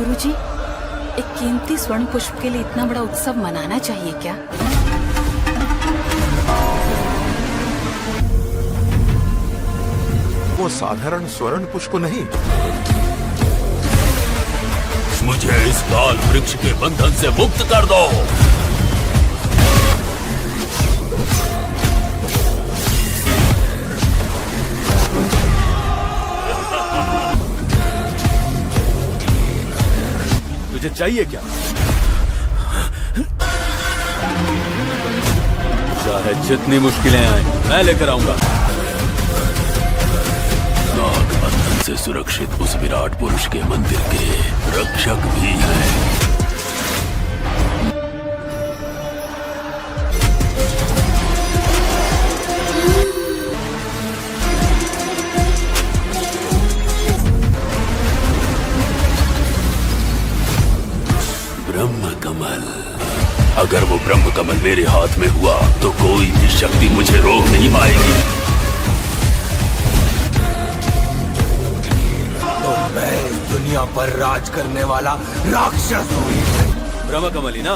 गुरुजी, एक कीमती स्वर्ण पुष्प के लिए इतना बड़ा उत्सव मनाना चाहिए क्या? वो साधारण स्वर्ण पुष्प नहीं। मुझे इस काल वृक्ष के बंधन से मुक्त कर दो। तुझे चाहिए क्या? चाहे जितनी मुश्किलें आए मैं लेकर आऊंगा। नाग बंधन से सुरक्षित उस विराट पुरुष के मंदिर के रक्षक भी हैं। ब्रह्म कमल। अगर वो ब्रह्म कमल मेरे हाथ में हुआ तो कोई भी शक्ति मुझे रोक नहीं पाएगी। तो मैं इस दुनिया पर राज करने वाला राक्षस हूँ। ब्रह्म कमली ना?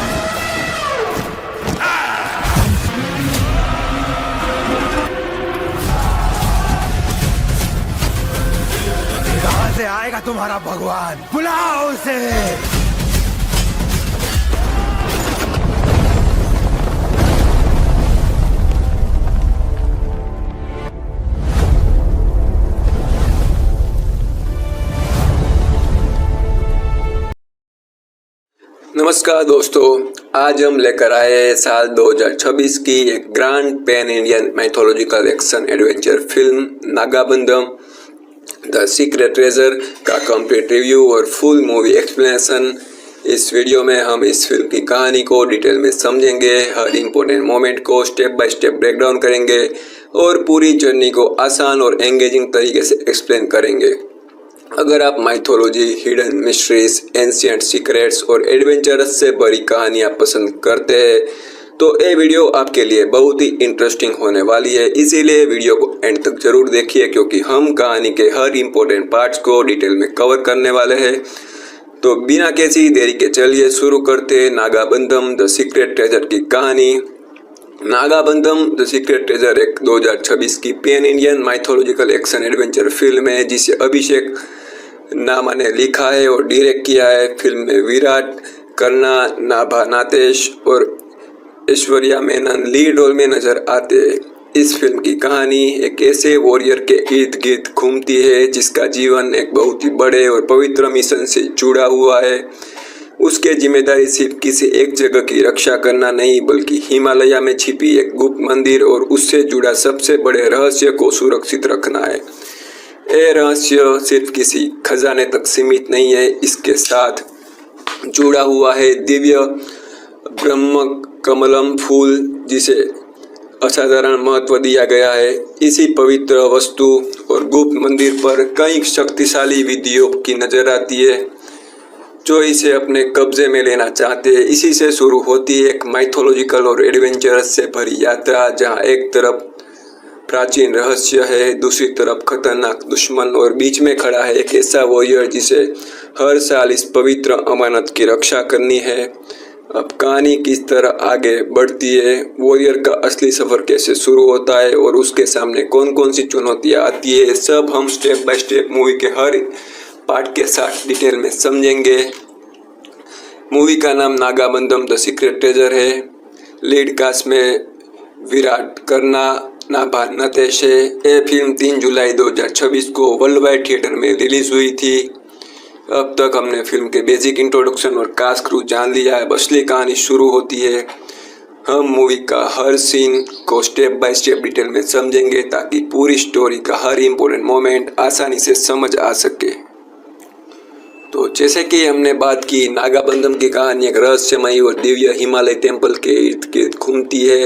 कहां से आएगा तुम्हारा भगवान? बुलाओ उसे। नमस्कार दोस्तों, आज हम लेकर आए हैं साल 2026 की एक grand pan Indian mythological action adventure film Nagabandham the secret treasure का कंप्लीट रिव्यू और फुल मूवी एक्सप्लेनेशन। इस वीडियो में हम इस फिल्म की कहानी को डिटेल में समझेंगे, हर इम्पोर्टेंट मोमेंट को step by step break down करेंगे और पूरी जर्नी को आसान और एंगेजिंग तरीके से एक्सप्लेन करेंगे। अगर आप mythology, hidden mysteries, ancient secrets और एडवेंचरस से भरी कहानियाँ पसंद करते हैं तो ये वीडियो आपके लिए बहुत ही इंटरेस्टिंग होने वाली है। इसीलिए वीडियो को एंड तक जरूर देखिए क्योंकि हम कहानी के हर इम्पोर्टेंट पार्ट्स को डिटेल में कवर करने वाले हैं। तो बिना किसी देरी के चलिए शुरू करते हैं नागाबंधम द सीक्रेट ट्रेजर की कहानी। नागाबंधम द सीक्रेट ट्रेजर एक 2026 की pan Indian mythological action adventure film है जिसे अभिषेक नामा ने लिखा है और डायरेक्ट किया है। फिल्म में विराट, कर्णा, नाभा नातेश और ऐश्वर्या मेनन लीड रोल में नजर आते हैं। इस फिल्म की कहानी एक ऐसे वॉरियर के इर्द गिर्द घूमती है जिसका जीवन एक बहुत ही बड़े और पवित्र मिशन से जुड़ा हुआ है। उसके जिम्मेदारी सिर्फ किसी एक जगह की रक्षा करना नहीं बल्कि हिमालय में छिपी एक गुप्त मंदिर और उससे जुड़ा सबसे बड़े रहस्य को सुरक्षित रखना है। ये रहस्य सिर्फ किसी खजाने तक सीमित नहीं है, इसके साथ जुड़ा हुआ है दिव्य ब्रह्म कमलम फूल जिसे असाधारण महत्व दिया गया है। इसी पवित्र वस्तु और गुप्त मंदिर पर कई शक्तिशाली विधियों की नजर आती है जो इसे अपने कब्जे में लेना चाहते हैं। इसी से शुरू होती है एक माइथोलॉजिकल और एडवेंचरस से भरी यात्रा जहां एक तरफ प्राचीन रहस्य है, दूसरी तरफ खतरनाक दुश्मन और बीच में खड़ा है एक ऐसा वॉरियर जिसे हर साल इस पवित्र अमानत की रक्षा करनी है। अब कहानी किस तरह आगे बढ़ती है, वॉरियर का असली सफर कैसे शुरू होता है और उसके सामने कौन कौन सी चुनौतियां आती है, सब हम स्टेप बाय स्टेप मूवी के हर पार्ट के साथ डिटेल में समझेंगे। मूवी का नाम नागाबंधम द सीक्रेट ट्रेजर है। लीड कास्ट में विराट, कर्णा, नाभा नतेश है। ये फिल्म 3 जुलाई 2026 को वर्ल्ड वाइड थिएटर में रिलीज हुई थी। अब तक हमने फिल्म के बेसिक इंट्रोडक्शन और कास्ट क्रू जान लिया है। असली कहानी शुरू होती है। हम मूवी का हर सीन को स्टेप बाय स्टेप डिटेल में समझेंगे ताकि पूरी स्टोरी का हर इम्पोर्टेंट मोमेंट आसानी से समझ आ सके। तो जैसे कि हमने बात की, नागाबंधम की कहानी एक रहस्यमयी और दिव्य हिमालय टेम्पल के इर्द गिर्द घूमती है।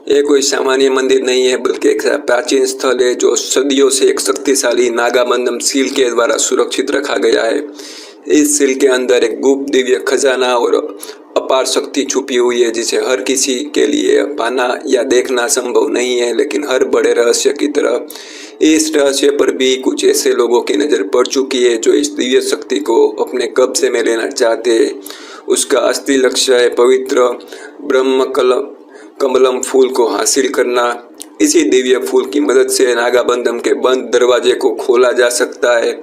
ये कोई सामान्य मंदिर नहीं है बल्कि एक प्राचीन स्थल है जो सदियों से एक शक्तिशाली नागाबंधम सील के द्वारा सुरक्षित रखा गया है। इस सील के अंदर एक गुप्त दिव्य खजाना और अपार शक्ति छुपी हुई है जिसे हर किसी के लिए पाना या देखना संभव नहीं है, लेकिन हर बड़े रहस्य की तरह इस रहस्य पर भी कुछ ऐसे लोगों की नज़र पड़ चुकी है जो इस दिव्य शक्ति को अपने कब्जे में लेना चाहते हैं। उसका असली लक्ष्य है पवित्र ब्रह्म कमलम फूल को हासिल करना। इसी दिव्य फूल की मदद से नागाबंधम के बंद दरवाजे को खोला जा सकता है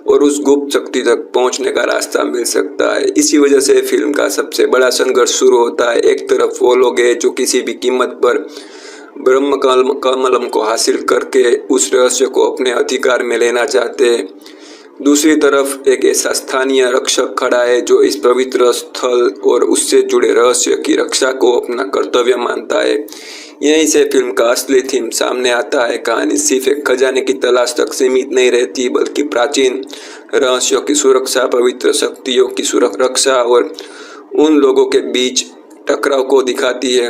और उस गुप्त शक्ति तक पहुंचने का रास्ता मिल सकता है। इसी वजह से फिल्म का सबसे बड़ा संघर्ष शुरू होता है। एक तरफ वो लोग हैं जो किसी भी कीमत पर ब्रह्म कमलम को हासिल करके उस रहस्य को अपने अधिकार में लेना चाहते हैं। दूसरी तरफ एक ऐसा स्थानीय रक्षक खड़ा है जो इस पवित्र स्थल और उससे जुड़े रहस्य की रक्षा को अपना कर्तव्य मानता है। यहीं से फिल्म का असली थीम सामने आता है। कहानी सिर्फ एक खजाने की तलाश तक सीमित नहीं रहती, बल्कि प्राचीन रहस्यों की सुरक्षा, पवित्र शक्तियों की सुरक्षा और उन लोगों के बीच टकराव को दिखाती है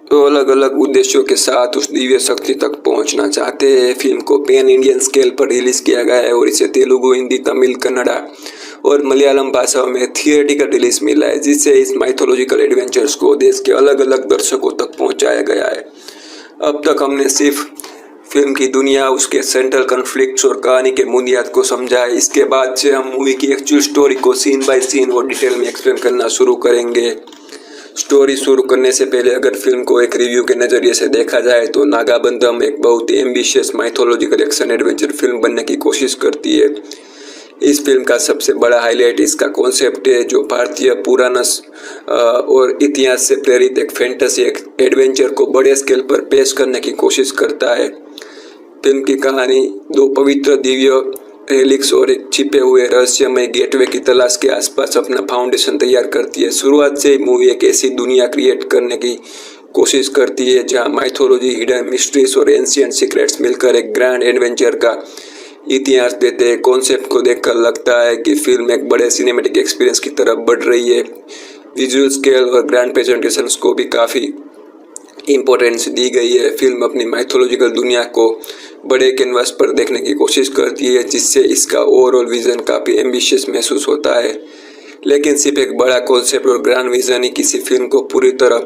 जो अलग अलग उद्देश्यों के साथ उस दिव्य शक्ति तक पहुंचना चाहते हैं। फिल्म को पैन इंडियन स्केल पर रिलीज किया गया है और इसे तेलुगु, हिंदी, तमिल, कन्नड़ा और मलयालम भाषाओं में थिएटिकल रिलीज मिला है, जिससे इस माइथोलॉजिकल एडवेंचर्स को देश के अलग अलग दर्शकों तक पहुंचाया गया है। अब तक हमने सिर्फ फिल्म की दुनिया, उसके सेंट्रल कॉन्फ्लिक्ट्स और कहानी के बुनियाद को समझा है। इसके बाद से हम मूवी की एक्चुअल स्टोरी को सीन बाय सीन और डिटेल में एक्सप्लेन करना शुरू करेंगे। स्टोरी शुरू करने से पहले अगर फिल्म को एक रिव्यू के नज़रिए से देखा जाए तो नागाबंधम एक बहुत ही ambitious mythological action adventure film बनने की कोशिश करती है। इस फिल्म का सबसे बड़ा हाईलाइट इसका कॉन्सेप्ट है, जो भारतीय पुराणस और इतिहास से प्रेरित एक फैंटेसी एडवेंचर को बड़े स्केल पर पेश करने की कोशिश करता है। फिल्म की कहानी दो पवित्र दिव्य रेलिक्स और एक छिपे हुए रहस्यमय गेटवे की तलाश के आसपास अपना फाउंडेशन तैयार करती है। शुरुआत से मूवी एक ऐसी दुनिया क्रिएट करने की कोशिश करती है जहां माइथोलॉजी, हिडन मिस्ट्रीज और एंशिएंट सीक्रेट्स मिलकर एक ग्रैंड एडवेंचर का इतिहास देते हैं। कॉन्सेप्ट को देखकर लगता है कि फिल्म एक बड़े सिनेमैटिक एक्सपीरियंस की तरफ बढ़ रही है। विजुअल स्केल और ग्रैंड प्रेजेंटेशंस को भी काफ़ी इम्पोर्टेंस दी गई है। फिल्म अपनी माइथोलॉजिकल दुनिया को बड़े कैनवास पर देखने की कोशिश करती है, जिससे इसका ओवरऑल विजन काफ़ी एम्बिशियस महसूस होता है। लेकिन सिर्फ एक बड़ा कॉन्सेप्ट और ग्रैंड विजन ही किसी फिल्म को पूरी तरह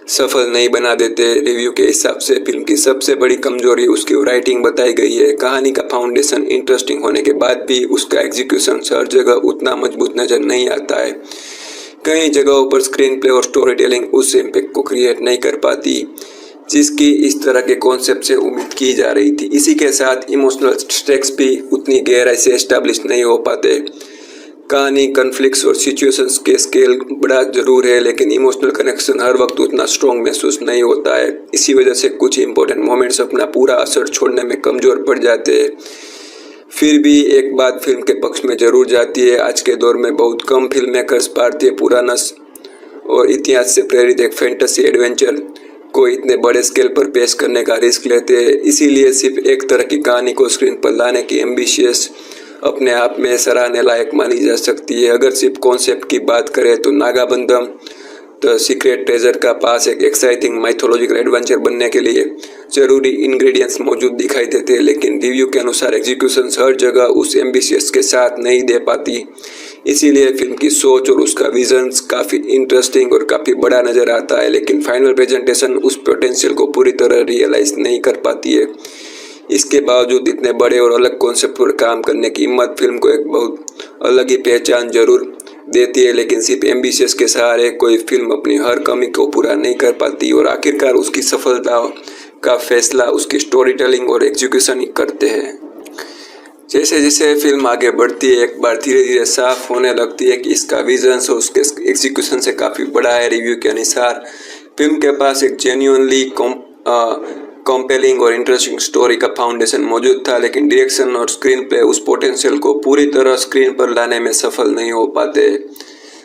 सफल नहीं बना देते। रिव्यू के हिसाब से फिल्म की सबसे बड़ी कमजोरी उसकी राइटिंग बताई गई है। कहानी का फाउंडेशन इंटरेस्टिंग होने के बाद भी उसका एग्जीक्यूशन हर जगह उतना मजबूत नजर नहीं आता है। कई जगहों पर स्क्रीन प्ले और स्टोरी टेलिंग उस इम्पैक्ट को क्रिएट नहीं कर पाती जिसकी इस तरह के कॉन्सेप्ट से उम्मीद की जा रही थी। इसी के साथ इमोशनल स्टेक्स भी उतनी गहराई से एस्टैब्लिश नहीं हो पाते। कहानी, कॉन्फ्लिक्ट्स और सिचुएशंस के स्केल बड़ा जरूर है, लेकिन इमोशनल कनेक्शन हर वक्त उतना स्ट्रॉन्ग महसूस नहीं होता है। इसी वजह से कुछ इंपॉर्टेंट मोमेंट्स अपना पूरा असर छोड़ने में कमज़ोर पड़ जाते हैं। फिर भी एक बात फिल्म के पक्ष में जरूर जाती है। आज के दौर में बहुत कम फिल्म मेकर्स भारतीय पुराणस और इतिहास से प्रेरित एक फैंटेसी एडवेंचर को इतने बड़े स्केल पर पेश करने का रिस्क लेते हैं। इसीलिए सिर्फ एक तरह की कहानी को स्क्रीन पर लाने की एम्बिशियस अपने आप में सराहने लायक मानी जा सकती है। अगर सिर्फ कॉन्सेप्ट की बात करें तो नागाबंधम द सीक्रेट ट्रेजर का पास एक एक्साइटिंग माइथोलॉजिकल एडवेंचर बनने के लिए जरूरी इंग्रेडिएंट्स मौजूद दिखाई देते हैं, लेकिन रिव्यू के अनुसार एग्जीक्यूशन हर जगह उस एम्बिशियस के साथ नहीं दे पाती। इसीलिए फिल्म की सोच और उसका विजन काफ़ी इंटरेस्टिंग और काफ़ी बड़ा नज़र आता है, लेकिन फाइनल प्रेजेंटेशन उस पोटेंशियल को पूरी तरह रियलाइज नहीं कर पाती है। इसके बावजूद इतने बड़े और अलग कॉन्सेप्ट पर काम करने की हिम्मत फिल्म को एक बहुत अलग ही पहचान जरूर देती है, लेकिन सिर्फ एम्बिशियस के सहारे कोई फिल्म अपनी हर कमी को पूरा नहीं कर पाती और आखिरकार उसकी सफलता का फैसला उसकी स्टोरी टेलिंग और एग्जीक्यूशन ही करते हैं। जैसे जैसे फिल्म आगे बढ़ती है, एक बार धीरे धीरे साफ होने लगती है कि इसका विजन और उसके एग्जीक्यूशन से काफ़ी बड़ा है। रिव्यू के अनुसार फिल्म के पास एक जेन्युइनली कॉम्पेलिंग और इंटरेस्टिंग स्टोरी का फाउंडेशन मौजूद था, लेकिन डायरेक्शन और स्क्रीन प्ले उस पोटेंशियल को पूरी तरह स्क्रीन पर लाने में सफल नहीं हो पाते।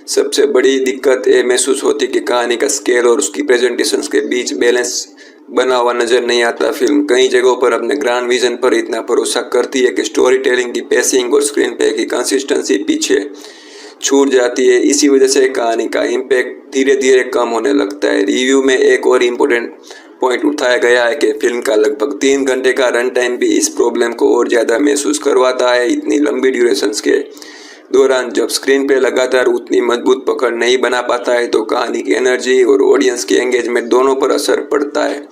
सबसे बड़ी दिक्कत ये महसूस होती कि कहानी का स्केल और उसकी प्रेजेंटेशंस के बीच बैलेंस बना हुआ नजर नहीं आता। फिल्म कई जगहों पर अपने ग्रैंड विजन पर इतना भरोसा करती है कि स्टोरी टेलिंग की पेसिंग और स्क्रीन प्ले की कंसिस्टेंसी पीछे छूट जाती है। इसी वजह से कहानी का इम्पैक्ट धीरे धीरे कम होने लगता है। रिव्यू में एक और इम्पोर्टेंट पॉइंट उठाया गया है कि फिल्म का लगभग 3 घंटे का रन टाइम भी इस प्रॉब्लम को और ज़्यादा महसूस करवाता है। इतनी लंबी ड्यूरेशंस के दौरान जब स्क्रीन पे लगातार उतनी मजबूत पकड़ नहीं बना पाता है तो कहानी की एनर्जी और ऑडियंस की एंगेजमेंट दोनों पर असर पड़ता है।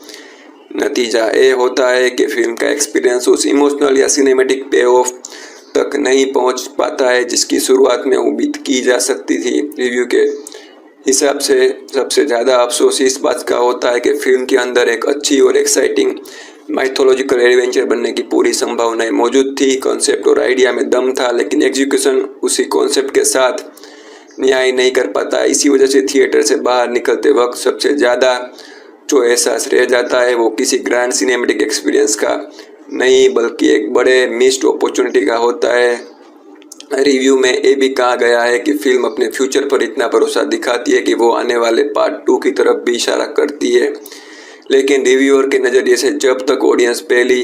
नतीजा ये होता है कि फिल्म का एक्सपीरियंस उस इमोशनल या सिनेमेटिक पे ऑफ तक नहीं पहुंच पाता है जिसकी शुरुआत में उम्मीद की जा सकती थी। रिव्यू के हिसाब से सबसे ज़्यादा अफसोस इस बात का होता है कि फिल्म के अंदर एक अच्छी और एक्साइटिंग माइथोलॉजिकल एडवेंचर बनने की पूरी संभावनाएं मौजूद थी। कॉन्सेप्ट और आइडिया में दम था, लेकिन एग्जीक्यूशन उसी कॉन्सेप्ट के साथ न्याय नहीं कर पाता। इसी वजह से थिएटर से बाहर निकलते वक्त सबसे ज़्यादा जो एहसास रह जाता है वो किसी ग्रैंड सिनेमेटिक एक्सपीरियंस का नहीं बल्कि एक बड़े मिस्ड अपॉर्चुनिटी का होता है। रिव्यू में ये भी कहा गया है कि फिल्म अपने फ्यूचर पर इतना भरोसा दिखाती है कि वो आने वाले पार्ट 2 की तरफ भी इशारा करती है, लेकिन रिव्यूअर के नज़रिए से जब तक ऑडियंस पहली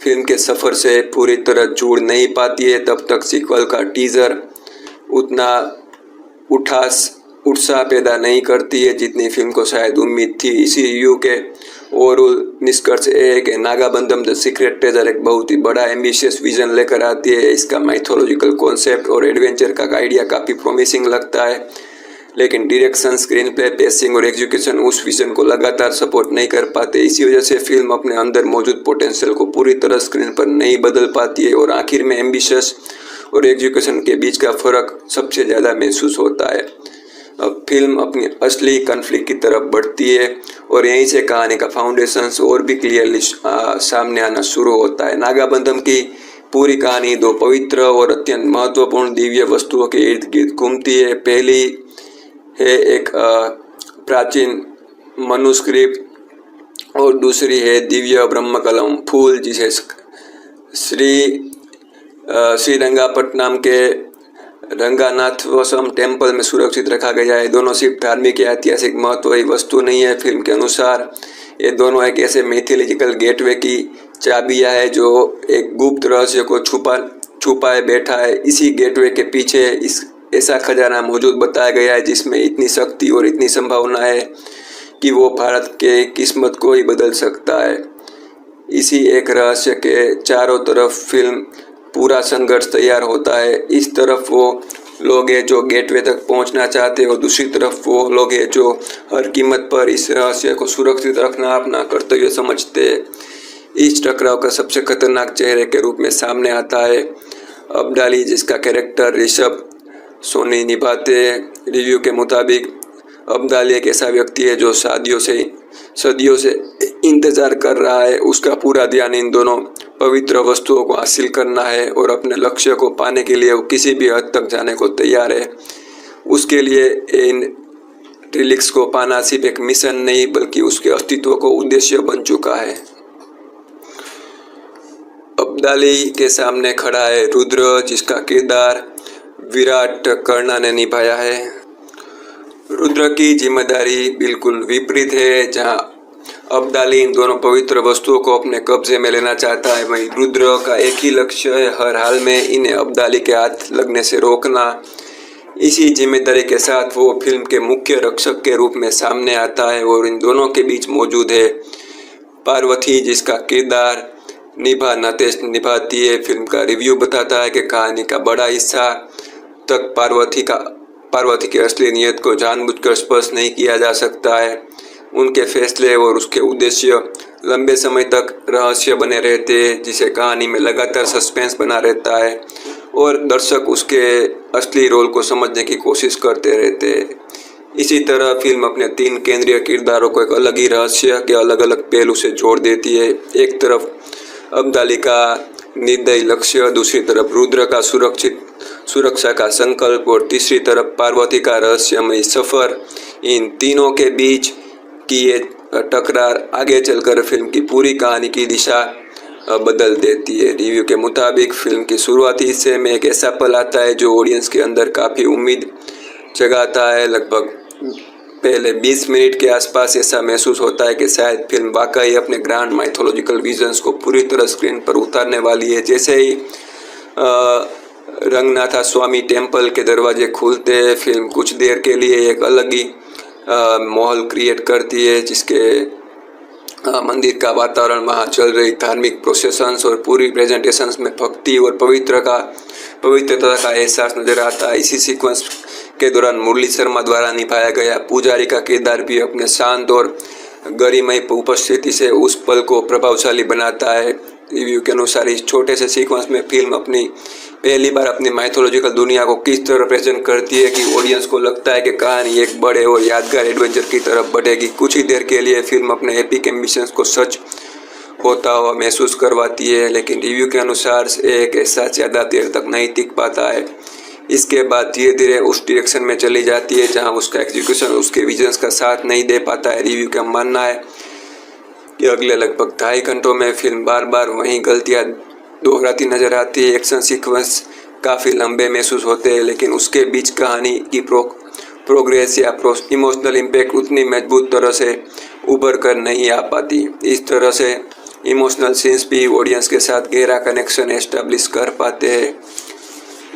फिल्म के सफ़र से पूरी तरह जुड़ नहीं पाती है तब तक सीक्वल का टीज़र उतना उत्साह पैदा नहीं करती है जितनी फिल्म को शायद उम्मीद थी। इसी रिव्यू के ओवरऑल निष्कर्ष ये है कि नागाबंधम द सीक्रेट ट्रेजर एक बहुत ही बड़ा एम्बिशियस विजन लेकर आती है। इसका माइथोलॉजिकल कॉन्सेप्ट और एडवेंचर का आइडिया काफ़ी प्रॉमिसिंग लगता है, लेकिन डायरेक्शन, स्क्रीन प्ले, पेसिंग और एग्जीक्यूशन उस विजन को लगातार सपोर्ट नहीं कर पाते। इसी वजह से फिल्म अपने अंदर मौजूद पोटेंशियल को पूरी तरह स्क्रीन पर नहीं बदल पाती है और आखिर में एम्बिशियस और एग्जीक्यूशन के बीच का फ़र्क सबसे ज़्यादा महसूस होता है। अब फिल्म अपनी असली कॉन्फ्लिक्ट की तरफ बढ़ती है और यहीं से कहानी का फाउंडेशंस और भी क्लियरली सामने आना शुरू होता है। नागाबंधम की पूरी कहानी 2 पवित्र और अत्यंत महत्वपूर्ण दिव्य वस्तुओं के इर्द गिर्द घूमती है। पहली है एक प्राचीन मनुस्क्रिप्ट और दूसरी है दिव्य ब्रह्मकलम फूल, जिसे श्रीरंगापट्टनम के रंगानाथवसम टेम्पल में सुरक्षित रखा गया है। दोनों सिर्फ धार्मिक या ऐतिहासिक महत्व की वस्तु नहीं है। फिल्म के अनुसार ये दोनों एक ऐसे मिथोलॉजिकल गेटवे की चाबियां है जो एक गुप्त रहस्य को छुपाए बैठा है। इसी गेटवे के पीछे ऐसा खजाना मौजूद बताया गया है जिसमें इतनी शक्ति और इतनी संभावना है कि वो भारत के किस्मत को ही बदल सकता है। इसी एक रहस्य के चारों तरफ फिल्म पूरा संघर्ष तैयार होता है। इस तरफ वो लोग हैं जो गेटवे तक पहुंचना चाहते हैं और दूसरी तरफ वो लोग हैं जो हर कीमत पर इस रहस्य को सुरक्षित रखना अपना कर्तव्य समझते हैं। इस टकराव का सबसे खतरनाक चेहरे के रूप में सामने आता है अब्दाली, जिसका कैरेक्टर ऋषभ सोनी निभाते हैं। रिव्यू के मुताबिक अब्दाली एक ऐसा व्यक्ति है जो सदियों से इंतज़ार कर रहा है। उसका पूरा ध्यान इन दोनों पवित्र वस्तुओं को हासिल करना है और अपने लक्ष्य को पाने के लिए वो किसी भी हद तक जाने को तैयार है। उसके लिए इन रिलिक्स को पाना सिर्फ एक मिशन नहीं बल्कि उसके अस्तित्व को उद्देश्य बन चुका है। अब्दाली के सामने खड़ा है रुद्र, जिसका किरदार विराट कर्णा ने निभाया है। रुद्र की जिम्मेदारी बिल्कुल विपरीत है। जहां अब्दाली इन दोनों पवित्र वस्तुओं को अपने कब्जे में लेना चाहता है, वहीं रुद्र का एक ही लक्ष्य है हर हाल में इन्हें अब्दाली के हाथ लगने से रोकना। इसी जिम्मेदारी के साथ वो फिल्म के मुख्य रक्षक के रूप में सामने आता है और इन दोनों के बीच मौजूद है पार्वती, जिसका किरदार निभा नतेश निभाती है। फिल्म का रिव्यू बताता है कि कहानी का बड़ा हिस्सा तक पार्वती की असली नीयत को जानबूझकर स्पष्ट नहीं किया जा सकता है। उनके फैसले और उसके उद्देश्य लंबे समय तक रहस्य बने रहते हैं, जिसे कहानी में लगातार सस्पेंस बना रहता है और दर्शक उसके असली रोल को समझने की कोशिश करते रहते हैं। इसी तरह फिल्म अपने 3 केंद्रीय किरदारों को एक अलग ही रहस्य के अलग अलग पहलू से जोड़ देती है। एक तरफ अब्दाली का निर्दयी लक्ष्य, दूसरी तरफ रुद्र का सुरक्षा का संकल्प और तीसरी तरफ पार्वती का रहस्यमय सफ़र। इन तीनों के बीच की ये टकरार आगे चलकर फिल्म की पूरी कहानी की दिशा बदल देती है। रिव्यू के मुताबिक फिल्म के शुरुआती हिस्से में एक ऐसा पल आता है जो ऑडियंस के अंदर काफ़ी उम्मीद जगाता है। लगभग पहले 20 मिनट के आसपास ऐसा महसूस होता है कि शायद फिल्म वाकई अपने ग्रैंड माइथोलॉजिकल विजन्स को पूरी तरह स्क्रीन पर उतारने वाली है। जैसे ही रंगनाथा स्वामी टेम्पल के दरवाजे खुलते हैं, फिल्म कुछ देर के लिए एक अलग ही माहौल क्रिएट करती है, जिसके मंदिर का वातावरण, वहाँ चल रही धार्मिक प्रोसेशंस और पूरी प्रेजेंटेशंस में भक्ति और पवित्रता का एहसास नजर आता है। इसी सीक्वेंस के दौरान मुरली शर्मा द्वारा निभाया गया पुजारी का किरदार भी अपने शांत और गरिमय उपस्थिति से उस पल को प्रभावशाली बनाता है। रिव्यू के अनुसार इस छोटे से सीक्वेंस में फिल्म अपनी पहली बार अपनी माइथोलॉजिकल दुनिया को किस तरह प्रेजेंट करती है कि ऑडियंस को लगता है कि कहानी एक बड़े और यादगार एडवेंचर की तरफ बढ़ेगी। कुछ ही देर के लिए फिल्म अपने एपिक एम्बिशंस को सच होता हुआ महसूस करवाती है, लेकिन रिव्यू के अनुसार एक ऐसा ज़्यादा देर तक नहीं टिक पाता है। इसके बाद धीरे धीरे उस डायरेक्शन में चली जाती है जहां उसका एग्जीक्यूशन उसके विजन्स का साथ नहीं दे पाता है। रिव्यू का मानना है कि अगले लगभग 2.5 घंटों में फिल्म बार बार वही गलतियां दोहराती नजर आती है। एक्शन सीक्वेंस काफ़ी लंबे महसूस होते हैं, लेकिन उसके बीच कहानी की प्रोग्रेस या इमोशनल इम्पैक्ट उतनी मजबूत तरह से उभर कर नहीं आ पाती। इस तरह से इमोशनल सीन्स भी ऑडियंस के साथ गहरा कनेक्शन एस्टेब्लिश कर पाते हैं।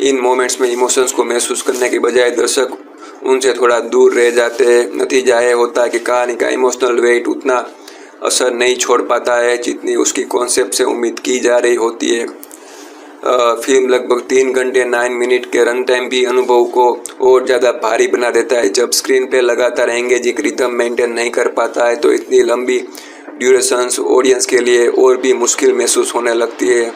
इन मोमेंट्स में इमोशंस को महसूस करने के बजाय दर्शक उनसे थोड़ा दूर रह जाते हैं। नतीजा ये होता है कि कहानी का इमोशनल वेट उतना असर नहीं छोड़ पाता है जितनी उसकी कॉन्सेप्ट से उम्मीद की जा रही होती है। फिल्म लगभग 3 घंटे 9 मिनट के रन टाइम भी अनुभव को और ज़्यादा भारी बना देता है। जब स्क्रीन पे लगातार एंगेजिंग रिदम मेंटेन नहीं कर पाता है तो इतनी लंबी ड्यूरेशंस ऑडियंस के लिए और भी मुश्किल महसूस होने लगती है।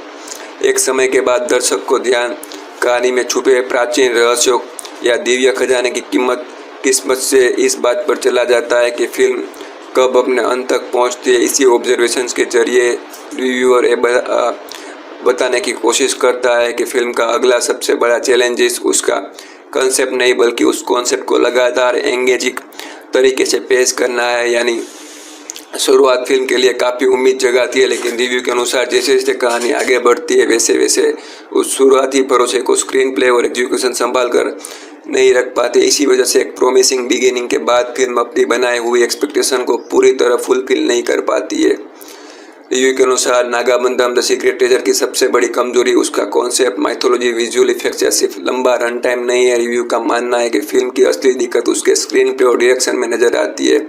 एक समय के बाद दर्शक को ध्यान कहानी में छुपे प्राचीन रहस्यों या दिव्य खजाने की किस्मत से इस बात पर चला जाता है कि फिल्म कब अपने अंत तक पहुंचती है। इसी ऑब्जर्वेशंस के जरिए रिव्यूअर बताने की कोशिश करता है कि फिल्म का अगला सबसे बड़ा चैलेंज उसका कंसेप्ट नहीं बल्कि उस कॉन्सेप्ट को लगातार एंगेजिंग तरीके से पेश करना है। यानी शुरुआत फिल्म के लिए काफ़ी उम्मीद जगाती है, लेकिन रिव्यू के अनुसार जैसे जैसे कहानी आगे बढ़ती है वैसे वैसे उस शुरुआती भरोसे को स्क्रीन प्ले और एग्जीक्यूशन संभाल कर नहीं रख पाते। इसी वजह से एक प्रोमिसिंग बिगिनिंग के बाद फिल्म अपनी बनाई हुई एक्सपेक्टेशन को पूरी तरह फुलफिल नहीं कर पाती है। रिव्यू के अनुसार नागाबंधम द सीक्रेट ट्रेजर की सबसे बड़ी कमजोरी उसका कॉन्सेप्ट, माइथोलॉजी, विजुअल इफेक्ट्स या सिर्फ लंबा रन टाइम नहीं है। रिव्यू का मानना है कि फिल्म की असली दिक्कत उसके स्क्रीन प्ले और डायरेक्शन में नजर आती है।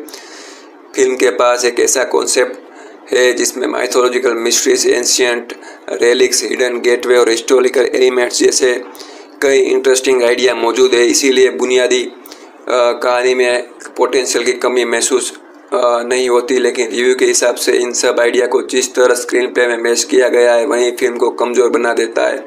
फिल्म के पास एक ऐसा कॉन्सेप्ट है जिसमें mythological mysteries, ancient relics, hidden gateway और हिस्टोरिकल एलिमेंट्स जैसे कई इंटरेस्टिंग आइडिया मौजूद है। इसीलिए बुनियादी कहानी में पोटेंशियल की कमी महसूस नहीं होती, लेकिन रिव्यू के हिसाब से इन सब आइडिया को जिस तरह स्क्रीन प्ले में पेश किया गया है वहीं फिल्म को कमज़ोर बना देता है।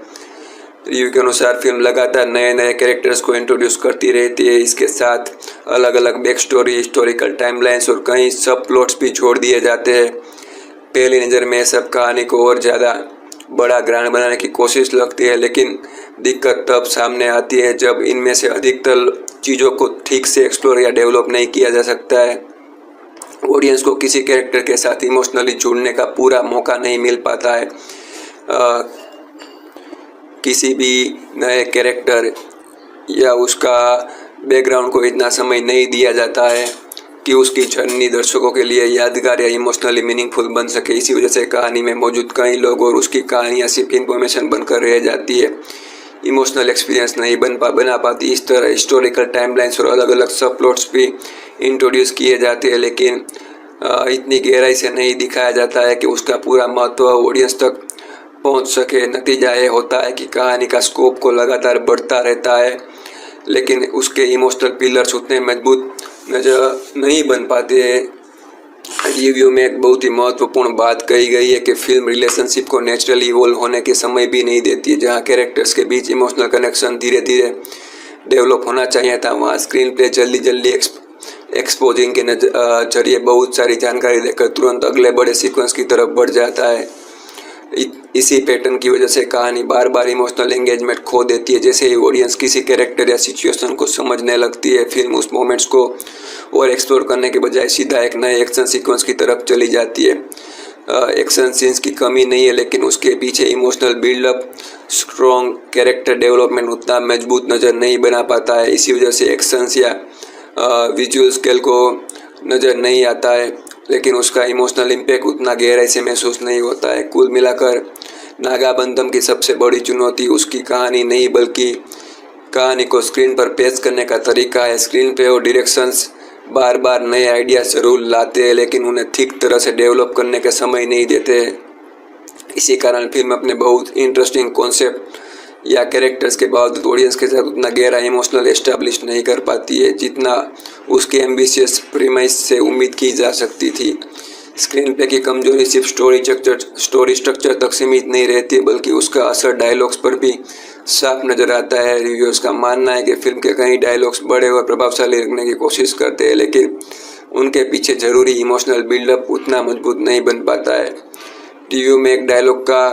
रिव्यू के अनुसार फिल्म लगातार नए नए कैरेक्टर्स को इंट्रोड्यूस करती रहती है। इसके साथ अलग अलग बैक स्टोरी, हिस्टोरिकल टाइमलाइंस और कई सब प्लॉट्स भी जोड़ दिए जाते हैं। पहली नज़र में सब कहानी को और ज़्यादा बड़ा ग्रांड बनाने की कोशिश लगती है, लेकिन दिक्कत तब सामने आती है जब इनमें से अधिकतर चीज़ों को ठीक से एक्सप्लोर या डेवलप नहीं किया जा सकता है। ऑडियंस को किसी कैरेक्टर के साथ इमोशनली जुड़ने का पूरा मौका नहीं मिल पाता है। किसी भी नए कैरेक्टर या उसका बैकग्राउंड को इतना समय नहीं दिया जाता है कि उसकी जर्नी दर्शकों के लिए यादगार या इमोशनली मीनिंगफुल बन सके। इसी वजह से कहानी में मौजूद कई लोग और उसकी कहानियाँ सिर्फ इन्फॉर्मेशन बनकर रह जाती है, इमोशनल एक्सपीरियंस नहीं बना पाती। इस तरह हिस्टोरिकल टाइमलाइंस और अलग अलग सब प्लॉट्स भी इंट्रोड्यूस किए जाते हैं, लेकिन इतनी गहराई से नहीं दिखाया जाता है कि उसका पूरा महत्व ऑडियंस तक पहुंच सके। नतीजा ये होता है कि कहानी का स्कोप को लगातार बढ़ता रहता है, लेकिन उसके इमोशनल पिलर्स उतने मजबूत नजर नहीं बन पाते हैं। रिव्यू में एक बहुत ही महत्वपूर्ण बात कही गई है कि फिल्म रिलेशनशिप को नेचुरली इवॉल्व होने के समय भी नहीं देती है। जहाँ कैरेक्टर्स के बीच इमोशनल कनेक्शन धीरे धीरे डेवलप होना चाहिए था, वहाँ स्क्रीन प्ले जल्दी एक्सपोजिंग के जरिए बहुत सारी जानकारी देकर तुरंत अगले बड़े सीक्वेंस की तरफ बढ़ जाता है। इसी पैटर्न की वजह से कहानी बार बार इमोशनल एंगेजमेंट खो देती है। जैसे ही ऑडियंस किसी कैरेक्टर या सिचुएशन को समझने लगती है, फिल्म उस मोमेंट्स को और एक्सप्लोर करने के बजाय सीधा एक नए एक्शन सीक्वेंस की तरफ चली जाती है। एक्शन सीन्स की कमी नहीं है, लेकिन उसके पीछे emotional buildup, strong character development उतना मजबूत नज़र नहीं बना पाता है। इसी वजह से एक्शंस या विजुअल स्केल को नज़र नहीं आता है, लेकिन उसका इमोशनल इम्पैक्ट उतना गहराई से महसूस नहीं होता है। कुल मिलाकर नागाबंधम की सबसे बड़ी चुनौती उसकी कहानी नहीं बल्कि कहानी को स्क्रीन पर पेश करने का तरीका है। स्क्रीन पे और डायरेक्शंस बार बार नए आइडिया जरूर लाते हैं, लेकिन उन्हें ठीक तरह से डेवलप करने का समय नहीं देते। इसी कारण फिल्म अपने बहुत इंटरेस्टिंग कॉन्सेप्ट या कैरेक्टर्स के बावजूद ऑडियंस के साथ उतना गहरा इमोशनल एस्टेब्लिश नहीं कर पाती है जितना उसके एम्बिशियस प्रीमाइस से उम्मीद की जा सकती थी। स्क्रीन प्ले की कमजोरी सिर्फ स्टोरी स्ट्रक्चर तक सीमित नहीं रहती बल्कि उसका असर डायलॉग्स पर भी साफ नज़र आता है। रिव्यूअर्स का मानना है कि फिल्म के कई डायलॉग्स बड़े और प्रभावशाली रखने की कोशिश करते हैं लेकिन उनके पीछे ज़रूरी इमोशनल बिल्डअप उतना मजबूत नहीं बन पाता है। रिव्यू में एक डायलॉग का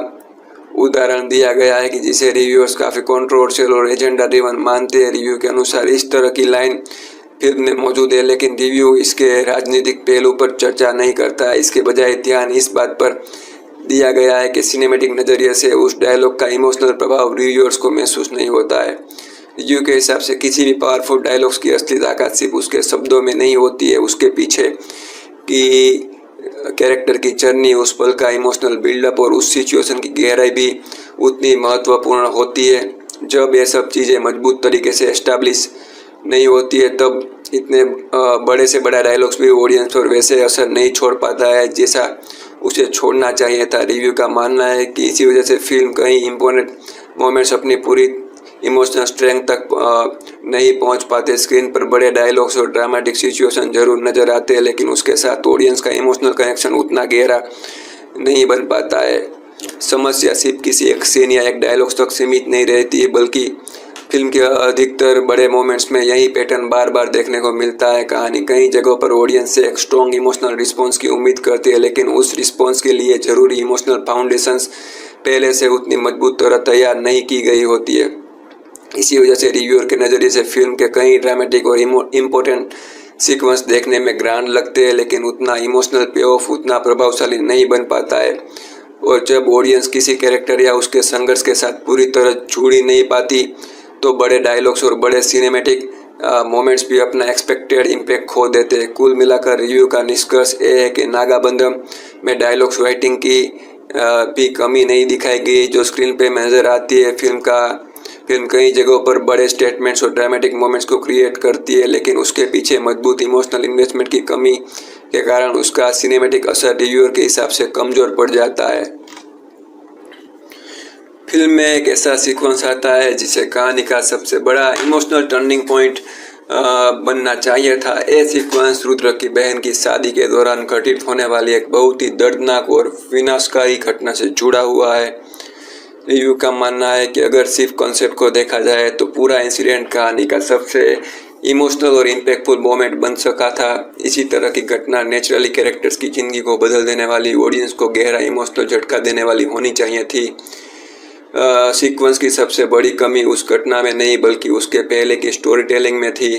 उदाहरण दिया गया है कि जिसे रिव्यूअर्स काफ़ी कंट्रोवर्शियल और एजेंडा ड्रिवन मानते हैं। रिव्यू के अनुसार इस तरह की लाइन फिल्म में मौजूद है लेकिन रिव्यू इसके राजनीतिक पहलू पर चर्चा नहीं करता है। इसके बजाय ध्यान इस बात पर दिया गया है कि सिनेमैटिक नज़रिए से उस डायलॉग का इमोशनल प्रभाव रिव्यूअर्स को महसूस नहीं होता है। रिव्यू के हिसाब से किसी भी पावरफुल डायलॉग्स की असली ताकत सिर्फ उसके शब्दों में नहीं होती है, उसके पीछे की कैरेक्टर की जर्नी, उस पल का इमोशनल बिल्डअप और उस सिचुएशन की गहराई भी उतनी महत्वपूर्ण होती है। जब ये सब चीज़ें मजबूत तरीके से एस्टैब्लिश नहीं होती है तब इतने बड़े से बड़ा डायलॉग्स भी ऑडियंस पर वैसे असर नहीं छोड़ पाता है जैसा उसे छोड़ना चाहिए था। रिव्यू का मानना है कि इसी वजह से फिल्म कई इम्पोर्टेंट मोमेंट्स अपनी पूरी इमोशनल स्ट्रेंथ तक नहीं पहुंच पाते। स्क्रीन पर बड़े डायलॉग्स और ड्रामेटिक सिचुएशन जरूर नज़र आते हैं लेकिन उसके साथ ऑडियंस का इमोशनल कनेक्शन उतना गहरा नहीं बन पाता है। समस्या सिर्फ किसी एक सीन या एक डायलॉग्स तक सीमित नहीं रहती है बल्कि फिल्म के अधिकतर बड़े मोमेंट्स में यही पैटर्न बार बार देखने को मिलता है। कहानी कई जगहों पर ऑडियंस से एक स्ट्रॉन्ग इमोशनल रिस्पॉन्स की उम्मीद करती है लेकिन उस रिस्पॉन्स के लिए ज़रूरी इमोशनल फाउंडेशंस पहले से उतनी मजबूत तरह तैयार नहीं की गई होती है। इसी वजह से रिव्यूअर के नज़रिए से फिल्म के कई ड्रामेटिक और इम्पोर्टेंट सीक्वेंस देखने में ग्रैंड लगते हैं लेकिन उतना इमोशनल पे ऑफ उतना प्रभावशाली नहीं बन पाता है। और जब ऑडियंस किसी कैरेक्टर या उसके संघर्ष के साथ पूरी तरह जुड़ नहीं पाती तो बड़े डायलॉग्स और बड़े सिनेमैटिक मोमेंट्स भी अपना एक्सपेक्टेड इम्पैक्ट खो देते हैं। कुल मिलाकर रिव्यू का निष्कर्ष ये है कि नागाबंधम में डायलॉग्स राइटिंग की भी कमी नहीं दिखाई गई जो स्क्रीन पे नज़र आती है। फिल्म कई जगहों पर बड़े स्टेटमेंट्स और ड्रामेटिक मोमेंट्स को क्रिएट करती है लेकिन उसके पीछे मजबूत इमोशनल इन्वेस्टमेंट की कमी के कारण उसका सिनेमैटिक असर रिव्यूअर के हिसाब से कमज़ोर पड़ जाता है। फिल्म में एक ऐसा सीक्वेंस आता है जिसे कहानी का सबसे बड़ा इमोशनल टर्निंग पॉइंट बनना चाहिए था। ये सीक्वेंस रुद्र की बहन की शादी के दौरान घटित होने वाली एक बहुत ही दर्दनाक और विनाशकारी घटना से जुड़ा हुआ है। रिव्यू का मानना है कि अगर सिर्फ कॉन्सेप्ट को देखा जाए तो पूरा इंसिडेंट कहानी का सबसे इमोशनल और इम्पैक्टफुल मोमेंट बन सका था। इसी तरह की घटना नेचुरली कैरेक्टर्स की ज़िंदगी को बदल देने वाली, ऑडियंस को गहरा इमोशनल झटका देने वाली होनी चाहिए थी। सीक्वेंस की सबसे बड़ी कमी उस घटना में नहीं बल्कि उसके पहले की स्टोरी टेलिंग में थी।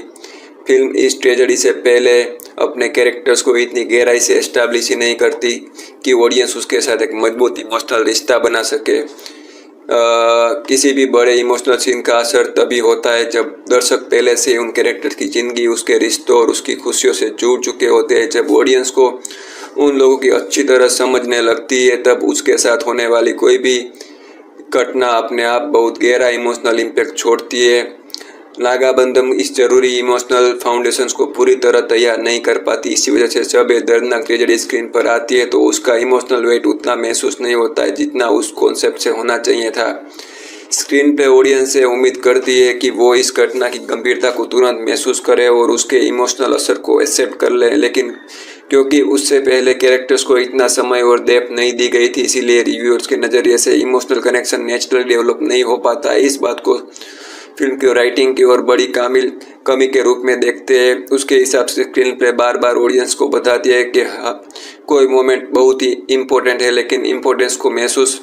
फिल्म इस ट्रेजेडी से पहले अपने कैरेक्टर्स को इतनी गहराई से एस्टैब्लिश ही नहीं करती कि ऑडियंस उसके साथ एक मजबूत इमोशनल रिश्ता बना सके। किसी भी बड़े इमोशनल सीन का असर तभी होता है जब दर्शक पहले से उन कैरेक्टर की ज़िंदगी, उसके रिश्तों और उसकी खुशियों से जुड़ चुके होते हैं। जब ऑडियंस को उन लोगों की अच्छी तरह समझने लगती है तब उसके साथ होने वाली कोई भी घटना अपने आप बहुत गहरा इमोशनल इम्पैक्ट छोड़ती है। नागाबंधम इस जरूरी इमोशनल फाउंडेशंस को पूरी तरह तैयार नहीं कर पाती। इसी वजह से जब ये दर्दनाक ट्रेजेडी स्क्रीन पर आती है तो उसका इमोशनल वेट उतना महसूस नहीं होता है जितना उस कॉन्सेप्ट से होना चाहिए था। स्क्रीन पे ऑडियंस से उम्मीद करती है कि वो इस घटना की गंभीरता को तुरंत महसूस करे और उसके इमोशनल असर को एक्सेप्ट कर ले, लेकिन क्योंकि उससे पहले कैरेक्टर्स को इतना समय और डेप्थ नहीं दी गई थी इसीलिए रिव्यूअर्स के नज़रिए से इमोशनल कनेक्शन नेचुरली डेवलप नहीं हो पाता है। इस बात को फिल्म की राइटिंग की और बड़ी कमी के रूप में देखते हैं। उसके हिसाब से स्क्रीन पे बार बार ऑडियंस को बताती है कि कोई मोमेंट बहुत ही इम्पोर्टेंट है लेकिन इम्पोर्टेंस को महसूस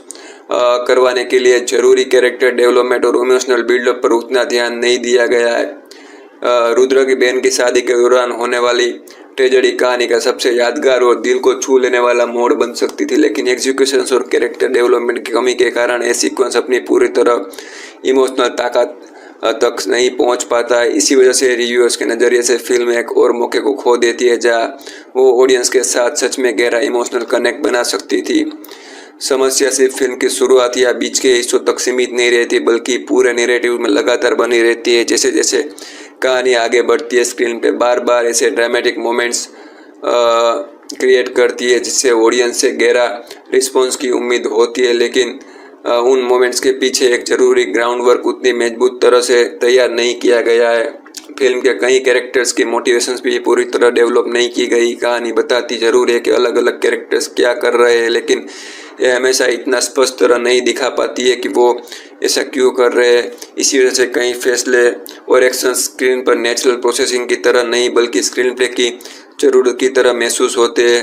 करवाने के लिए ज़रूरी कैरेक्टर डेवलपमेंट और इमोशनल बिल्डअप पर उतना ध्यान नहीं दिया गया है। रुद्र की बहन की शादी के दौरान होने वाली ट्रेजेडी कहानी का सबसे यादगार और दिल को छू लेने वाला मोड़ बन सकती थी लेकिन एग्जीक्यूशन और कैरेक्टर डेवलपमेंट की कमी के कारण ये सीक्वेंस अपनी पूरी तरह इमोशनल ताकत तक नहीं पहुंच पाता है। इसी वजह से रिव्यूअर्स के नज़रिए से फिल्म एक और मौके को खो देती है जहां वो ऑडियंस के साथ सच में गहरा इमोशनल कनेक्ट बना सकती थी। समस्या सिर्फ फिल्म की शुरुआत या बीच के हिस्सों तक सीमित नहीं रहती बल्कि पूरे नैरेटिव में लगातार बनी रहती है। जैसे जैसे कहानी आगे बढ़ती है स्क्रीन पे बार बार ऐसे ड्रामेटिक मोमेंट्स क्रिएट करती है जिससे ऑडियंस से गहरा रिस्पॉन्स की उम्मीद होती है लेकिन उन मोमेंट्स के पीछे एक जरूरी ग्राउंड वर्क उतनी मजबूत तरह से तैयार नहीं किया गया है। फिल्म के कई कैरेक्टर्स की मोटिवेशंस भी पूरी तरह डेवलप नहीं की गई। कहानी बताती जरूर है कि अलग अलग कैरेक्टर्स क्या कर रहे हैं, लेकिन यह हमेशा इतना स्पष्ट तरह नहीं दिखा पाती है कि वो ऐसा क्यों कर रहे हैं। इसी वजह से कई फैसले और एक्शन स्क्रीन पर नेचुरल प्रोसेसिंग की तरह नहीं बल्कि स्क्रीन प्ले की जरूरत की तरह महसूस होते हैं।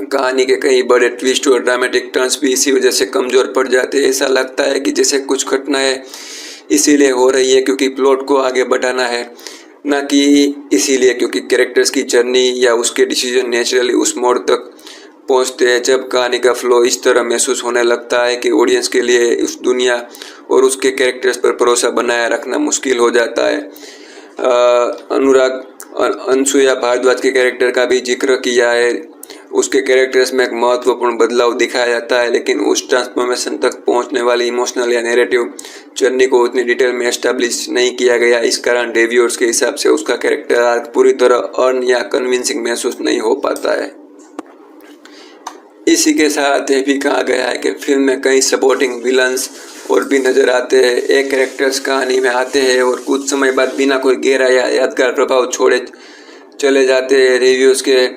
कहानी के कई बड़े ट्विस्ट और ड्रामेटिक टर्न्स भी इसी वजह से कमज़ोर पड़ जाते हैं। ऐसा लगता है कि जैसे कुछ घटनाएं इसीलिए हो रही है क्योंकि प्लॉट को आगे बढ़ाना है, ना कि इसीलिए क्योंकि कैरेक्टर्स की जर्नी या उसके डिसीजन नेचुरली उस मोड़ तक पहुंचते हैं। जब कहानी का फ्लो इस तरह महसूस होने लगता है कि ऑडियंस के लिए उस दुनिया और उसके कैरेक्टर्स पर भरोसा बनाए रखना मुश्किल हो जाता है। अनुराग अनसुया भारद्वाज के कैरेक्टर का भी जिक्र किया है। उसके कैरेक्टर्स में एक महत्वपूर्ण बदलाव दिखाया जाता है, लेकिन उस ट्रांसफॉर्मेशन तक पहुंचने वाली इमोशनल या नैरेटिव जर्नी को उतनी डिटेल में एस्टैब्लिश नहीं किया गया। इस कारण रिव्यूअर्स के हिसाब से उसका कैरेक्टर आर्क पूरी तरह अर्न या कन्विंसिंग महसूस नहीं हो पाता है। इसी के साथ ये भी कहा गया है कि फिल्म में कई सपोर्टिंग विलन्स और भी नजर आते हैं। एक कैरेक्टर्स कहानी में आते हैं और कुछ समय बाद बिना कोई गहरा या यादगार प्रभाव छोड़े चले जाते हैं। रिव्यूज़ के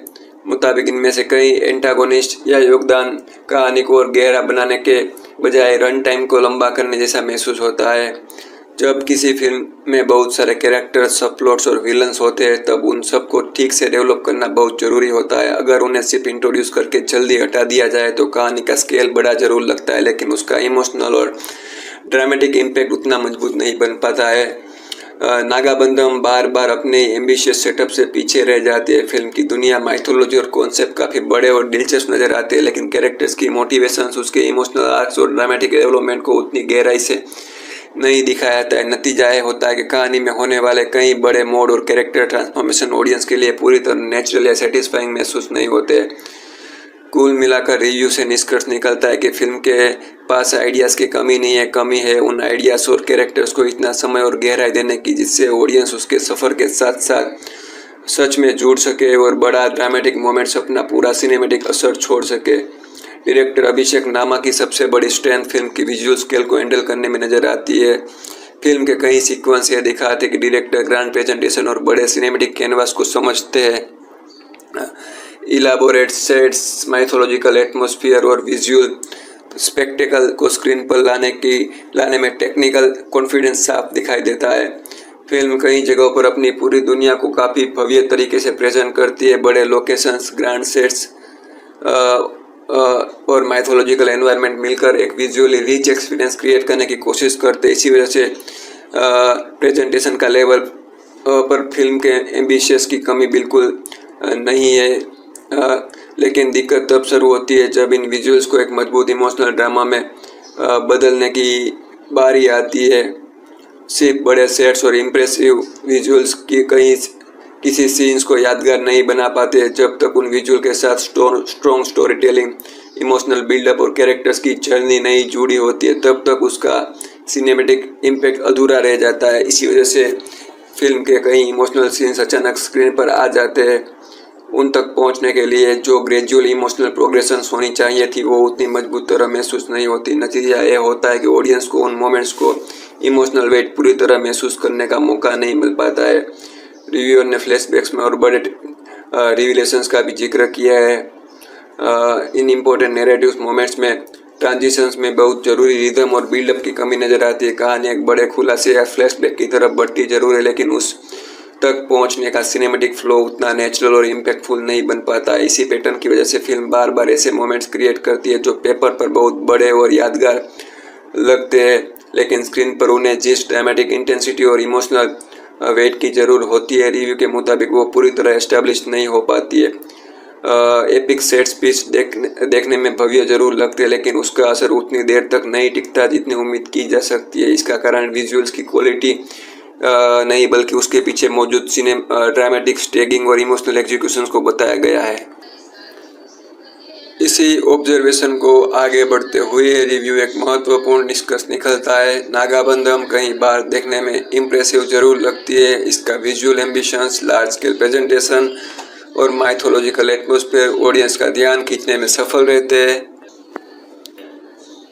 मुताबिक इनमें से कई एंटागोनिस्ट या योगदान कहानी को और गहरा बनाने के बजाय रन टाइम को लंबा करने जैसा महसूस होता है। जब किसी फिल्म में बहुत सारे कैरेक्टर्स, सब प्लॉट्स और विलन्स होते हैं तब उन सबको ठीक से डेवलप करना बहुत ज़रूरी होता है। अगर उन्हें सिर्फ इंट्रोड्यूस करके जल्दी हटा दिया जाए तो कहानी का स्केल बड़ा ज़रूर लगता है, लेकिन उसका इमोशनल और ड्रामेटिक इम्पैक्ट उतना मजबूत नहीं बन पाता है। नागाबंधम बार बार अपने एम्बिशियस सेटअप से पीछे रह जाती है। फिल्म की दुनिया, माइथोलॉजी और कॉन्सेप्ट काफ़ी बड़े और दिलचस्प नज़र आते हैं, लेकिन कैरेक्टर्स की मोटिवेशंस, उसके इमोशनल आर्क्स और ड्रामेटिक डेवलपमेंट को उतनी गहराई से नहीं दिखाया जाता है। नतीजा यह होता है कि कहानी में होने वाले कई बड़े मोड और कैरेक्टर ट्रांसफॉर्मेशन ऑडियंस के लिए पूरी तरह नेचुरल या सेटिस्फाइंग महसूस नहीं होते। कुल मिलाकर रिव्यू से निष्कर्ष निकलता है कि फिल्म के पास आइडियाज़ की कमी नहीं है, कमी है उन आइडियाज़ और कैरेक्टर्स को इतना समय और गहराई देने की जिससे ऑडियंस उसके सफ़र के साथ साथ सच में जुड़ सके और बड़ा ड्रामेटिक मोमेंट्स अपना पूरा सिनेमेटिक असर छोड़ सके। डायरेक्टर अभिषेक नामा की सबसे बड़ी स्ट्रेंथ फिल्म की विजुअल स्केल को हैंडल करने में नज़र आती है। फिल्म के कई सीक्वेंस ये दिखाते हैं कि डायरेक्टर ग्रैंड प्रेजेंटेशन और बड़े सिनेमेटिक कैनवास को समझते हैं। इलाबोरेट सेट्स, माइथोलॉजिकल एटमॉस्फेयर और विजुअल स्पेक्टेकल को स्क्रीन पर लाने में टेक्निकल कॉन्फिडेंस साफ दिखाई देता है। फिल्म कई जगहों पर अपनी पूरी दुनिया को काफ़ी भव्य तरीके से प्रेजेंट करती है। बड़े लोकेशंस, ग्रैंड सेट्स और माइथोलॉजिकल एनवायरनमेंट मिलकर एक विजुअली रिच एक्सपीरियंस क्रिएट करने की कोशिश करते हैं। इसी वजह से प्रेजेंटेशन का लेवल पर फिल्म के एम्बिशियस की कमी बिल्कुल नहीं है, लेकिन दिक्कत तब शुरू होती है जब इन विजुअल्स को एक मजबूत इमोशनल ड्रामा में बदलने की बारी आती है। सिर्फ बड़े सेट्स और इम्प्रेसिव विजुअल्स की किसी सीन्स को यादगार नहीं बना पाते जब तक उन विजुअल के साथ strong story telling, emotional buildup और कैरेक्टर्स की जर्नी नहीं जुड़ी होती है, तब तक उसका सिनेमेटिक इम्पैक्ट अधूरा रह जाता है। इसी वजह से फिल्म के कई इमोशनल सीन्स अचानक स्क्रीन पर आ जाते हैं। उन तक पहुंचने के लिए जो ग्रेजुअल इमोशनल प्रोग्रेशन होनी चाहिए थी वो उतनी मजबूत तरह महसूस नहीं होती। नतीजा ये होता है कि ऑडियंस को उन मोमेंट्स को इमोशनल वेट पूरी तरह महसूस करने का मौका नहीं मिल पाता है। रिव्यूअर ने फ्लैशबैक्स में और बड़े रिविलेशंस का भी जिक्र किया है। इन इम्पोर्टेंट नैरेटिव मोमेंट्स में ट्रांजिशंस में बहुत ज़रूरी रिदम और बिल्डअप की कमी नज़र आती है। कहानी एक बड़े खुलासे या फ्लैशबैक की तरफ बढ़ती जरूर है, लेकिन उस तक पहुंचने का सिनेमेटिक फ्लो उतना नेचुरल और इम्पैक्टफुल नहीं बन पाता। इसी पैटर्न की वजह से फिल्म बार बार ऐसे मोमेंट्स क्रिएट करती है जो पेपर पर बहुत बड़े और यादगार लगते हैं, लेकिन स्क्रीन पर उन्हें जिस ड्रामेटिक इंटेंसिटी और इमोशनल वेट की ज़रूर होती है, रिव्यू के मुताबिक वो पूरी तरह एस्टेब्लिश नहीं हो पाती है। एपिक सेट्स पीस देखने में भव्य जरूर लगते हैं, लेकिन उसका असर उतनी देर तक नहीं टिकता जितनी उम्मीद की जा सकती है। इसका कारण विजुअल्स की क्वालिटी नहीं बल्कि उसके पीछे मौजूद ड्रामेटिक स्टेगिंग और इमोशनल एग्जीक्यूशन को बताया गया है। इसी ऑब्जर्वेशन को आगे बढ़ते हुए रिव्यू एक महत्वपूर्ण निष्कर्ष निकलता है। नागाबंधम कई बार देखने में इम्प्रेसिव जरूर लगती है। इसका visual ambitions, large scale presentation और माइथोलॉजिकल एटमॉस्फेयर ऑडियंस का ध्यान खींचने में सफल रहते हैं।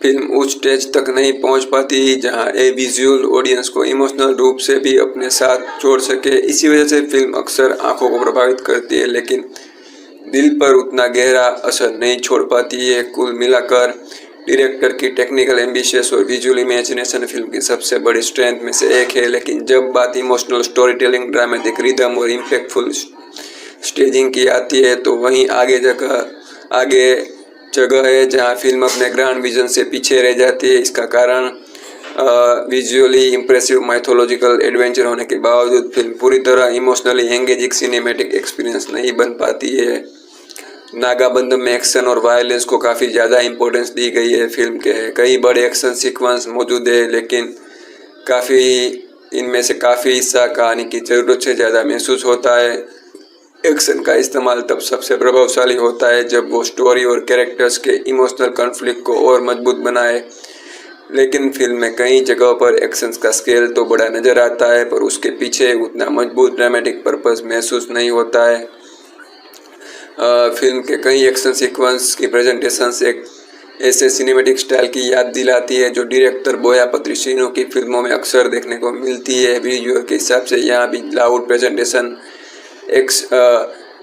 फिल्म उस स्टेज तक नहीं पहुंच पाती जहां ए विजुअल ऑडियंस को इमोशनल रूप से भी अपने साथ जोड़ सके। इसी वजह से फिल्म अक्सर आंखों को प्रभावित करती है लेकिन दिल पर उतना गहरा असर नहीं छोड़ पाती है। कुल मिलाकर डायरेक्टर की टेक्निकल एम्बिशियस और विजुअल इमेजिनेशन फिल्म की सबसे बड़ी स्ट्रेंथ में से एक है, लेकिन जब बात emotional story telling, dramatic rhythm और इम्पैक्टफुल स्टेजिंग की आती है तो वहीं आगे जगह है जहां फिल्म अपने ग्रैंड विजन से पीछे रह जाती है। इसका कारण विजुअली इम्प्रेसिव माइथोलॉजिकल एडवेंचर होने के बावजूद फिल्म पूरी तरह इमोशनली एंगेजिंग सिनेमैटिक एक्सपीरियंस नहीं बन पाती है। नागाबंधम में एक्शन और वायलेंस को काफ़ी ज़्यादा इम्पोर्टेंस दी गई है। फिल्म के कई बड़े एक्शन सीक्वेंस मौजूद है लेकिन इनमें से काफ़ी हिस्सा कहानी की ज़रूरत से ज़्यादा महसूस होता है। एक्शन का इस्तेमाल तब सबसे प्रभावशाली होता है जब वो स्टोरी और कैरेक्टर्स के इमोशनल कॉन्फ्लिक्ट को और मजबूत बनाए, लेकिन फिल्म में कई जगहों पर एक्शन का स्केल तो बड़ा नज़र आता है पर उसके पीछे उतना मजबूत ड्रामेटिक पर्पस महसूस नहीं होता है। फिल्म के कई एक्शन सीक्वेंस की प्रेजेंटेशंस एक ऐसे सिनेमैटिक स्टाइल की याद दिलाती है जो डायरेक्टर बोया पत्रिसिनो की फिल्मों में अक्सर देखने को मिलती है। विजुअल के हिसाब से यहाँ भी लाउड प्रेजेंटेशन,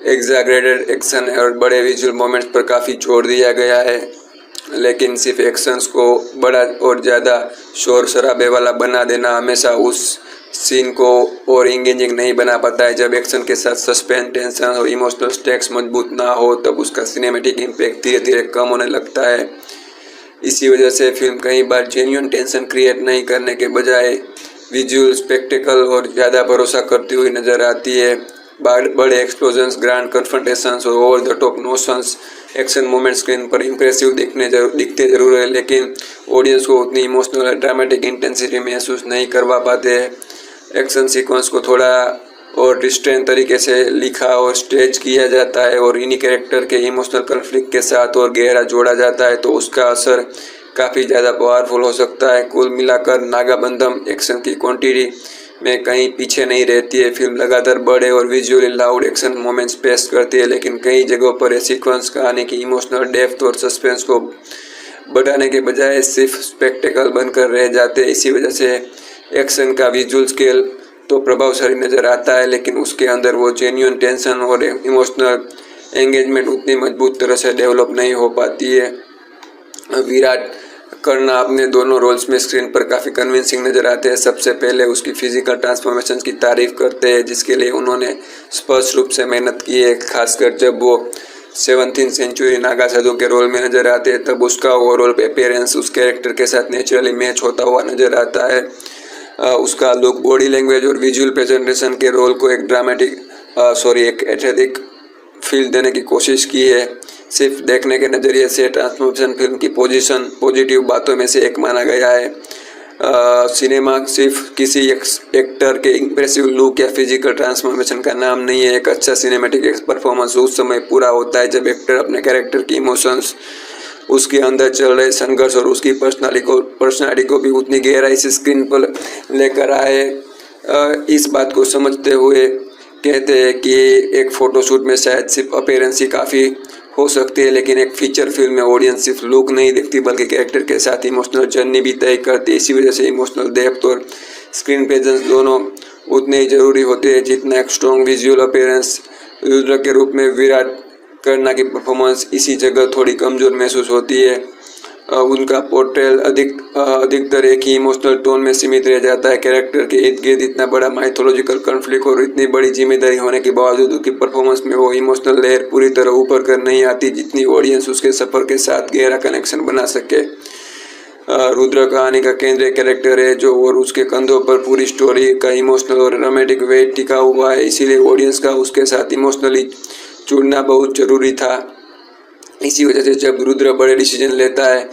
एग्जैगरेटेड एक्शन और बड़े विजुअल मोमेंट्स पर काफ़ी जोर दिया गया है, लेकिन सिर्फ एक्शंस को बड़ा और ज़्यादा शोर शराबे वाला बना देना हमेशा उस सीन को और इंगेजिंग नहीं बना पाता है। जब एक्शन के साथ सस्पेंस, टेंशन और इमोशनल स्टेक्स मजबूत ना हो तब उसका सिनेमैटिक इम्पैक्ट धीरे धीरे कम होने लगता है। इसी वजह से फिल्म कई बार जेन्युइन टेंशन क्रिएट नहीं करने के बजाय विजुअल स्पेक्टेकल और ज़्यादा भरोसा करती हुई नज़र आती है। बड़े एक्सप्लोजन्स, ग्रैंड कन्फ्रंटेशंस और over the top notions action moment screen पर इम्प्रेसिव दिखते जरूर है लेकिन ऑडियंस को उतनी इमोशनल और ड्रामेटिक इंटेंसिटी महसूस नहीं करवा पाते हैं। एक्शन सीक्वेंस को थोड़ा और रिस्ट्रेन तरीके से लिखा और स्टेज किया जाता है और इन्हीं कैरेक्टर के इमोशनल कॉन्फ्लिक्ट के साथ और गहरा जोड़ा जाता है तो उसका असर काफ़ी ज़्यादा पावरफुल हो सकता है। कुल मिलाकर नागाबंधम एक्शन की क्वांटिटी में कहीं पीछे नहीं रहती है। फिल्म लगातार बड़े और विजुअली लाउड एक्शन मोमेंट्स पेश करती है लेकिन कई जगहों पर ये सीक्वेंस कहानी की इमोशनल डेप्थ और सस्पेंस को बढ़ाने के बजाय सिर्फ स्पेक्टेकल बनकर रह जाते हैं। इसी वजह से एक्शन का विजुअल स्केल तो प्रभावशाली नज़र आता है लेकिन उसके अंदर वो जेन्युइन टेंशन और इमोशनल एंगेजमेंट उतनी मजबूत तरह से डेवलप नहीं हो पाती है। विराट करना अपने दोनों रोल्स में स्क्रीन पर काफ़ी कन्विंसिंग नज़र आते हैं। सबसे पहले उसकी फिजिकल ट्रांसफॉर्मेशन की तारीफ करते हैं जिसके लिए उन्होंने स्पष्ट रूप से मेहनत की है, खासकर जब वो 17th सेंचुरी नागा साधु के रोल में नज़र आते हैं तब उसका ओवरऑल अपीयरेंस उस कैरेक्टर के साथ नेचुरली मैच होता हुआ नज़र आता है। उसका लुक, बॉडी लैंग्वेज और विजुअल प्रेजेंटेशन के रोल को एक एथेटिक फील देने की कोशिश की है। सिर्फ देखने के नज़रिए से ट्रांसफॉर्मेशन फिल्म की पॉजिटिव बातों में से एक माना गया है। सिनेमा सिर्फ किसी एक्टर के इम्प्रेसिव लुक या फिजिकल ट्रांसफॉर्मेशन का नाम नहीं है। एक अच्छा सिनेमैटिक परफॉर्मेंस उस समय पूरा होता है जब एक्टर अपने कैरेक्टर की इमोशंस, उसके अंदर चल रहे संघर्ष और उसकी पर्सनालिटी को भी उतनी गहराई से स्क्रीन पर लेकर आए। इस बात को समझते हुए कहते हैं कि एक फ़ोटोशूट में शायद सिर्फ अपीयरेंस ही काफ़ी हो सकती है लेकिन एक फीचर फिल्म में ऑडियंस सिर्फ लुक नहीं देखती बल्कि कैरेक्टर के साथ इमोशनल जर्नी भी तय करती है। इसी वजह से इमोशनल डेप्थ और स्क्रीन प्रेजेंस दोनों उतने ही ज़रूरी होते हैं जितना एक स्ट्रॉन्ग विजुअल अपीयरेंस। रुद्र के रूप में विराट करना की परफॉर्मेंस इसी जगह थोड़ी कमज़ोर महसूस होती है। उनका पोर्ट्रेल अधिकतर एक ही इमोशनल टोन में सीमित रह जाता है। कैरेक्टर के इर्द गिर्द इतना बड़ा माइथोलॉजिकल कॉन्फ्लिक्ट और इतनी बड़ी जिम्मेदारी होने के बावजूद उसकी परफॉर्मेंस में वो इमोशनल लेयर पूरी तरह ऊपर कर नहीं आती जितनी ऑडियंस उसके सफ़र के साथ गहरा कनेक्शन बना सके। रुद्र कहानी का केंद्रीय कैरेक्टर है जो और उसके कंधों पर पूरी स्टोरी का इमोशनल और ड्रामेटिक वेट टिका हुआ है, इसीलिए ऑडियंस का उसके साथ इमोशनली जुड़ना बहुत ज़रूरी था। इसी वजह से जब रुद्र बड़े डिसीजन लेता है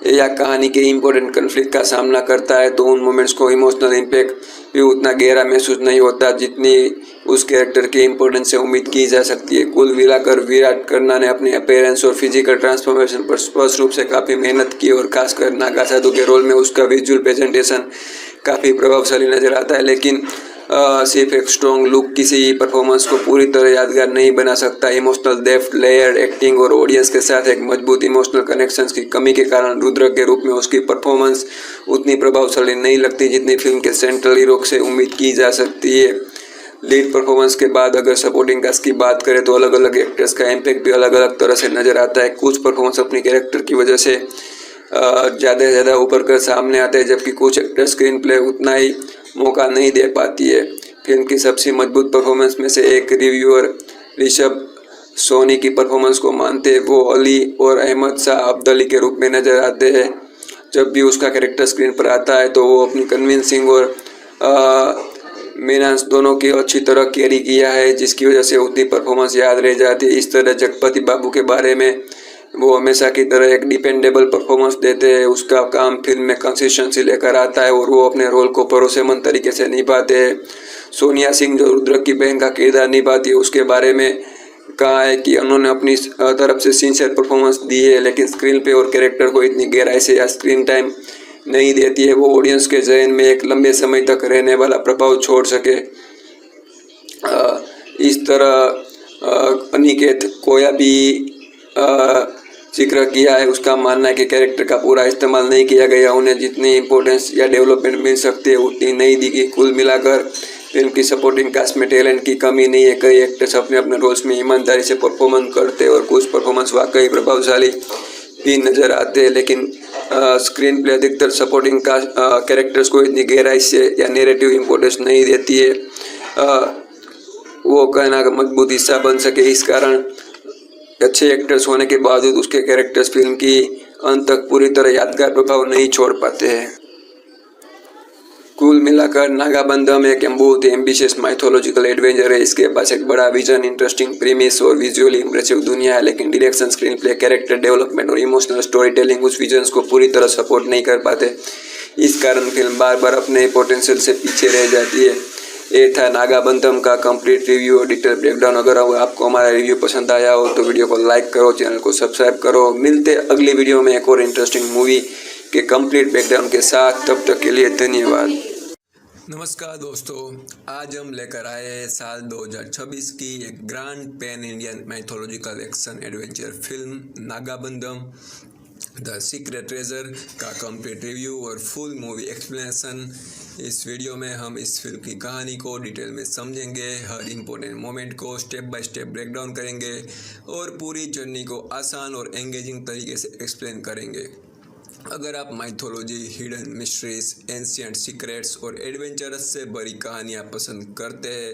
या कहानी के इम्पोर्टेंट कन्फ्लिक्ट का सामना करता है तो उन मोमेंट्स को इमोशनल इम्पैक्ट भी उतना गहरा महसूस नहीं होता जितनी उस कैरेक्टर के इम्पोर्टेंस से उम्मीद की जा सकती है। कुल मिलाकर विराट करना ने अपने अपीयरेंस और फिजिकल ट्रांसफॉर्मेशन पर स्पष्ट रूप से काफ़ी मेहनत की और खासकर नागा साधु के रोल में उसका विजुअल प्रेजेंटेशन काफ़ी प्रभावशाली नज़र आता है लेकिन सिर्फ एक स्ट्रॉन्ग लुक किसी परफॉर्मेंस को पूरी तरह यादगार नहीं बना सकता। इमोशनल डेप्थ, लेयर्ड एक्टिंग और ऑडियंस के साथ एक मजबूत इमोशनल कनेक्शंस की कमी के कारण रुद्र के रूप में उसकी परफॉर्मेंस उतनी प्रभावशाली नहीं लगती जितनी फिल्म के सेंट्रल हीरो से उम्मीद की जा सकती है। लीड परफॉर्मेंस के बाद अगर सपोर्टिंग कास्ट की बात करें तो अलग अलग एक्टर्स का इम्पैक्ट भी अलग अलग तरह से नज़र आता है। कुछ परफॉर्मेंस अपनी कैरेक्टर की वजह से ज़्यादा से ज़्यादा उभर कर सामने आते हैं, जबकि कुछ एक्टर स्क्रीन प्ले उतना ही मौका नहीं दे पाती है। फिल्म की सबसे मजबूत परफॉर्मेंस में से एक रिव्यूअर ऋषभ सोनी की परफॉर्मेंस को मानते हैं। वो अली और अहमद शाह अब्दाली के रूप में नज़र आते हैं। जब भी उसका कैरेक्टर स्क्रीन पर आता है तो वो अपनी कन्विंसिंग और मेनांस दोनों की अच्छी तरह कैरी किया है, जिसकी वजह से उतनी परफॉर्मेंस याद रह जाती है। इस तरह जगपति बाबू के बारे में वो हमेशा की तरह एक डिपेंडेबल परफॉर्मेंस देते हैं। उसका काम फिल्म में कंसिस्टेंसी लेकर आता है और वो अपने रोल को भरोसेमंद तरीके से निभाते हैं। सोनिया सिंह जो रुद्र की बहन का किरदार निभाती है, उसके बारे में कहा है कि उन्होंने अपनी तरफ से सिंसियर परफॉर्मेंस दी है, लेकिन स्क्रीन पे और कैरेक्टर को इतनी गहराई से या स्क्रीन टाइम नहीं देती है वो ऑडियंस के जहन में एक लंबे समय तक रहने वाला प्रभाव छोड़ सके। इस तरह अनिकेत कोया भी जिक्र किया है। उसका मानना है कि कैरेक्टर का पूरा इस्तेमाल नहीं किया गया, उन्हें जितनी इम्पोर्टेंस या डेवलपमेंट मिल सकती है उतनी नहीं दी गई। कुल मिलाकर फिल्म की सपोर्टिंग कास्ट में टैलेंट की कमी नहीं है। कई एक्टर्स अपने अपने रोल्स में ईमानदारी से परफॉर्मेंस करते हैं और कुछ परफॉर्मेंस वाकई प्रभावशाली भी नज़र आते हैं, लेकिन स्क्रीन प्ले अधिकतर सपोर्टिंग कैरेक्टर्स को इतनी गहराई से या नेरेटिव इम्पोर्टेंस नहीं देती है वो कहना मजबूत हिस्सा बन सके। इस कारण अच्छे एक्टर्स होने के बावजूद उसके कैरेक्टर्स फिल्म की अंत तक पूरी तरह यादगार प्रभाव नहीं छोड़ पाते हैं। कुल मिलाकर नागाबंधम एक बहुत ही एम्बिशियस माइथोलॉजिकल एडवेंचर है। इसके पास एक बड़ा विजन, इंटरेस्टिंग प्रीमिस और विजुअली इंप्रेसिव दुनिया है, लेकिन direction, screen play, character development और इमोशनल स्टोरी टेलिंग उस विजन्स को पूरी तरह सपोर्ट नहीं कर पाते। इस कारण फिल्म बार बार अपने पोटेंशियल से पीछे रह जाती है। ये था नागाबंधम का कंप्लीट रिव्यू और डिटेल ब्रेकडाउन। अगर आपको हमारा रिव्यू पसंद आया हो तो वीडियो को लाइक करो, चैनल को सब्सक्राइब करो। मिलते अगली वीडियो में एक और इंटरेस्टिंग मूवी के कंप्लीट ब्रेकडाउन के साथ। तब तक के लिए धन्यवाद। नमस्कार दोस्तों, आज हम लेकर आए साल 2026 की एक grand pan Indian mythological action adventure film Nagabandham the secret treasure का कंप्लीट रिव्यू और फुल मूवी एक्सप्लेनेशन। इस वीडियो में हम इस फिल्म की कहानी को डिटेल में समझेंगे, हर इम्पोर्टेंट मोमेंट को step by step break down करेंगे और पूरी जर्नी को आसान और एंगेजिंग तरीके से एक्सप्लेन करेंगे। अगर आप mythology, hidden mysteries, ancient secrets और एडवेंचरस से भरी कहानियाँ पसंद करते हैं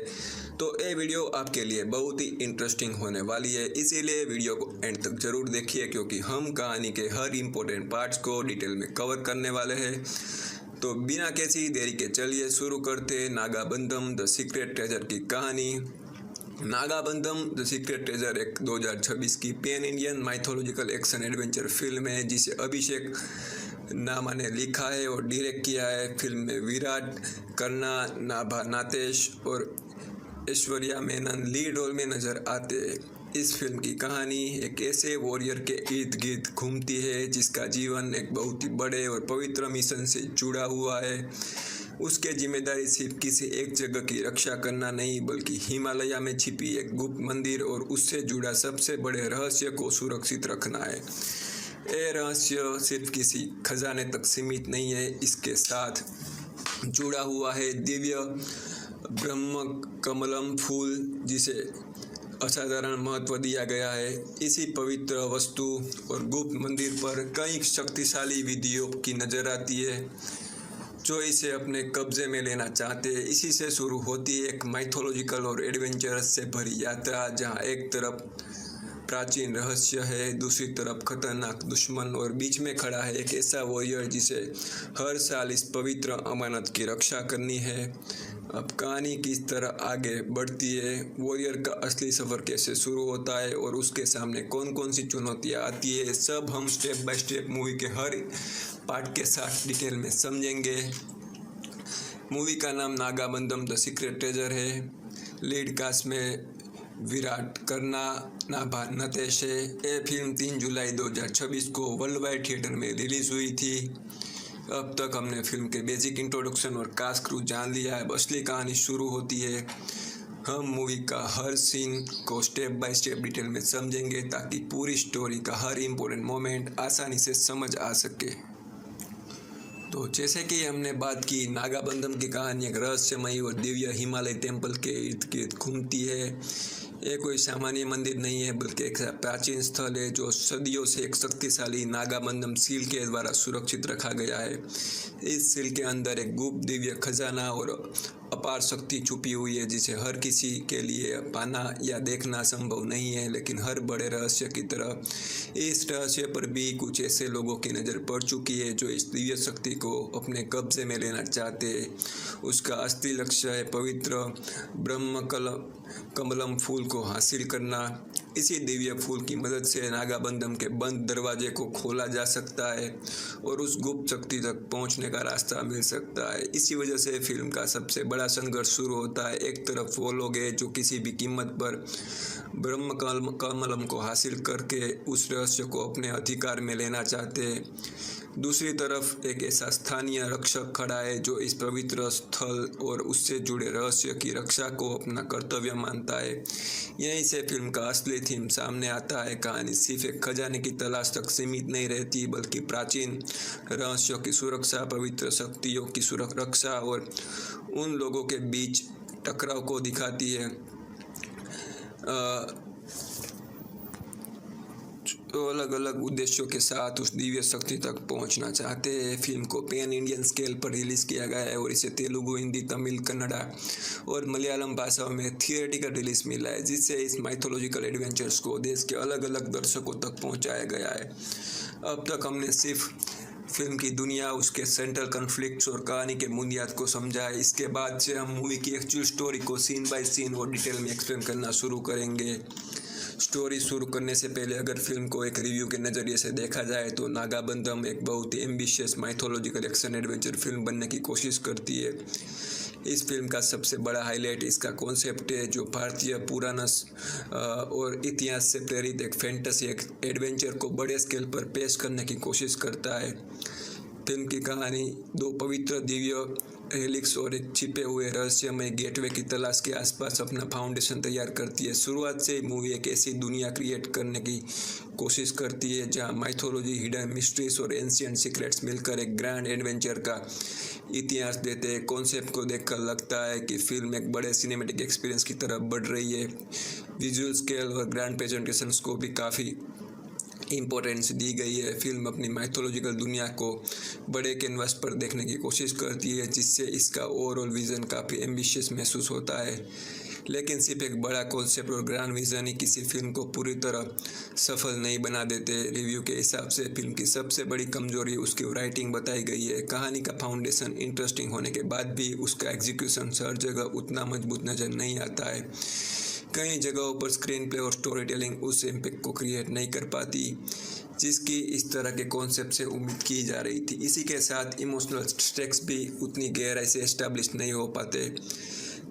तो ये वीडियो आपके लिए बहुत ही इंटरेस्टिंग होने वाली है। इसीलिए वीडियो को एंड तक जरूर देखिए, क्योंकि हम कहानी के हर इम्पोर्टेंट पार्ट्स को डिटेल में कवर करने वाले हैं। तो बिना किसी देरी के चलिए शुरू करते हैं नागाबंधम द सीक्रेट ट्रेजर की कहानी। नागाबंधम द सीक्रेट ट्रेजर एक 2026 की pan Indian mythological action adventure film है, जिसे अभिषेक नामा ने लिखा है और डायरेक्ट किया है। फिल्म में विराट, कर्णा, नाभा नातेश और ऐश्वर्या मेनन लीड रोल में नजर आते हैं। इस फिल्म की कहानी एक ऐसे वॉरियर के इर्द गिर्द घूमती है जिसका जीवन एक बहुत ही बड़े और पवित्र मिशन से जुड़ा हुआ है। उसके जिम्मेदारी सिर्फ किसी एक जगह की रक्षा करना नहीं, बल्कि हिमालय में छिपी एक गुप्त मंदिर और उससे जुड़ा सबसे बड़े रहस्य को सुरक्षित रखना है। ये रहस्य सिर्फ किसी खजाने तक सीमित नहीं है, इसके साथ जुड़ा हुआ है दिव्य ब्रह्म कमलम फूल, जिसे असाधारण महत्व दिया गया है। इसी पवित्र वस्तु और गुप्त मंदिर पर कई शक्तिशाली विधियों की नज़र आती है जो इसे अपने कब्जे में लेना चाहते हैं। इसी से शुरू होती है एक माइथोलॉजिकल और एडवेंचरस से भरी यात्रा, जहां एक तरफ प्राचीन रहस्य है, दूसरी तरफ खतरनाक दुश्मन और बीच में खड़ा है एक ऐसा वॉरियर जिसे हर साल इस पवित्र अमानत की रक्षा करनी है। अब कहानी किस तरह आगे बढ़ती है, वॉरियर का असली सफ़र कैसे शुरू होता है और उसके सामने कौन कौन सी चुनौतियाँ आती है, सब हम स्टेप बाय स्टेप मूवी के हर पार्ट के साथ डिटेल में समझेंगे। मूवी का नाम नागाबंधम द सीक्रेट ट्रेजर है। लीड कास्ट में विराट, कर्णा, नाभा नतेश है। ये फिल्म 3 जुलाई 2026 को वर्ल्ड वाइड थिएटर में रिलीज़ हुई थी। अब तक हमने फिल्म के बेसिक इंट्रोडक्शन और कास्ट क्रू जान लिया है। अब असली कहानी शुरू होती है। हम मूवी का हर सीन को स्टेप बाय स्टेप डिटेल में समझेंगे ताकि पूरी स्टोरी का हर इम्पोर्टेंट मोमेंट आसानी से समझ आ सके। तो जैसे कि हमने बात की, नागाबंधम की कहानी एक रहस्यमयी और दिव्य हिमालय टेम्पल के इर्द गिर्द घूमती है। ये कोई सामान्य मंदिर नहीं है बल्कि एक प्राचीन स्थल है जो सदियों से एक शक्तिशाली नागाबंधम सील के द्वारा सुरक्षित रखा गया है। इस सील के अंदर एक गुप्त दिव्य खजाना और अपार शक्ति छुपी हुई है जिसे हर किसी के लिए पाना या देखना संभव नहीं है। लेकिन हर बड़े रहस्य की तरह इस रहस्य पर भी कुछ ऐसे लोगों की नज़र पड़ चुकी है जो इस दिव्य शक्ति को अपने कब्जे में लेना चाहते हैं। उसका असली लक्ष्य है पवित्र ब्रह्म कमलम फूल को हासिल करना। इसी दिव्य फूल की मदद से नागाबंधम के बंद दरवाजे को खोला जा सकता है और उस गुप्त शक्ति तक पहुंचने का रास्ता मिल सकता है। इसी वजह से फिल्म का सबसे बड़ा संघर्ष शुरू होता है। एक तरफ वो लोग हैं जो किसी भी कीमत पर ब्रह्म कमलम को हासिल करके उस रहस्य को अपने अधिकार में लेना चाहते हैं। दूसरी तरफ एक ऐसा स्थानीय रक्षक खड़ा है जो इस पवित्र स्थल और उससे जुड़े रहस्य की रक्षा को अपना कर्तव्य मानता है। यहीं से फिल्म का असली थीम सामने आता है। कहानी सिर्फ एक खजाने की तलाश तक सीमित नहीं रहती बल्कि प्राचीन रहस्यों की सुरक्षा, पवित्र शक्तियों की रक्षा और उन लोगों के बीच टकराव को दिखाती है तो अलग अलग उद्देश्यों के साथ उस दिव्य शक्ति तक पहुंचना चाहते हैं। फिल्म को पैन इंडियन स्केल पर रिलीज़ किया गया है और इसे तेलुगु, हिंदी, तमिल, कन्नड़ा और मलयालम भाषाओं में थिएटिकल रिलीज मिला है जिससे इस माइथोलॉजिकल एडवेंचर्स को देश के अलग अलग दर्शकों तक पहुंचाया गया है। अब तक हमने सिर्फ फिल्म की दुनिया, उसके सेंट्रल कॉन्फ्लिक्ट्स और कहानी के बुनियाद को समझा है। इसके बाद से हम मूवी की एक्चुअल स्टोरी को सीन बाय सीन और डिटेल में एक्सप्लेन करना शुरू करेंगे। स्टोरी शुरू करने से पहले अगर फिल्म को एक रिव्यू के नज़रिए से देखा जाए तो नागाबंधम एक बहुत ही ambitious mythological action adventure film बनने की कोशिश करती है। इस फिल्म का सबसे बड़ा हाईलाइट इसका कॉन्सेप्ट है जो भारतीय पुराणस और इतिहास से प्रेरित एक फैंटेसी एडवेंचर को बड़े स्केल पर पेश करने की कोशिश करता है। फिल्म की कहानी दो पवित्र दिव्य हेलिक्स और एक छिपे हुए रहस्यमय गेटवे की तलाश के आसपास अपना फाउंडेशन तैयार करती है। शुरुआत से मूवी एक ऐसी दुनिया क्रिएट करने की कोशिश करती है जहां माइथोलॉजी, हिडन मिस्ट्रीज और एंशिएंट सीक्रेट्स मिलकर एक ग्रैंड एडवेंचर का इतिहास देते हैं। कॉन्सेप्ट को देखकर लगता है कि फिल्म एक बड़े सिनेमैटिक एक्सपीरियंस की तरफ बढ़ रही है। विजुअल स्केल और ग्रैंड प्रेजेंटेशंस को भी काफ़ी इम्पोर्टेंस दी गई है। फिल्म अपनी माइथोलॉजिकल दुनिया को बड़े कैनवास पर देखने की कोशिश करती है जिससे इसका ओवरऑल विज़न काफ़ी एम्बिशियस महसूस होता है। लेकिन सिर्फ एक बड़ा कॉन्सेप्ट और ग्रैंड विज़न ही किसी फिल्म को पूरी तरह सफल नहीं बना देते। रिव्यू के हिसाब से फिल्म की सबसे बड़ी कमजोरी उसकी राइटिंग बताई गई है। कहानी का फाउंडेशन इंटरेस्टिंग होने के बाद भी उसका एग्जीक्यूशन हर जगह उतना मजबूत नज़र नहीं आता है। कई जगहों पर स्क्रीन प्ले और स्टोरी टेलिंग उस इम्पैक्ट को क्रिएट नहीं कर पाती जिसकी इस तरह के कॉन्सेप्ट से उम्मीद की जा रही थी। इसी के साथ इमोशनल स्टेक्स भी उतनी गहराई से एस्टैब्लिश नहीं हो पाते।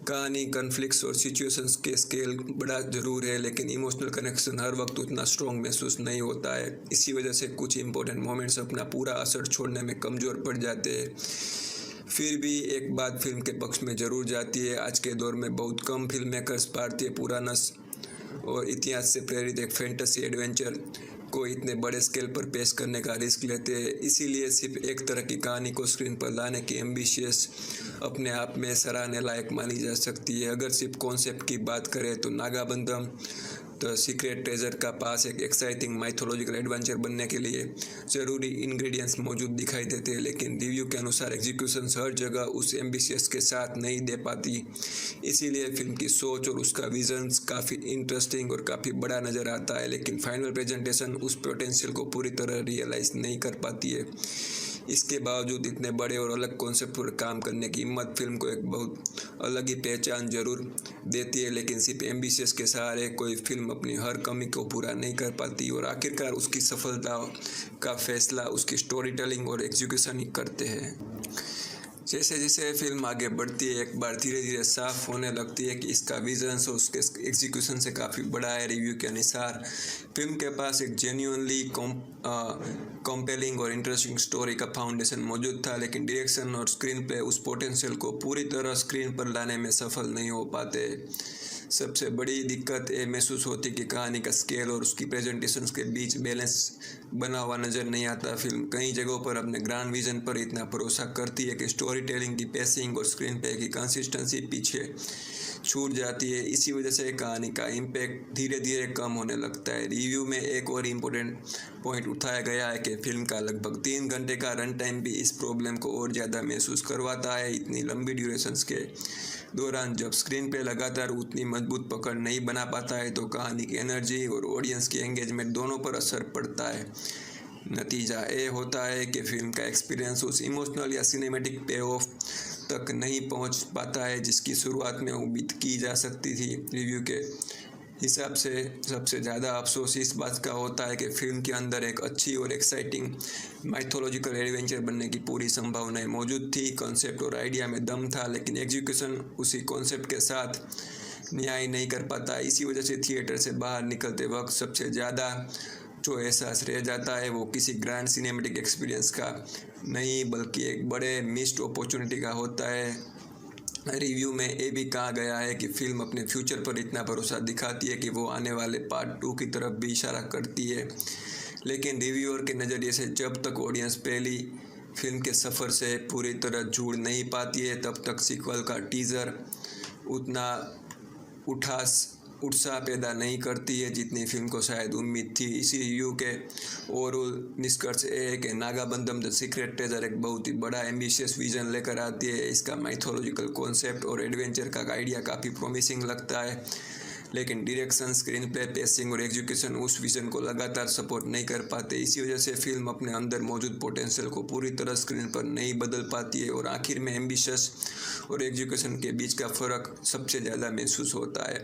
कहानी, कॉन्फ्लिक्ट्स और सिचुएशंस के स्केल बड़ा ज़रूर है लेकिन इमोशनल कनेक्शन हर वक्त उतना स्ट्रॉन्ग महसूस नहीं होता है। इसी वजह से कुछ इंपॉर्टेंट मोमेंट्स अपना पूरा असर छोड़ने में कमज़ोर पड़ जाते हैं। फिर भी एक बात फिल्म के पक्ष में ज़रूर जाती है। आज के दौर में बहुत कम फिल्म मेकर्स भारतीय पुराणस और इतिहास से प्रेरित एक फैंटेसी एडवेंचर को इतने बड़े स्केल पर पेश करने का रिस्क लेते हैं। इसीलिए सिर्फ एक तरह की कहानी को स्क्रीन पर लाने की एम्बिशियस अपने आप में सराहने लायक मानी जा सकती है। अगर सिर्फ कॉन्सेप्ट की बात करें तो नागाबंधम द सीक्रेट ट्रेजर का पास एक एक्साइटिंग माइथोलॉजिकल एडवेंचर बनने के लिए ज़रूरी इंग्रेडिएंट्स मौजूद दिखाई देते हैं, लेकिन रिव्यू के अनुसार एग्जीक्यूशन हर जगह उस एम्बिशियस के साथ नहीं दे पाती। इसीलिए फिल्म की सोच और उसका विजन काफ़ी इंटरेस्टिंग और काफ़ी बड़ा नज़र आता है लेकिन फाइनल प्रेजेंटेशन उस पोटेंशियल को पूरी तरह रियलाइज़ नहीं कर पाती है। इसके बावजूद इतने बड़े और अलग कॉन्सेप्ट पर काम करने की हिम्मत फिल्म को एक बहुत अलग ही पहचान जरूर देती है, लेकिन सिर्फ एम्बिशियस के सहारे कोई फिल्म अपनी हर कमी को पूरा नहीं कर पाती और आखिरकार उसकी सफलता का फैसला उसकी स्टोरी टेलिंग और एग्जीक्यूशन ही करते हैं। जैसे जैसे फिल्म आगे बढ़ती है एक बार धीरे धीरे साफ होने लगती है कि इसका विजन और उसके एग्जीक्यूशन से काफ़ी बड़ा है। रिव्यू के अनुसार फिल्म के पास एक जेन्युइनली कॉम्पेलिंग और इंटरेस्टिंग स्टोरी का फाउंडेशन मौजूद था, लेकिन डायरेक्शन और स्क्रीन प्ले उस पोटेंशियल को पूरी तरह स्क्रीन पर लाने में सफल नहीं हो पाते। सबसे बड़ी दिक्कत ये महसूस होती कि कहानी का स्केल और उसकी प्रेजेंटेशंस के बीच बैलेंस बना हुआ नज़र नहीं आता। फिल्म कई जगहों पर अपने ग्रैंड विजन पर इतना भरोसा करती है कि स्टोरी टेलिंग की पेसिंग और स्क्रीन प्ले की कंसिस्टेंसी पीछे छूट जाती है। इसी वजह से कहानी का इम्पैक्ट धीरे धीरे कम होने लगता है। रिव्यू में एक और इम्पोर्टेंट पॉइंट उठाया गया है कि फिल्म का लगभग 3 घंटे का रन टाइम भी इस प्रॉब्लम को और ज़्यादा महसूस करवाता है। इतनी लंबी ड्यूरेशंस के दौरान जब स्क्रीन पे लगातार उतनी मजबूत पकड़ नहीं बना पाता है तो कहानी की एनर्जी और ऑडियंस की एंगेजमेंट दोनों पर असर पड़ता है। नतीजा ये होता है कि फिल्म का एक्सपीरियंस उस इमोशनल या सिनेमैटिक पे ऑफ तक नहीं पहुंच पाता है जिसकी शुरुआत में उम्मीद की जा सकती थी। रिव्यू के हिसाब से सबसे ज़्यादा अफसोस इस बात का होता है कि फिल्म के अंदर एक अच्छी और एक्साइटिंग माइथोलॉजिकल एडवेंचर बनने की पूरी संभावनाएं मौजूद थी। कॉन्सेप्ट और आइडिया में दम था, लेकिन एग्जीक्यूशन उसी कॉन्सेप्ट के साथ न्याय नहीं कर पाता। इसी वजह से थिएटर से बाहर निकलते वक्त सबसे ज़्यादा जो एहसास रह जाता है वो किसी ग्रैंड सिनेमेटिक एक्सपीरियंस का नहीं बल्कि एक बड़े मिस्ड अपॉर्चुनिटी का होता है। रिव्यू में ये भी कहा गया है कि फिल्म अपने फ्यूचर पर इतना भरोसा दिखाती है कि वो आने वाले पार्ट 2 की तरफ भी इशारा करती है, लेकिन रिव्यूअर के नज़रिए से जब तक ऑडियंस पहली फिल्म के सफ़र से पूरी तरह जुड़ नहीं पाती है तब तक सीक्वल का टीज़र उतना उत्साह पैदा नहीं करती है जितनी फिल्म को शायद उम्मीद थी। इसी रिव्यू के ओवरऑल निष्कर्ष ये है कि नागाबंधम द सीक्रेट ट्रेजर एक बहुत ही बड़ा एम्बिशियस विजन लेकर आती है। इसका माइथोलॉजिकल कॉन्सेप्ट और एडवेंचर का आइडिया काफ़ी प्रॉमिसिंग लगता है, लेकिन डायरेक्शन, स्क्रीन प्ले, पेसिंग और एग्जीक्यूशन उस विजन को लगातार सपोर्ट नहीं कर पाते। इसी वजह से फिल्म अपने अंदर मौजूद पोटेंशियल को पूरी तरह स्क्रीन पर नहीं बदल पाती है और आखिर में एम्बिशियस और एग्जीक्यूशन के बीच का फ़र्क सबसे ज़्यादा महसूस होता है।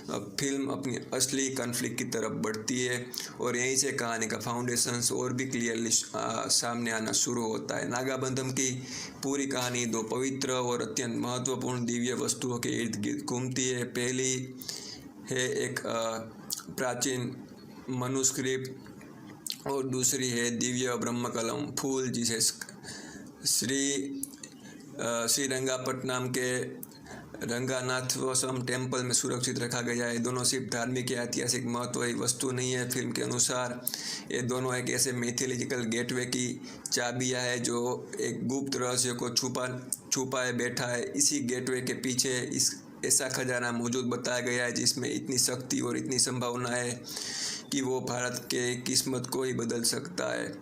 अब फिल्म अपनी असली कॉन्फ्लिक्ट की तरफ बढ़ती है और यहीं से कहानी का फाउंडेशंस और भी क्लियरली सामने आना शुरू होता है। नागाबंधम की पूरी कहानी 2 पवित्र और अत्यंत महत्वपूर्ण दिव्य वस्तुओं के इर्द गिर्द घूमती है। पहली है एक प्राचीन मनुस्क्रिप्ट और दूसरी है दिव्य ब्रह्मकलम फूल, जिसे श्रीरंगापट्टनम के रंगानाथवसम टेम्पल में सुरक्षित रखा गया है। दोनों सिर्फ धार्मिक या ऐतिहासिक महत्व की वस्तु नहीं है। फिल्म के अनुसार ये दोनों एक ऐसे मिथोलॉजिकल गेटवे की चाबियां है जो एक गुप्त रहस्य को छुपाए बैठा है। इसी गेटवे के पीछे ऐसा खजाना मौजूद बताया गया है जिसमें इतनी शक्ति और इतनी संभावना है कि वो भारत के किस्मत को ही बदल सकता है।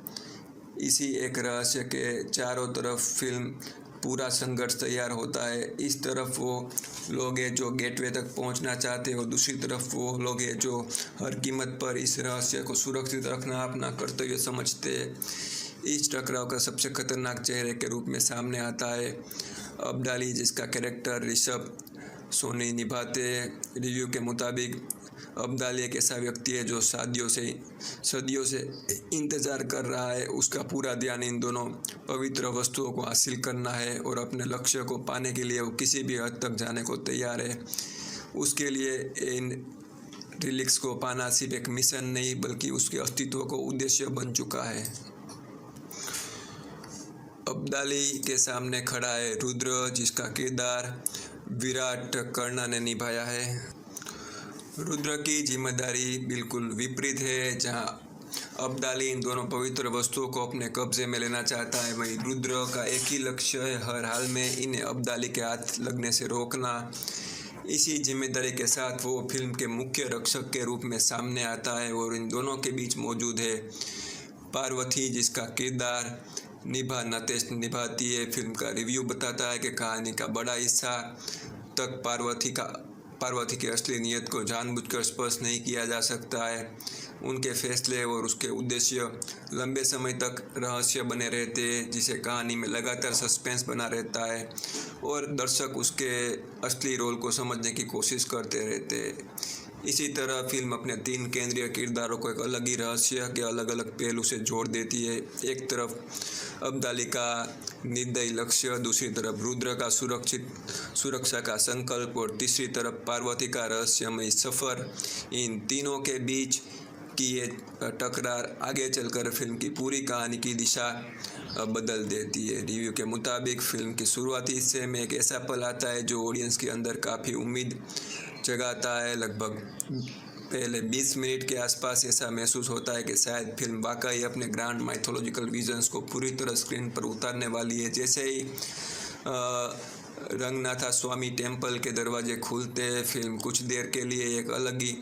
इसी एक रहस्य के चारों तरफ फिल्म पूरा संघर्ष तैयार होता है। इस तरफ वो लोग हैं जो गेटवे तक पहुंचना चाहते हैं और दूसरी तरफ वो लोग हैं जो हर कीमत पर इस रहस्य को सुरक्षित रखना अपना कर्तव्य समझते हैं। इस टकराव का सबसे खतरनाक चेहरे के रूप में सामने आता है अब्दाली, जिसका कैरेक्टर ऋषभ सोनी निभाते हैं। रिव्यू के मुताबिक अब्दाली एक ऐसा व्यक्ति है जो सदियों से इंतज़ार कर रहा है। उसका पूरा ध्यान इन दोनों पवित्र वस्तुओं को हासिल करना है और अपने लक्ष्य को पाने के लिए वो किसी भी हद तक जाने को तैयार है। उसके लिए इन रिलिक्स को पाना सिर्फ एक मिशन नहीं बल्कि उसके अस्तित्व को उद्देश्य बन चुका है। अब्दाली के सामने खड़ा है रुद्र, जिसका किरदार विराट कर्णा ने निभाया है। रुद्र की जिम्मेदारी बिल्कुल विपरीत है। जहां अब्दाली इन दोनों पवित्र वस्तुओं को अपने कब्जे में लेना चाहता है, वहीं रुद्र का एक ही लक्ष्य है हर हाल में इन्हें अब्दाली के हाथ लगने से रोकना। इसी जिम्मेदारी के साथ वो फिल्म के मुख्य रक्षक के रूप में सामने आता है और इन दोनों के बीच मौजूद है पार्वती, जिसका किरदार निभा नतेश निभाती है। फिल्म का रिव्यू बताता है कि कहानी का बड़ा हिस्सा तक पार्वती की असली नीयत को जानबूझकर स्पर्श नहीं किया जा सकता है। उनके फैसले और उसके उद्देश्य लंबे समय तक रहस्य बने रहते हैं, जिसे कहानी में लगातार सस्पेंस बना रहता है और दर्शक उसके असली रोल को समझने की कोशिश करते रहते हैं। इसी तरह फिल्म अपने 3 केंद्रीय किरदारों को एक अलग ही रहस्य के अलग अलग पहलू से जोड़ देती है। एक तरफ अब्दाली का निर्दयी लक्ष्य, दूसरी तरफ रुद्र का सुरक्षा का संकल्प और तीसरी तरफ पार्वती का रहस्यमय सफ़र। इन तीनों के बीच की ये टकरार आगे चलकर फिल्म की पूरी कहानी की दिशा बदल देती है। रिव्यू के मुताबिक फिल्म के शुरुआती हिस्से में एक ऐसा पल आता है जो ऑडियंस के अंदर काफ़ी उम्मीद जगाता है। लगभग पहले 20 मिनट के आसपास ऐसा महसूस होता है कि शायद फिल्म वाकई अपने ग्रैंड माइथोलॉजिकल विजन्स को पूरी तरह स्क्रीन पर उतारने वाली है। जैसे ही रंगनाथा स्वामी टेम्पल के दरवाजे खुलते हैं, फिल्म कुछ देर के लिए एक अलग ही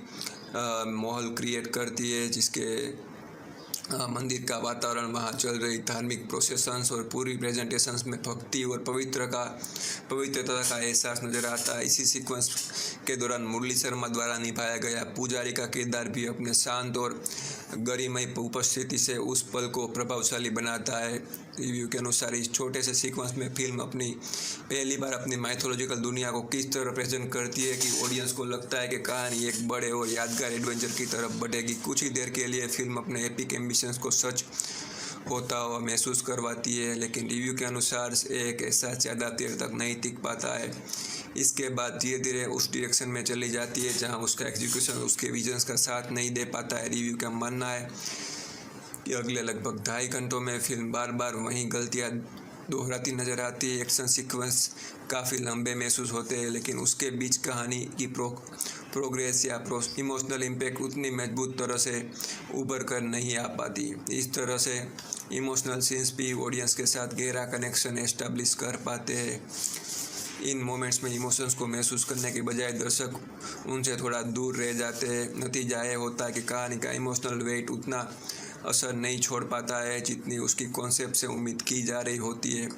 माहौल क्रिएट करती है, जिसके मंदिर का वातावरण, वहाँ चल रही धार्मिक प्रोसेसन्स और पूरी प्रेजेंटेशंस में भक्ति और पवित्रता का एहसास नज़र आता है। इसी सीक्वेंस के दौरान मुरली शर्मा द्वारा निभाया गया पुजारी का किरदार भी अपने शांत और गरिमय उपस्थिति से उस पल को प्रभावशाली बनाता है। रिव्यू के अनुसार इस छोटे से सीक्वेंस में फिल्म पहली बार अपनी माइथोलॉजिकल दुनिया को किस तरह प्रेजेंट करती है कि ऑडियंस को लगता है कि कहानी एक बड़े और यादगार एडवेंचर की तरफ बढ़ेगी। कुछ ही देर के लिए फिल्म अपने एपिक एम्बिशंस को सच होता हुआ महसूस करवाती है, लेकिन रिव्यू के अनुसार एक ऐसा ज़्यादा देर तक नहीं टिक पाता है। इसके बाद धीरे धीरे उस डायरेक्शन में चली जाती है जहां उसका एग्जीक्यूशन उसके विजन्स का साथ नहीं दे पाता है। रिव्यू का मानना है कि अगले लगभग 2.5 घंटों में फिल्म बार बार वहीं गलतियां दोहराती नज़र आती है। एक्शन सीक्वेंस काफ़ी लंबे महसूस होते हैं, लेकिन उसके बीच कहानी की प्रोग्रेस या इमोशनल इम्पैक्ट उतनी मजबूत तरह से उभर कर नहीं आ पाती। इस तरह से इमोशनल सीन्स भी ऑडियंस के साथ गहरा कनेक्शन एस्टेब्लिश कर पाते हैं। इन मोमेंट्स में इमोशंस को महसूस करने के बजाय दर्शक उनसे थोड़ा दूर रह जाते हैं। नतीजा ये होता है कि कहानी का इमोशनल वेट उतना असर नहीं छोड़ पाता है जितनी उसकी कॉन्सेप्ट से उम्मीद की जा रही होती है।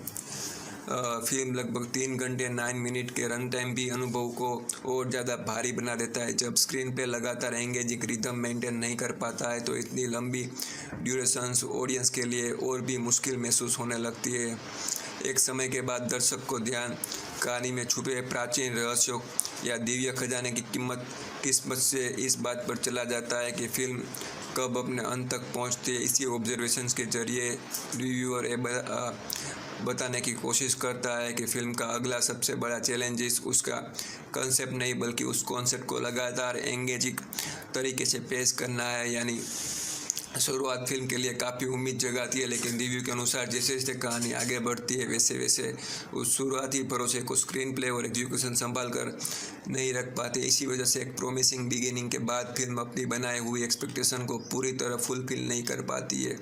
फिल्म लगभग 3 घंटे 9 मिनट के रन टाइम भी अनुभव को और ज़्यादा भारी बना देता है। जब स्क्रीन पे लगातार एंगेजिंग रिदम मेंटेन नहीं कर पाता है तो इतनी लंबी ड्यूरेशंस ऑडियंस के लिए और भी मुश्किल महसूस होने लगती है। एक समय के बाद दर्शक को ध्यान कहानी में छुपे प्राचीन रहस्यों या दिव्य खजाने की किस्मत से इस बात पर चला जाता है कि फिल्म कब अपने अंत तक पहुंचती है। इसी ऑब्जर्वेशंस के जरिए रिव्यूअर बताने की कोशिश करता है कि फिल्म का अगला सबसे बड़ा चैलेंज उसका कंसेप्ट नहीं बल्कि उस कॉन्सेप्ट को लगातार एंगेजिंग तरीके से पेश करना है। यानी शुरुआत फिल्म के लिए काफ़ी उम्मीद जगाती है, लेकिन रिव्यू के अनुसार जैसे जैसे कहानी आगे बढ़ती है वैसे वैसे उस शुरुआती भरोसे को स्क्रीन प्ले और एग्जीक्यूशन संभाल कर नहीं रख पाते। इसी वजह से एक प्रोमिसिंग बिगिनिंग के बाद फिल्म अपनी बनाई हुई एक्सपेक्टेशन को पूरी तरह फुलफिल नहीं कर पाती है।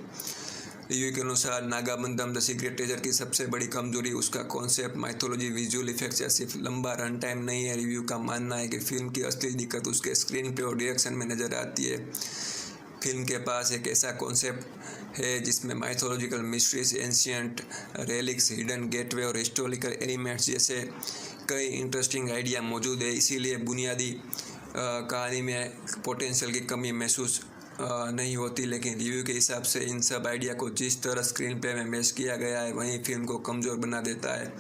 रिव्यू के अनुसार नागाबंधम द सीक्रेट ट्रेजर की सबसे बड़ी कमजोरी उसका कॉन्सेप्ट, माइथोलॉजी, विजुअल इफेक्ट्स या सिर्फ लंबा रन टाइम नहीं है। रिव्यू का मानना है कि फिल्म की असली दिक्कत उसके स्क्रीन प्ले और डायरेक्शन में नज़र आती है। फिल्म के पास एक ऐसा कॉन्सेप्ट है जिसमें mythological mysteries, ancient relics, hidden gateway और हिस्टोरिकल एलिमेंट्स जैसे कई इंटरेस्टिंग आइडिया मौजूद है। इसीलिए बुनियादी कहानी में पोटेंशियल की कमी महसूस नहीं होती, लेकिन रिव्यू के हिसाब से इन सब आइडिया को जिस तरह स्क्रीन प्ले में पेश किया गया है वहीं फिल्म को कमज़ोर बना देता है।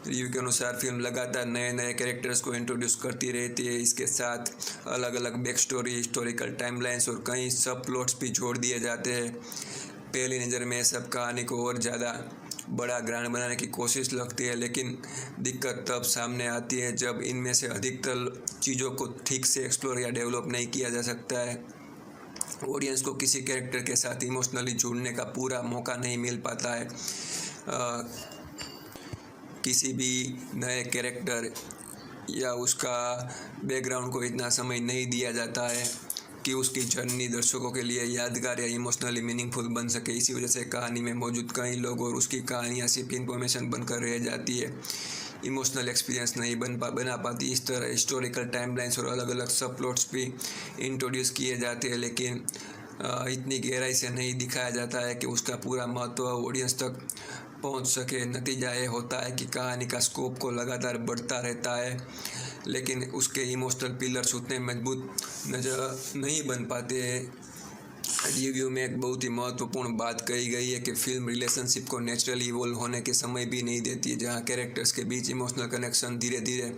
रिव्यू के अनुसार फिल्म लगातार नए नए कैरेक्टर्स को इंट्रोड्यूस करती रहती है। इसके साथ अलग अलग बैक स्टोरी, हिस्टोरिकल टाइमलाइंस और कई सब प्लॉट्स भी जोड़ दिए जाते हैं। पहली नज़र में सब कहानी को और ज़्यादा बड़ा ग्रैंड बनाने की कोशिश लगती है, लेकिन दिक्कत तब सामने आती है जब इनमें से अधिकतर चीज़ों को ठीक से एक्सप्लोर या डेवलप नहीं किया जा सकता है। ऑडियंस को किसी कैरेक्टर के साथ इमोशनली जुड़ने का पूरा मौका नहीं मिल पाता है। किसी भी नए कैरेक्टर या उसका बैकग्राउंड को इतना समय नहीं दिया जाता है कि उसकी जर्नी दर्शकों के लिए यादगार या इमोशनली मीनिंगफुल बन सके। इसी वजह से कहानी में मौजूद कई लोग और उसकी कहानियाँ सिर्फ इन्फॉर्मेशन बनकर रह जाती है, इमोशनल एक्सपीरियंस नहीं बना पाती। इस तरह हिस्टोरिकल टाइमलाइंस और अलग अलग सब प्लॉट्स भी इंट्रोड्यूस किए जाते हैं, लेकिन इतनी गहराई से नहीं दिखाया जाता है कि उसका पूरा महत्व ऑडियंस तक पहुंच सके। नतीजा ये होता है कि कहानी का स्कोप को लगातार बढ़ता रहता है, लेकिन उसके इमोशनल पिलर्स उतने मजबूत नज़र नहीं बन पाते हैं। रिव्यू में एक बहुत ही महत्वपूर्ण बात कही गई है कि फिल्म रिलेशनशिप को नेचुरली इवोल्व होने के समय भी नहीं देती है। जहाँ कैरेक्टर्स के बीच इमोशनल कनेक्शन धीरे धीरे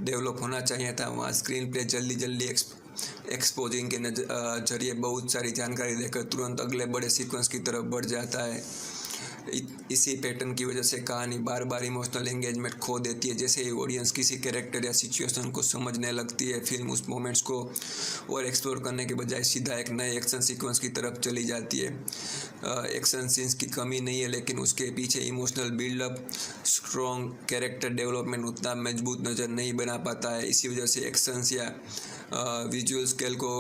डेवलप होना चाहिए था, वहाँ स्क्रीन प्ले जल्दी एक्सपोजिंग के जरिए बहुत सारी जानकारी देकर तुरंत अगले बड़े सीक्वेंस की तरफ बढ़ जाता है। इसी पैटर्न की वजह से कहानी बार बार इमोशनल एंगेजमेंट खो देती है। जैसे ही ऑडियंस किसी कैरेक्टर या सिचुएशन को समझने लगती है, फिल्म उस मोमेंट्स को और एक्सप्लोर करने के बजाय सीधा एक नए एक्शन सीक्वेंस की तरफ चली जाती है। एक्शन सीन्स की कमी नहीं है, लेकिन उसके पीछे emotional buildup, strong character development उतना मजबूत नज़र नहीं बना पाता है। इसी वजह से एक्शंस या विजुअल स्केल को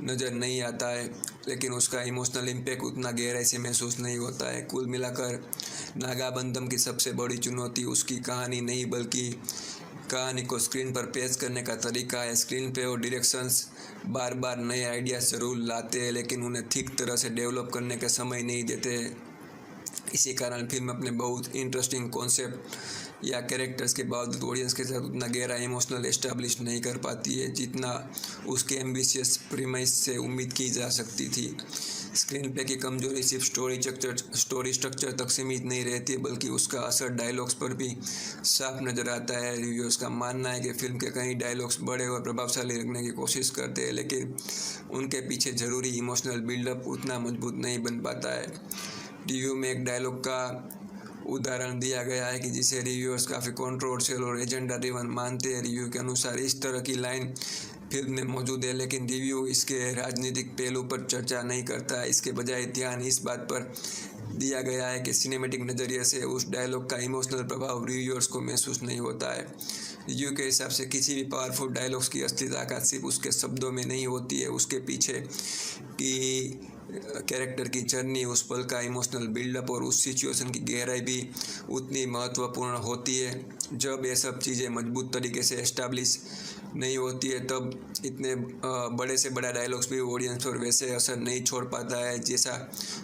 नज़र नहीं आता है, लेकिन उसका इमोशनल इम्पैक्ट उतना गहराई से महसूस नहीं होता है। कुल मिलाकर नागाबंधम की सबसे बड़ी चुनौती उसकी कहानी नहीं, बल्कि कहानी को स्क्रीन पर पेश करने का तरीका है। स्क्रीन पे और डायरेक्शंस बार बार नए आइडियाज़ ज़रूर लाते हैं, लेकिन उन्हें ठीक तरह से डेवलप करने का समय नहीं देते। इसी कारण फिल्म अपने बहुत इंटरेस्टिंग कॉन्सेप्ट या कैरेक्टर्स के बावजूद ऑडियंस के साथ उतना गहरा इमोशनल एस्टैब्लिश नहीं कर पाती है जितना उसके एम्बिशियस प्रीमाइस से उम्मीद की जा सकती थी। स्क्रीन प्ले की कमजोरी सिर्फ स्टोरी स्ट्रक्चर तक सीमित नहीं रहती है, बल्कि उसका असर डायलॉग्स पर भी साफ नज़र आता है। रिव्यूअर्स का मानना है कि फिल्म के कई डायलॉग्स बड़े और प्रभावशाली रखने की कोशिश करते हैं, लेकिन उनके पीछे ज़रूरी इमोशनल बिल्डअप उतना मजबूत नहीं बन पाता है। रिव्यू में एक डायलॉग का उदाहरण दिया गया है कि जिसे रिव्यूअर्स काफ़ी कंट्रोवर्शियल और एजेंडा ड्रिवन मानते हैं। रिव्यू के अनुसार इस तरह की लाइन फिल्म में मौजूद है, लेकिन रिव्यू इसके राजनीतिक पहलू पर चर्चा नहीं करता है। इसके बजाय ध्यान इस बात पर दिया गया है कि सिनेमैटिक नज़रिए से उस डायलॉग का इमोशनल प्रभाव रिव्यूअर्स को महसूस नहीं होता है। रिव्यू के हिसाब से किसी भी पावरफुल डायलॉग्स की असली ताकत सिर्फ उसके शब्दों में नहीं होती है, उसके पीछे की कैरेक्टर की जर्नी, उस पल का इमोशनल बिल्डअप और उस सिचुएशन की गहराई भी उतनी महत्वपूर्ण होती है। जब ये सब चीज़ें मजबूत तरीके से एस्टैब्लिश नहीं होती है, तब इतने बड़े से बड़ा डायलॉग्स भी ऑडियंस पर वैसे असर नहीं छोड़ पाता है जैसा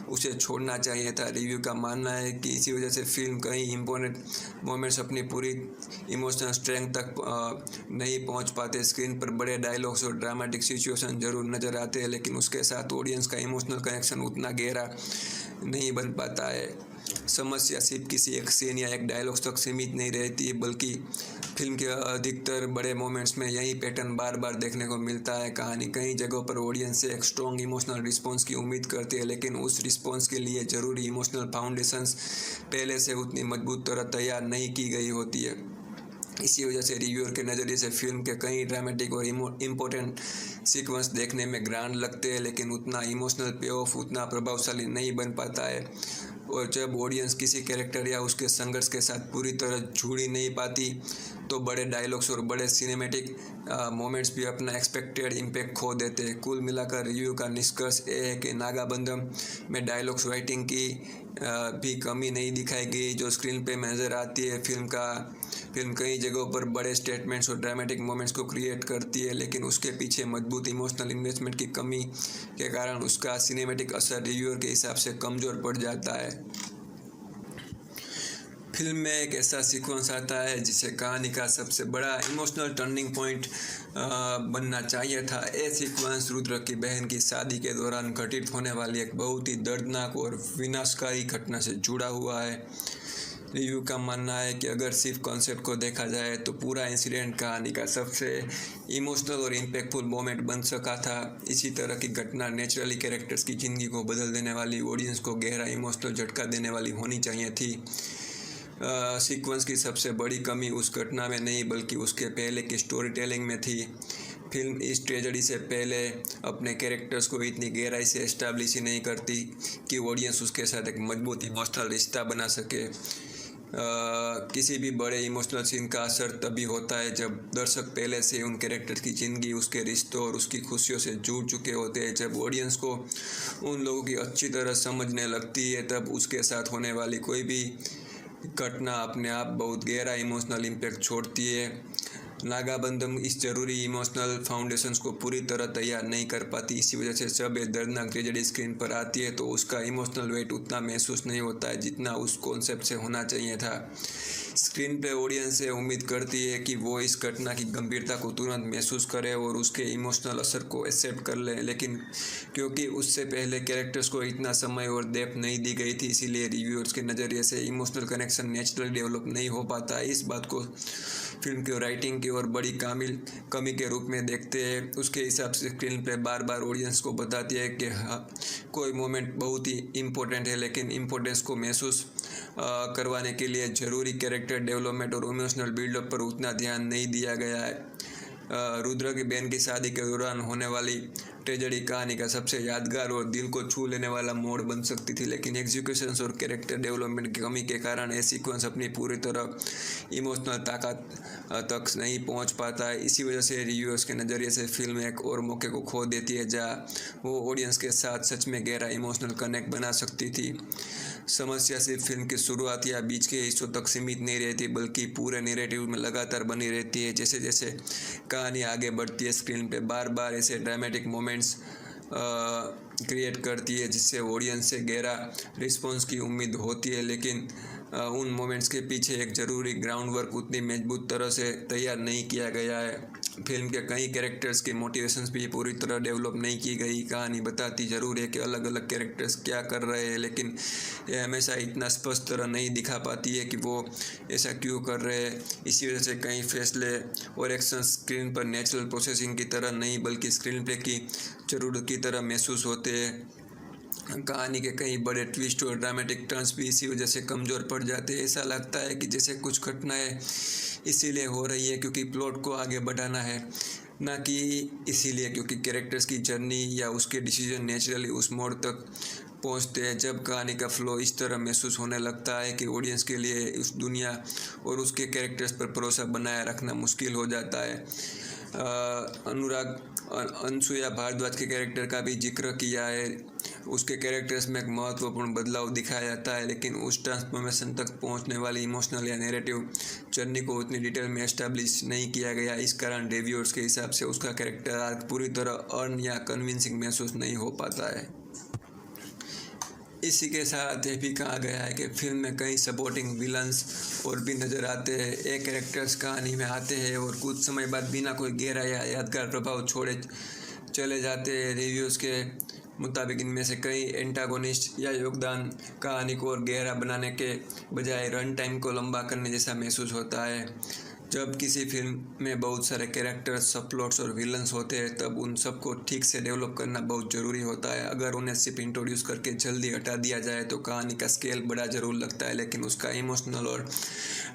उसे छोड़ना चाहिए था। रिव्यू का मानना है कि इसी वजह से फिल्म कई इम्पोर्टेंट मोमेंट्स अपनी पूरी इमोशनल स्ट्रेंथ तक नहीं पहुंच पाते। स्क्रीन पर बड़े डायलॉग्स और ड्रामेटिक सिचुएशन जरूर नज़र आते हैं, लेकिन उसके साथ ऑडियंस का इमोशनल कनेक्शन उतना गहरा नहीं बन पाता है। समस्या सिर्फ किसी एक सीन या एक डायलॉग तक सीमित नहीं रहती है, बल्कि फिल्म के अधिकतर बड़े मोमेंट्स में यही पैटर्न बार बार देखने को मिलता है। कहानी कई जगहों पर ऑडियंस से एक स्ट्रॉन्ग इमोशनल रिस्पॉन्स की उम्मीद करती है, लेकिन उस रिस्पॉन्स के लिए ज़रूरी इमोशनल फाउंडेशंस पहले से उतनी मजबूत तरह तैयार नहीं की गई होती है। इसी वजह से रिव्यूअर के नज़रिए से फिल्म के कई ड्रामेटिक और इम्पोर्टेंट सीक्वेंस देखने में ग्रैंड लगते हैं, लेकिन उतना इमोशनल पे ऑफ उतना प्रभावशाली नहीं बन पाता है। और जब ऑडियंस किसी कैरेक्टर या उसके संघर्ष के साथ पूरी तरह जुड़ी नहीं पाती, तो बड़े डायलॉग्स और बड़े सिनेमैटिक मोमेंट्स भी अपना एक्सपेक्टेड इम्पैक्ट खो देते हैं। कुल मिलाकर रिव्यू का निष्कर्ष ये है कि नागाबंधम में डायलॉग्स राइटिंग की भी कमी नहीं दिखाई गई जो स्क्रीन पे नज़र आती है। फिल्म कई जगहों पर बड़े स्टेटमेंट्स और ड्रामेटिक मोमेंट्स को क्रिएट करती है, लेकिन उसके पीछे मजबूत इमोशनल इन्वेस्टमेंट की कमी के कारण उसका सिनेमैटिक असर रिव्यूअर के हिसाब से कमज़ोर पड़ जाता है। फिल्म में एक ऐसा सीक्वेंस आता है जिसे कहानी का सबसे बड़ा इमोशनल टर्निंग पॉइंट बनना चाहिए था। ये सीक्वेंस रुद्र की बहन की शादी के दौरान घटित होने वाली एक बहुत ही दर्दनाक और विनाशकारी घटना से जुड़ा हुआ है। रिव्यू का मानना है कि अगर सिर्फ कॉन्सेप्ट को देखा जाए तो पूरा इंसिडेंट कहानी का सबसे इमोशनल और इम्पैक्टफुल मोमेंट बन सका था। इसी तरह की घटना नेचुरली कैरेक्टर्स की ज़िंदगी को बदल देने वाली, ऑडियंस को गहरा इमोशनल झटका देने वाली होनी चाहिए थी। सीक्वेंस की सबसे बड़ी कमी उस घटना में नहीं, बल्कि उसके पहले की स्टोरी टेलिंग में थी। फिल्म इस ट्रेजेडी से पहले अपने कैरेक्टर्स को इतनी गहराई से एस्टैब्लिश ही नहीं करती कि ऑडियंस उसके साथ एक मजबूत इमोशनल रिश्ता बना सके। किसी भी बड़े इमोशनल सीन का असर तभी होता है जब दर्शक पहले से उन कैरेक्टर की ज़िंदगी, उसके रिश्तों और उसकी खुशियों से जुड़ चुके होते हैं। जब ऑडियंस को उन लोगों की अच्छी तरह समझने लगती है, तब उसके साथ होने वाली कोई भी घटना अपने आप बहुत गहरा इमोशनल इम्पैक्ट छोड़ती है। नागाबंधम इस जरूरी इमोशनल फाउंडेशंस को पूरी तरह तैयार नहीं कर पाती। इसी वजह से जब ये दर्दनाक ट्रेजेडी स्क्रीन पर आती है तो उसका इमोशनल वेट उतना महसूस नहीं होता है जितना उस कॉन्सेप्ट से होना चाहिए था। स्क्रीन पे ऑडियंस से उम्मीद करती है कि वो इस घटना की गंभीरता को तुरंत महसूस करे और उसके इमोशनल असर को एक्सेप्ट कर ले, लेकिन क्योंकि उससे पहले कैरेक्टर्स को इतना समय और डेप्थ नहीं दी गई थी, इसीलिए रिव्यूअर्स के नज़रिए से इमोशनल कनेक्शन नेचुरली डेवलप नहीं हो पाता है। इस बात को फिल्म की राइटिंग की और बड़ी कमी के रूप में देखते हैं। उसके हिसाब से स्क्रीन पे बार बार ऑडियंस को बताती है कि हाँ, कोई मोमेंट बहुत ही इम्पोर्टेंट है, लेकिन इम्पोर्टेंस को महसूस करवाने के लिए ज़रूरी कैरेक्टर डेवलपमेंट और इमोशनल बिल्डअप पर उतना ध्यान नहीं दिया गया है। रुद्र की बहन की शादी के दौरान होने वाली ट्रेजेडी कहानी का सबसे यादगार और दिल को छू लेने वाला मोड़ बन सकती थी, लेकिन एग्जीक्यूशंस और कैरेक्टर डेवलपमेंट की कमी के कारण ये सीक्वेंस अपनी पूरी तरह इमोशनल ताकत तक नहीं पहुंच पाता है। इसी वजह से रिव्यूअर्स के नज़रिए से फिल्म एक और मौके को खो देती है जहां वो ऑडियंस के साथ सच में गहरा इमोशनल कनेक्ट बना सकती थी। समस्या सिर्फ फिल्म की शुरुआत या बीच के हिस्सों तक सीमित नहीं रहती, बल्कि पूरे नैरेटिव में लगातार बनी रहती है। जैसे जैसे कहानी आगे बढ़ती है, स्क्रीन पे बार बार ऐसे ड्रामेटिक मोमेंट्स क्रिएट करती है जिससे ऑडियंस से गहरा रिस्पॉन्स की उम्मीद होती है, लेकिन उन मोमेंट्स के पीछे एक ज़रूरी ग्राउंड वर्क उतनी मजबूत तरह से तैयार नहीं किया गया है। फिल्म के कई कैरेक्टर्स की मोटिवेशंस भी पूरी तरह डेवलप नहीं की गई। कहानी बताती ज़रूर है कि अलग अलग कैरेक्टर्स क्या कर रहे हैं, लेकिन यह हमेशा इतना स्पष्ट तरह नहीं दिखा पाती है कि वो ऐसा क्यों कर रहे हैं। इसी वजह से कई फैसले और एक्शन स्क्रीन पर नेचुरल प्रोसेसिंग की तरह नहीं बल्कि स्क्रीन प्ले की ज़रूरत की तरह महसूस होते हैं। कहानी के कई बड़े ट्विस्ट और ड्रामेटिक टर्न्स भी इसी वजह से कमज़ोर पड़ जाते हैं। ऐसा लगता है कि जैसे कुछ घटनाएं इसीलिए हो रही है क्योंकि प्लॉट को आगे बढ़ाना है, ना कि इसीलिए क्योंकि कैरेक्टर्स की जर्नी या उसके डिसीजन नेचुरली उस मोड़ तक पहुंचते हैं। जब कहानी का फ्लो इस तरह महसूस होने लगता है कि ऑडियंस के लिए उस दुनिया और उसके कैरेक्टर्स पर भरोसा बनाए रखना मुश्किल हो जाता है। अनसुया भारद्वाज के कैरेक्टर का भी जिक्र किया है। उसके कैरेक्टर्स में एक महत्वपूर्ण बदलाव दिखाया जाता है, लेकिन उस ट्रांसफॉर्मेशन तक पहुंचने वाली इमोशनल या नैरेटिव जर्नी को उतनी डिटेल में एस्टैब्लिश नहीं किया गया। इस कारण रिव्यूअर्स के हिसाब से उसका कैरेक्टर आर्क पूरी तरह अर्न या कन्विंसिंग महसूस नहीं हो पाता है। इसी के साथ ये भी कहा गया है कि फिल्म में कई सपोर्टिंग विलन्स और भी नज़र आते हैं। एक कैरेक्टर्स कहानी में आते हैं और कुछ समय बाद बिना कोई गहरा या यादगार प्रभाव छोड़े चले जाते हैं। रिव्यूज़ के मुताबिक इनमें से कई एंटागोनिस्ट या योगदान कहानी को और गहरा बनाने के बजाय रन टाइम को लंबा करने जैसा महसूस होता है। जब किसी फिल्म में बहुत सारे कैरेक्टर्स, सबप्लॉट्स और विलन्स होते हैं तब उन सबको ठीक से डेवलप करना बहुत ज़रूरी होता है। अगर उन्हें सिर्फ इंट्रोड्यूस करके जल्दी हटा दिया जाए तो कहानी का स्केल बड़ा ज़रूर लगता है, लेकिन उसका इमोशनल और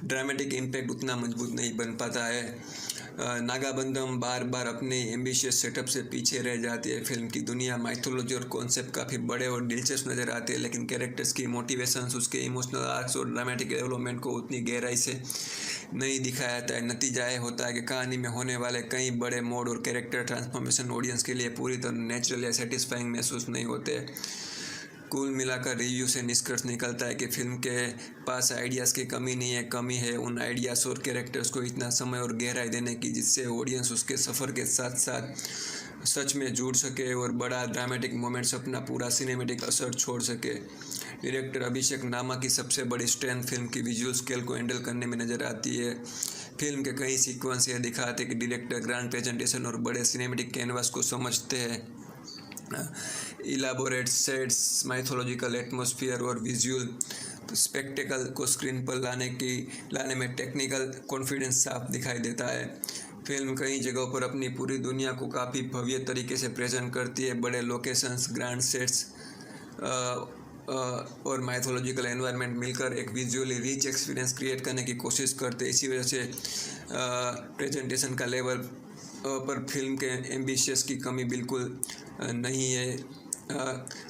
ड्रामेटिक इम्पैक्ट उतना मजबूत नहीं बन पाता है। नागाबंधम बार बार अपने एम्बिशियस सेटअप से पीछे रह जाती है। फिल्म की दुनिया, माइथोलॉजी और कॉन्सेप्ट काफ़ी बड़े और दिलचस्प नज़र आते हैं, लेकिन कैरेक्टर्स की मोटिवेशंस, उसके इमोशनल आर्क्स और ड्रामेटिक डेवलपमेंट को उतनी गहराई से नहीं दिखाया जाता है। नतीजा यह होता है कि कहानी में होने वाले कई बड़े मोड और कैरेक्टर ट्रांसफॉर्मेशन ऑडियंस के लिए पूरी तरह नेचुरल या सेटिस्फाइंग महसूस नहीं होते। कुल मिलाकर रिव्यू से निष्कर्ष निकलता है कि फिल्म के पास आइडियाज़ की कमी नहीं है, कमी है उन आइडियाज़ और कैरेक्टर्स को इतना समय और गहराई देने की जिससे ऑडियंस उसके सफ़र के साथ साथ सच में जुड़ सके और बड़ा ड्रामेटिक मोमेंट्स अपना पूरा सिनेमेटिक असर छोड़ सके। डायरेक्टर अभिषेक नामा की सबसे बड़ी स्ट्रेंथ फिल्म की विजुअल स्केल को हैंडल करने में नज़र आती है। फिल्म के कई सीक्वेंस यह दिखाते हैं कि डायरेक्टर ग्रैंड प्रेजेंटेशन और बड़े सिनेमेटिक कैनवास को समझते हैं। इलाबोरेट सेट्स, माइथोलॉजिकल एटमॉस्फेयर और विजुअल स्पेक्टेकल को स्क्रीन पर लाने में टेक्निकल कॉन्फिडेंस साफ दिखाई देता है। फिल्म कई जगहों पर अपनी पूरी दुनिया को काफ़ी भव्य तरीके से प्रेजेंट करती है। बड़े लोकेशंस, ग्रैंड सेट्स और माइथोलॉजिकल एनवायरनमेंट मिलकर एक विजुअली रिच एक्सपीरियंस क्रिएट करने की कोशिश करते हैं। इसी वजह से प्रेजेंटेशन का लेवल पर फिल्म के एम्बिशियस की कमी बिल्कुल नहीं है,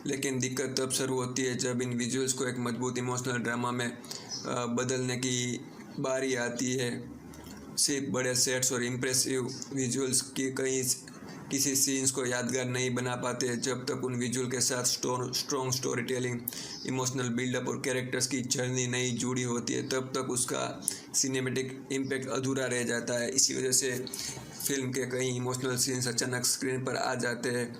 लेकिन दिक्कत तब शुरू होती है जब इन विजुअल्स को एक मजबूत इमोशनल ड्रामा में बदलने की बारी आती है। सिर्फ बड़े सेट्स और इम्प्रेसिव विजुअल्स की किसी सीन्स को यादगार नहीं बना पाते जब तक उन विजुअल के साथ strong story telling, emotional buildup और कैरेक्टर्स की जर्नी नहीं जुड़ी होती है, तब तक उसका सिनेमेटिक इम्पैक्ट अधूरा रह जाता है। इसी वजह से फिल्म के कई इमोशनल सीन्स अचानक स्क्रीन पर आ जाते हैं।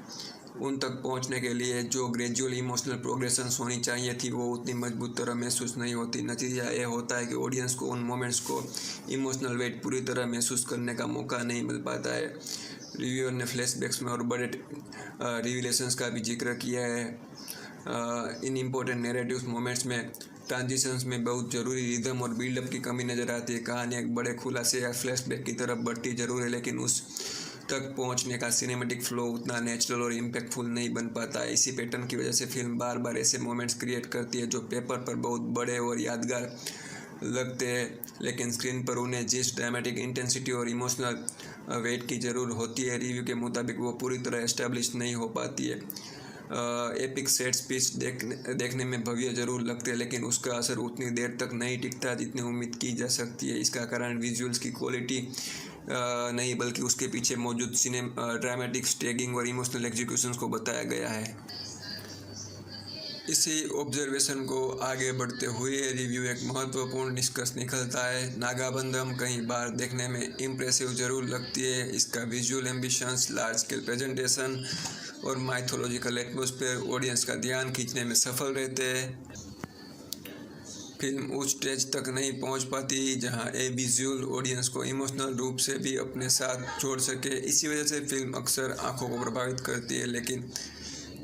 उन तक पहुंचने के लिए जो ग्रेजुअल इमोशनल प्रोग्रेशन होनी चाहिए थी वो उतनी मजबूत तरह महसूस नहीं होती। नतीजा ये होता है कि ऑडियंस को उन मोमेंट्स को इमोशनल वेट पूरी तरह महसूस करने का मौका नहीं मिल पाता है। रिव्यूअर ने फ्लैशबैक्स में और बड़े रिविलेशंस का भी जिक्र किया है। इन इम्पोर्टेंट नैरेटिव मोमेंट्स में ट्रांजिशंस में बहुत ज़रूरी रिदम और बिल्डअप की कमी नज़र आती है। कहानी एक बड़े खुलासे या फ्लैशबैक की तरफ बढ़ती जरूर है, लेकिन उस तक पहुंचने का सिनेमेटिक फ्लो उतना नेचुरल और इम्पैक्टफुल नहीं बन पाता है। इसी पैटर्न की वजह से फिल्म बार बार ऐसे मोमेंट्स क्रिएट करती है जो पेपर पर बहुत बड़े और यादगार लगते हैं, लेकिन स्क्रीन पर उन्हें जिस ड्रामेटिक इंटेंसिटी और इमोशनल वेट की ज़रूर होती है, रिव्यू के मुताबिक वो पूरी तरह एस्टेब्लिश नहीं हो पाती है। एपिक सेट्स पीस देखने में भव्य जरूर लगते हैं, लेकिन उसका असर उतनी देर तक नहीं टिकता जितनी उम्मीद की जा सकती है। इसका कारण विजुअल्स की क्वालिटी नहीं बल्कि उसके पीछे मौजूद ड्रामेटिक स्टेगिंग और इमोशनल एग्जीक्यूशंस को बताया गया है। इसी ऑब्जर्वेशन को आगे बढ़ते हुए रिव्यू एक महत्वपूर्ण निष्कर्ष निकलता है। नागाबंधम कई बार देखने में इम्प्रेसिव जरूर लगती है। इसका visual ambitions, large scale presentation और माइथोलॉजिकल एटमॉस्फेयर ऑडियंस का ध्यान खींचने में सफल रहते हैं। फिल्म उस स्टेज तक नहीं पहुंच पाती जहां ए विजुअल ऑडियंस को इमोशनल रूप से भी अपने साथ जोड़ सके। इसी वजह से फिल्म अक्सर आंखों को प्रभावित करती है, लेकिन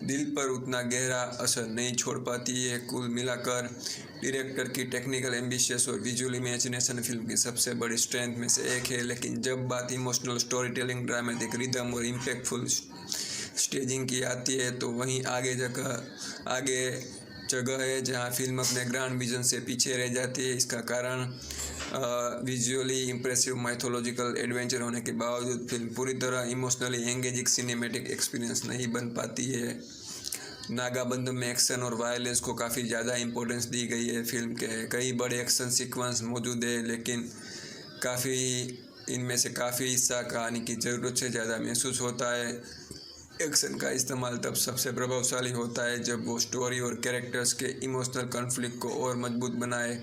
दिल पर उतना गहरा असर नहीं छोड़ पाती है। कुल मिलाकर डायरेक्टर की टेक्निकल एम्बिशियस और विजुअल इमेजिनेशन फिल्म की सबसे बड़ी स्ट्रेंथ में से एक है, लेकिन जब बात emotional story telling, dramatic rhythm और इम्पैक्टफुल स्टेजिंग की आती है तो वहीं आगे जगह है जहां फिल्म अपने ग्रैंड विजन से पीछे रह जाती है। इसका कारण विजुअली इम्प्रेसिव माइथोलॉजिकल एडवेंचर होने के बावजूद फिल्म पूरी तरह इमोशनली एंगेजिंग सिनेमेटिक एक्सपीरियंस नहीं बन पाती है। नागाबंधम में एक्शन और वायलेंस को काफ़ी ज़्यादा इम्पोर्टेंस दी गई है। फिल्म के कई बड़े एक्शन सीक्वेंस मौजूद है, लेकिन इनमें से काफ़ी हिस्सा कहानी की ज़रूरत से ज़्यादा महसूस होता है। एक्शन का इस्तेमाल तब सबसे प्रभावशाली होता है जब वो स्टोरी और कैरेक्टर्स के इमोशनल कॉन्फ्लिक्ट को और मजबूत बनाए,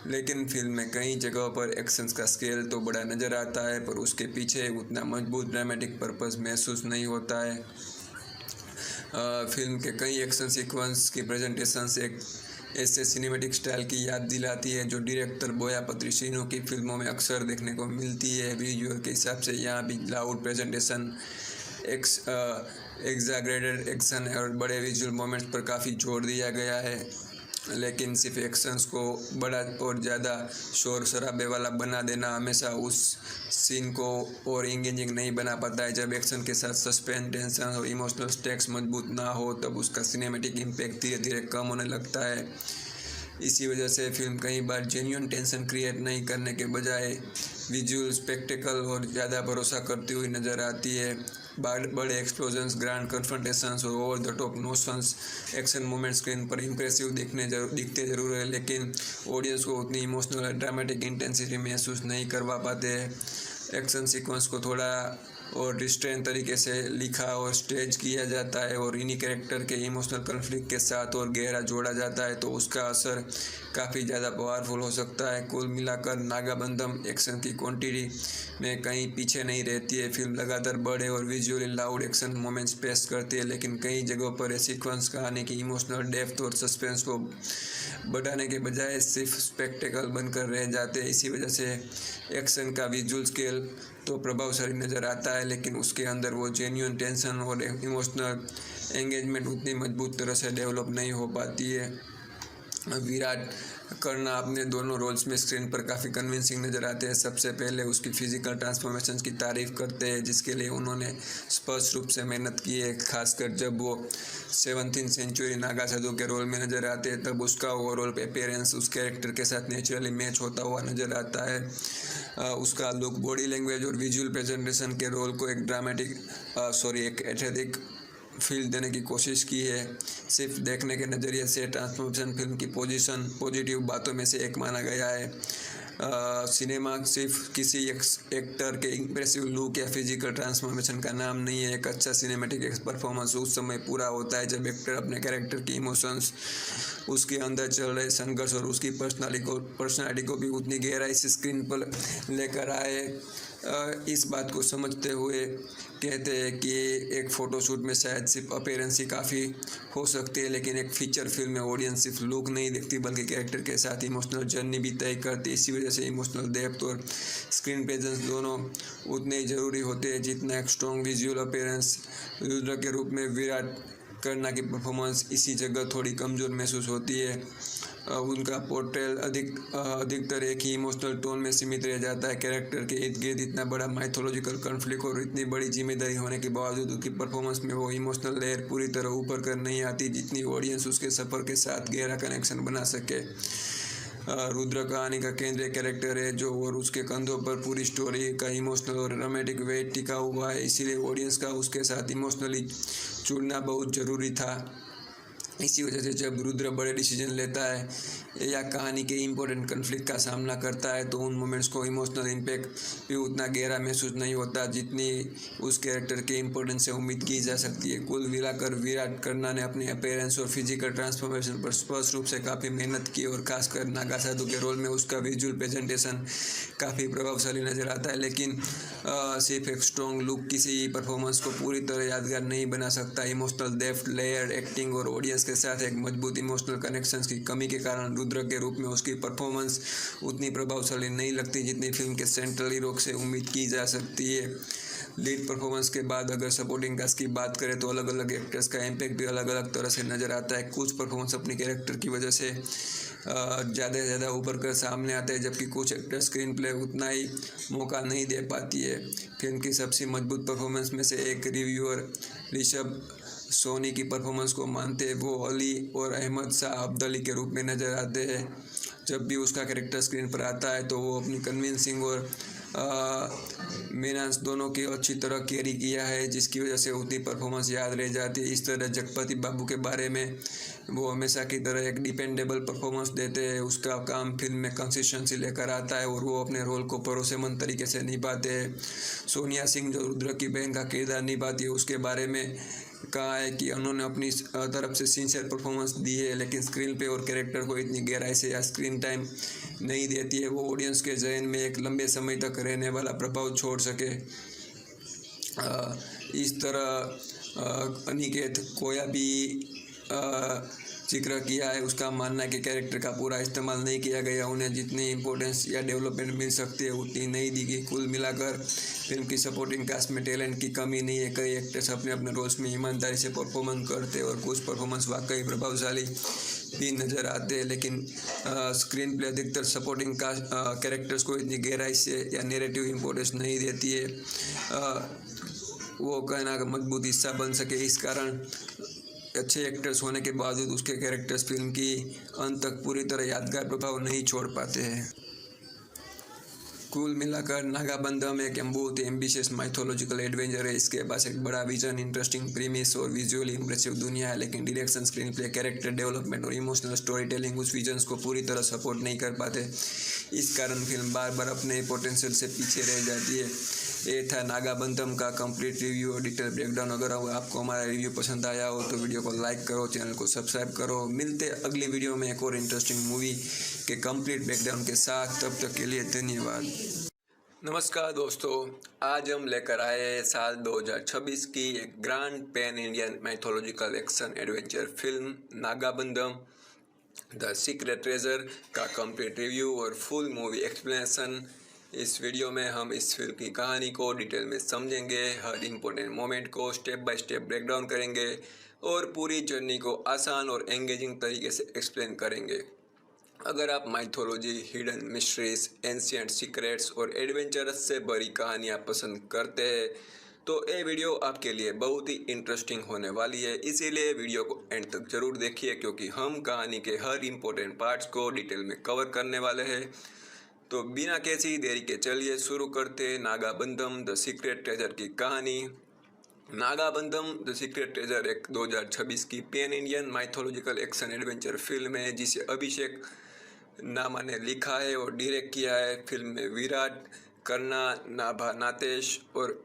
लेकिन फिल्म में कई जगहों पर एक्शंस का स्केल तो बड़ा नज़र आता है पर उसके पीछे उतना मजबूत ड्रामेटिक पर्पस महसूस नहीं होता है। फिल्म के कई एक्शन सीक्वेंस की प्रेजेंटेशंस एक ऐसे सिनेमेटिक स्टाइल की याद दिलाती है जो डायरेक्टर बोया पत्रिसिनो की फिल्मों में अक्सर देखने को मिलती है। विजुअल के हिसाब से यहाँ भी लाउड प्रेजेंटेशन, एग्जैगरेटेड एक्शन और बड़े विजुअल मोमेंट्स पर काफ़ी जोर दिया गया है, लेकिन सिर्फ एक्शंस को बड़ा और ज़्यादा शोर शराबे वाला बना देना हमेशा उस सीन को और इंगेजिंग नहीं बना पाता है। जब एक्शन के साथ सस्पेंस, टेंशन और इमोशनल स्टेक्स मजबूत ना हो तब उसका सिनेमेटिक इम्पैक्ट धीरे धीरे कम होने लगता है। इसी वजह से फिल्म कई बार जेन्युइन टेंशन क्रिएट नहीं करने के बजाय विजुअल स्पेक्टेकल और ज़्यादा भरोसा करती हुई नज़र आती है। बड़े एक्सप्लोजन्स, ग्रैंड कन्फ्रंटेशंस और over the top notions action moment screen पर इम्प्रेसिव दिखते जरूर है, लेकिन ऑडियंस को उतनी इमोशनल और ड्रामेटिक इंटेंसिटी महसूस नहीं करवा पाते हैं। एक्शन सीक्वेंस को थोड़ा और रिस्ट्रेन तरीके से लिखा और स्टेज किया जाता है और इन्हीं कैरेक्टर के इमोशनल कॉन्फ्लिक्ट के साथ और गहरा जोड़ा जाता है तो उसका असर काफ़ी ज़्यादा पावरफुल हो सकता है। कुल मिलाकर नागाबंधम एक्शन की क्वांटिटी में कहीं पीछे नहीं रहती है। फिल्म लगातार बड़े और विजुअली लाउड एक्शन मोमेंट्स पेश करती है, लेकिन कई जगहों पर ये सीक्वेंस कहानी की इमोशनल डेप्थ और सस्पेंस को बढ़ाने के बजाय सिर्फ स्पेक्टेकल बनकर रह जाते हैं। इसी वजह से एक्शन का विजुअल स्केल तो प्रभावशाली नज़र आता है, लेकिन उसके अंदर वो जेन्युइन टेंशन और इमोशनल एंगेजमेंट उतनी मजबूत तरह से डेवलप नहीं हो पाती है। विराट करना अपने दोनों रोल्स में स्क्रीन पर काफ़ी कन्विंसिंग नज़र आते हैं। सबसे पहले उसकी फिजिकल ट्रांसफॉर्मेशन की तारीफ़ करते हैं जिसके लिए उन्होंने स्पष्ट रूप से मेहनत की है। खासकर जब वो 17th सेंचुरी नागा साधु के रोल में नज़र आते हैं तब उसका ओवरऑल अपीयरेंस उस कैरेक्टर के साथ नेचुरली मैच होता हुआ नज़र आता है। उसका लुक, बॉडी लैंग्वेज और विजुअल प्रेजेंटेशन के रोल को एक एथेटिक फील देने की कोशिश की है। सिर्फ देखने के नज़रिए से ट्रांसफॉर्मेशन फिल्म की पोजीशन पॉजिटिव बातों में से एक माना गया है। सिनेमा सिर्फ किसी एक्टर के इम्प्रेसिव लुक या फिजिकल ट्रांसफॉर्मेशन का नाम नहीं है। एक अच्छा सिनेमेटिक परफॉर्मेंस उस समय पूरा होता है जब एक्टर अपने कैरेक्टर की इमोशंस, उसके अंदर चल रहे संघर्ष और उसकी पर्सनालिटी को भी उतनी गहराई से स्क्रीन पर लेकर आए। इस बात को समझते हुए कहते हैं कि एक फ़ोटोशूट में शायद सिर्फ अपीयरेंस ही काफ़ी हो सकती है, लेकिन एक फीचर फिल्म में ऑडियंस सिर्फ लुक नहीं देखती बल्कि कैरेक्टर के साथ इमोशनल जर्नी भी तय करती है। इसी वजह से इमोशनल डेप्थ और स्क्रीन प्रेजेंस दोनों उतने ही ज़रूरी होते हैं जितना एक स्ट्रॉन्ग विजुअल अपीयरेंस। रुद्र के रूप में विराट कर्णा की परफॉर्मेंस इसी जगह थोड़ी कमज़ोर महसूस होती है। उनका पोर्ट्रेल अधिकतर एक ही इमोशनल टोन में सीमित रह जाता है। कैरेक्टर के इर्द गिर्द इतना बड़ा माइथोलॉजिकल कॉन्फ्लिक्ट और इतनी बड़ी जिम्मेदारी होने के बावजूद उसकी परफॉर्मेंस में वो इमोशनल लेयर पूरी तरह ऊपर कर नहीं आती जितनी ऑडियंस उसके सफ़र के साथ गहरा कनेक्शन बना सके। रुद्र कहानी का केंद्रीय कैरेक्टर है जो और उसके कंधों पर पूरी स्टोरी का इमोशनल और रोमांटिक वेट टिका हुआ है, इसीलिए ऑडियंस का उसके साथ इमोशनली जुड़ना बहुत ज़रूरी था। इसी वजह से जब रुद्र बड़े डिसीजन लेता है या कहानी के इम्पोर्टेंट कन्फ्लिक्ट का सामना करता है तो उन मोमेंट्स को इमोशनल इम्पैक्ट भी उतना गहरा महसूस नहीं होता जितनी उस कैरेक्टर के इम्पोर्टेंस से उम्मीद की जा सकती है। कुल मिलाकर विराट कर्णा ने अपने अपीयरेंस और फिजिकल ट्रांसफॉर्मेशन पर स्पष्ट रूप से काफ़ी मेहनत की और खासकर नागा साधु के रोल में उसका विजुअल प्रेजेंटेशन काफ़ी प्रभावशाली नज़र आता है। लेकिन सिर्फ एक स्ट्रॉन्ग लुक किसी परफॉर्मेंस को पूरी तरह यादगार नहीं बना सकता। इमोशनल डेप्थ, लेयर एक्टिंग और ऑडियंस के साथ एक मजबूत इमोशनल कनेक्शंस की कमी के कारण रुद्र के रूप में उसकी परफॉर्मेंस उतनी प्रभावशाली नहीं लगती जितनी फिल्म के सेंट्रल हीरो से उम्मीद की जा सकती है। लीड परफॉर्मेंस के बाद अगर सपोर्टिंग कास्ट की बात करें तो अलग अलग एक्टर्स का इम्पैक्ट भी अलग अलग तरह से नज़र आता है। कुछ परफॉर्मेंस अपनी कैरेक्टर की वजह से ज़्यादा से ज़्यादा उभर कर सामने आते हैं जबकि कुछ एक्टर स्क्रीन प्ले उतना ही मौका नहीं दे पाती है। फिल्म की सबसे मजबूत परफॉर्मेंस में से एक रिव्यूअर ऋषभ सोनी की परफॉर्मेंस को मानते हैं। वो अली और अहमद शाह अब्दाली के रूप में नज़र आते हैं। जब भी उसका कैरेक्टर स्क्रीन पर आता है तो वो अपनी कन्विंसिंग और मेनांस दोनों की अच्छी तरह कैरी किया है जिसकी वजह से उतनी परफॉर्मेंस याद रह जाती है। इस तरह जगपति बाबू के बारे में वो हमेशा की तरह एक डिपेंडेबल परफॉर्मेंस देते हैं। उसका काम फिल्म में कंसिस्टेंसी लेकर आता है और वो अपने रोल को भरोसेमंद तरीके से निभाते हैं। सोनिया सिंह जो रुद्र की बहन का किरदार निभाती है उसके बारे में कहा है कि उन्होंने अपनी तरफ से सिंसियर परफॉर्मेंस दी है लेकिन स्क्रीन पे और कैरेक्टर को इतनी गहराई से या स्क्रीन टाइम नहीं देती है वो ऑडियंस के जहन में एक लंबे समय तक रहने वाला प्रभाव छोड़ सके। इस तरह अनिकेत कोया भी जिक्र किया है। उसका मानना है कि कैरेक्टर का पूरा इस्तेमाल नहीं किया गया, उन्हें जितनी इम्पोर्टेंस या डेवलपमेंट मिल सकती है उतनी नहीं दी गई। कुल मिलाकर फिल्म की सपोर्टिंग कास्ट में टैलेंट की कमी नहीं है। कई एक्टर्स अपने अपने रोल्स में ईमानदारी से परफॉर्मेंस करते हैं और कुछ परफॉर्मेंस वाकई प्रभावशाली भी नज़र आते हैं लेकिन स्क्रीन प्ले अधिकतर सपोर्टिंग कास्ट कैरेक्टर्स को इतनी गहराई से या नैरेटिव इम्पोर्टेंस नहीं देती है वो कहना मजबूत हिस्सा बन सके। इस कारण अच्छे एक्टर्स होने के बावजूद उसके कैरेक्टर्स फिल्म की अंत तक पूरी तरह यादगार प्रभाव नहीं छोड़ पाते हैं। कुल मिलाकर नागाबंधम एक बहुत ही एम्बिशियस माइथोलॉजिकल एडवेंचर है। इसके पास एक बड़ा विजन, इंटरेस्टिंग प्रीमिस और विजुअली इंप्रेसिव दुनिया है लेकिन direction, screen play, character development और इमोशनल स्टोरी टेलिंग उस विजन्स को पूरी तरह सपोर्ट नहीं कर पाते। इस कारण फिल्म बार बार अपने पोटेंशियल से पीछे रह जाती है। ये था नागाबंधम का कंप्लीट रिव्यू और डिटेल ब्रेकडाउन। अगर आपको हमारा रिव्यू पसंद आया हो तो वीडियो को लाइक करो, चैनल को सब्सक्राइब करो। मिलते अगली वीडियो में एक और इंटरेस्टिंग मूवी के कंप्लीट ब्रेकडाउन के साथ। तब तक के लिए धन्यवाद। नमस्कार दोस्तों, आज हम लेकर आए साल 2026 की एक grand pan Indian mythological action adventure film Nagabandham the secret treasure का कंप्लीट रिव्यू और फुल मूवी एक्सप्लेनेशन। इस वीडियो में हम इस फिल्म की कहानी को डिटेल में समझेंगे, हर इम्पोर्टेंट मोमेंट को स्टेप बाय स्टेप ब्रेकडाउन करेंगे और पूरी जर्नी को आसान और एंगेजिंग तरीके से एक्सप्लेन करेंगे। अगर आप mythology, hidden mysteries, ancient secrets और एडवेंचरस से भरी कहानियाँ पसंद करते हैं तो ये वीडियो आपके लिए बहुत ही इंटरेस्टिंग होने वाली है। इसीलिए वीडियो को एंड तक जरूर देखिए क्योंकि हम कहानी के हर इम्पोर्टेंट पार्ट्स को डिटेल में कवर करने वाले हैं। तो बिना किसी देरी के चलिए शुरू करते नागाबंधम द सीक्रेट ट्रेजर की कहानी। नागाबंधम द सीक्रेट ट्रेजर एक 2026 की pan Indian mythological action adventure film है जिसे अभिषेक नामा ने लिखा है और डायरेक्ट किया है। फिल्म में विराट, कर्णा, नाभा नातेश और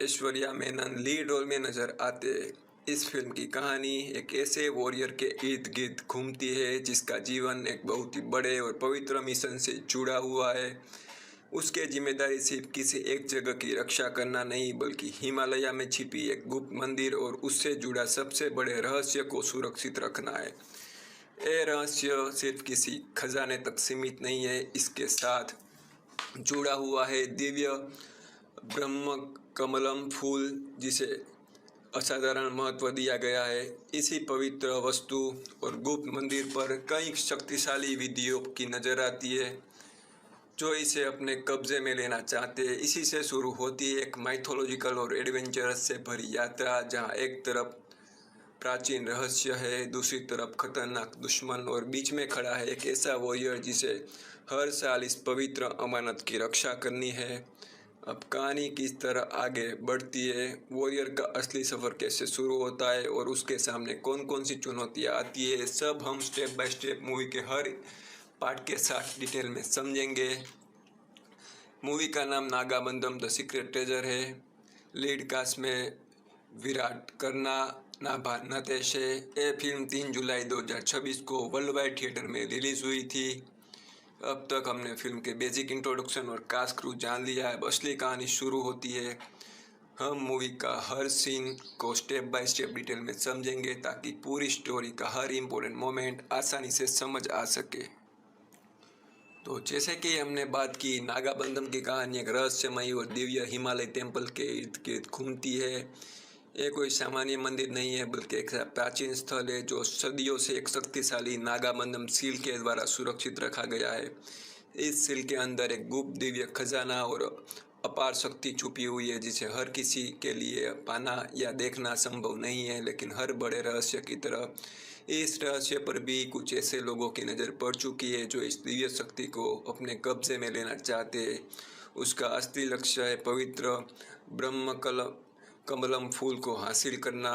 ऐश्वर्या मेनन लीड रोल में नजर आते हैं। इस फिल्म की कहानी एक ऐसे वॉरियर के इर्द गिर्द घूमती है जिसका जीवन एक बहुत ही बड़े और पवित्र मिशन से जुड़ा हुआ है। उसके जिम्मेदारी सिर्फ किसी एक जगह की रक्षा करना नहीं बल्कि हिमालय में छिपी एक गुप्त मंदिर और उससे जुड़ा सबसे बड़े रहस्य को सुरक्षित रखना है। ये रहस्य सिर्फ किसी खजाने तक सीमित नहीं है, इसके साथ जुड़ा हुआ है दिव्य ब्रह्म कमलम फूल जिसे असाधारण महत्व दिया गया है। इसी पवित्र वस्तु और गुप्त मंदिर पर कई शक्तिशाली विधियों की नजर आती है जो इसे अपने कब्जे में लेना चाहते हैं। इसी से शुरू होती है एक माइथोलॉजिकल और एडवेंचरस से भरी यात्रा जहां एक तरफ प्राचीन रहस्य है, दूसरी तरफ खतरनाक दुश्मन और बीच में खड़ा है एक ऐसा वॉरियर जिसे हर साल इस पवित्र अमानत की रक्षा करनी है। अब कहानी किस तरह आगे बढ़ती है, वॉरियर का असली सफ़र कैसे शुरू होता है और उसके सामने कौन कौन सी चुनौतियाँ आती है, सब हम स्टेप बाय स्टेप मूवी के हर पार्ट के साथ डिटेल में समझेंगे। मूवी का नाम नागाबंधम द सीक्रेट ट्रेजर है। लीड कास्ट में विराट, कर्णा, नाभा नातेश है। ये फिल्म 3 जुलाई 2026 को वर्ल्ड वाइड थिएटर में रिलीज़ हुई थी। अब तक हमने फिल्म के बेसिक इंट्रोडक्शन और कास्ट क्रू जान लिया है। अब असली कहानी शुरू होती है। हम मूवी का हर सीन को स्टेप बाय स्टेप डिटेल में समझेंगे ताकि पूरी स्टोरी का हर इम्पोर्टेंट मोमेंट आसानी से समझ आ सके। तो जैसे कि हमने बात की, नागाबंधम की कहानी एक रहस्यमयी और दिव्य हिमालय टेम्पल के इर्द गिर्द घूमती है। ये कोई सामान्य मंदिर नहीं है बल्कि एक प्राचीन स्थल है जो सदियों से एक शक्तिशाली नागाबंधम सील के द्वारा सुरक्षित रखा गया है। इस सील के अंदर एक गुप्त दिव्य खजाना और अपार शक्ति छुपी हुई है जिसे हर किसी के लिए पाना या देखना संभव नहीं है। लेकिन हर बड़े रहस्य की तरह इस रहस्य पर भी कुछ ऐसे लोगों की नज़र पड़ चुकी है जो इस दिव्य शक्ति को अपने कब्जे में लेना चाहते हैं। उसका असली लक्ष्य है पवित्र ब्रह्म कमलम फूल को हासिल करना।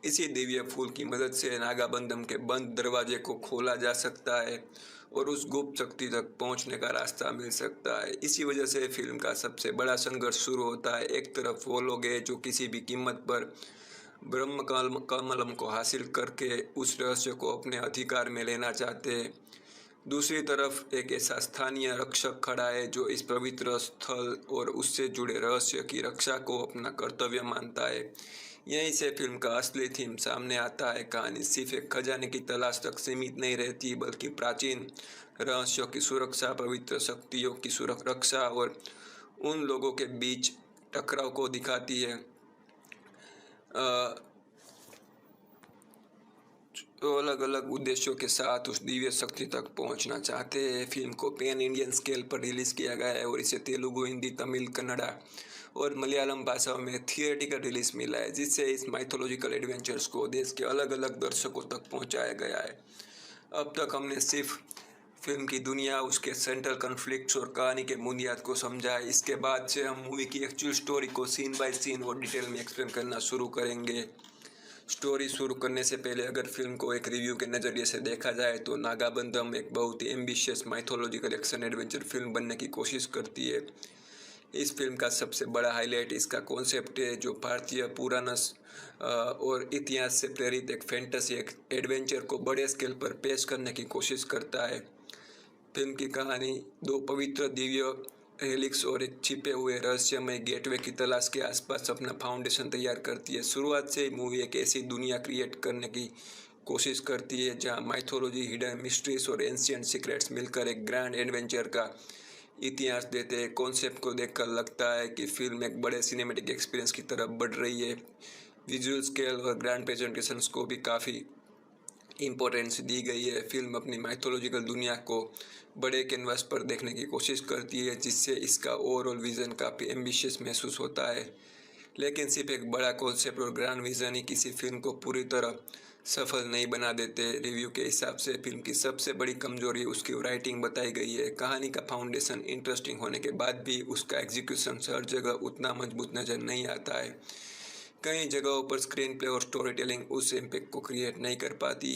इसी दिव्य फूल की मदद से नागाबंधम के बंद दरवाजे को खोला जा सकता है और उस गुप्त शक्ति तक पहुंचने का रास्ता मिल सकता है। इसी वजह से फिल्म का सबसे बड़ा संघर्ष शुरू होता है। एक तरफ वो लोग हैं जो किसी भी कीमत पर ब्रह्म कमलम को हासिल करके उस रहस्य को अपने अधिकार में लेना चाहते हैं। दूसरी तरफ एक ऐसा स्थानीय रक्षक खड़ा है जो इस पवित्र स्थल और उससे जुड़े रहस्य की रक्षा को अपना कर्तव्य मानता है। यहीं से फिल्म का असली थीम सामने आता है। कहानी सिर्फ एक खजाने की तलाश तक सीमित नहीं रहती बल्कि प्राचीन रहस्यों की सुरक्षा, पवित्र शक्तियों की सुरक्षा और उन लोगों के बीच टकराव को दिखाती है जो अलग अलग उद्देश्यों के साथ उस दिव्य शक्ति तक पहुंचना चाहते हैं। फिल्म को पैन इंडियन स्केल पर रिलीज़ किया गया है और इसे तेलुगु, हिंदी, तमिल, कन्नड़ा और मलयालम भाषाओं में थिएटिकल रिलीज मिला है जिससे इस माइथोलॉजिकल एडवेंचर्स को देश के अलग अलग दर्शकों तक पहुंचाया गया है। अब तक हमने सिर्फ फिल्म की दुनिया, उसके सेंट्रल कॉन्फ्लिक्ट्स और कहानी के बुनियाद को समझा है। इसके बाद से हम मूवी की एक्चुअल स्टोरी को सीन बाय सीन और डिटेल में एक्सप्लेन करना शुरू करेंगे। स्टोरी शुरू करने से पहले अगर फिल्म को एक रिव्यू के नज़रिए से देखा जाए तो नागाबंधम एक बहुत ही ambitious mythological action adventure film बनने की कोशिश करती है। इस फिल्म का सबसे बड़ा हाईलाइट इसका कॉन्सेप्ट है जो भारतीय पुराणस और इतिहास से प्रेरित एक फैंटेसी एक एडवेंचर को बड़े स्केल पर पेश करने की कोशिश करता है। फिल्म की कहानी दो पवित्र दिव्य हेलिक्स और एक छिपे हुए रहस्यमय गेटवे की तलाश के आसपास अपना फाउंडेशन तैयार करती है। शुरुआत से मूवी एक ऐसी दुनिया क्रिएट करने की कोशिश करती है जहां माइथोलॉजी, हिडन मिस्ट्रीज और एंशिएंट सीक्रेट्स मिलकर एक ग्रैंड एडवेंचर का इतिहास देते हैं। कॉन्सेप्ट को देखकर लगता है कि फिल्म एक बड़े सिनेमैटिक एक्सपीरियंस की तरफ बढ़ रही है। विजुअल स्केल और ग्रैंड प्रेजेंटेशंस को भी काफ़ी इम्पोर्टेंस दी गई है। फिल्म अपनी माइथोलॉजिकल दुनिया को बड़े कैनवास पर देखने की कोशिश करती है जिससे इसका ओवरऑल विज़न काफ़ी एम्बिशियस महसूस होता है। लेकिन सिर्फ एक बड़ा कॉन्सेप्ट और ग्रैंड विज़न ही किसी फिल्म को पूरी तरह सफल नहीं बना देते। रिव्यू के हिसाब से फिल्म की सबसे बड़ी कमजोरी उसकी राइटिंग बताई गई है। कहानी का फाउंडेशन इंटरेस्टिंग होने के बाद भी उसका एग्जीक्यूशन हर जगह उतना मजबूत नज़र नहीं आता है। कई जगहों पर स्क्रीन प्ले और स्टोरी टेलिंग उस इम्पैक्ट को क्रिएट नहीं कर पाती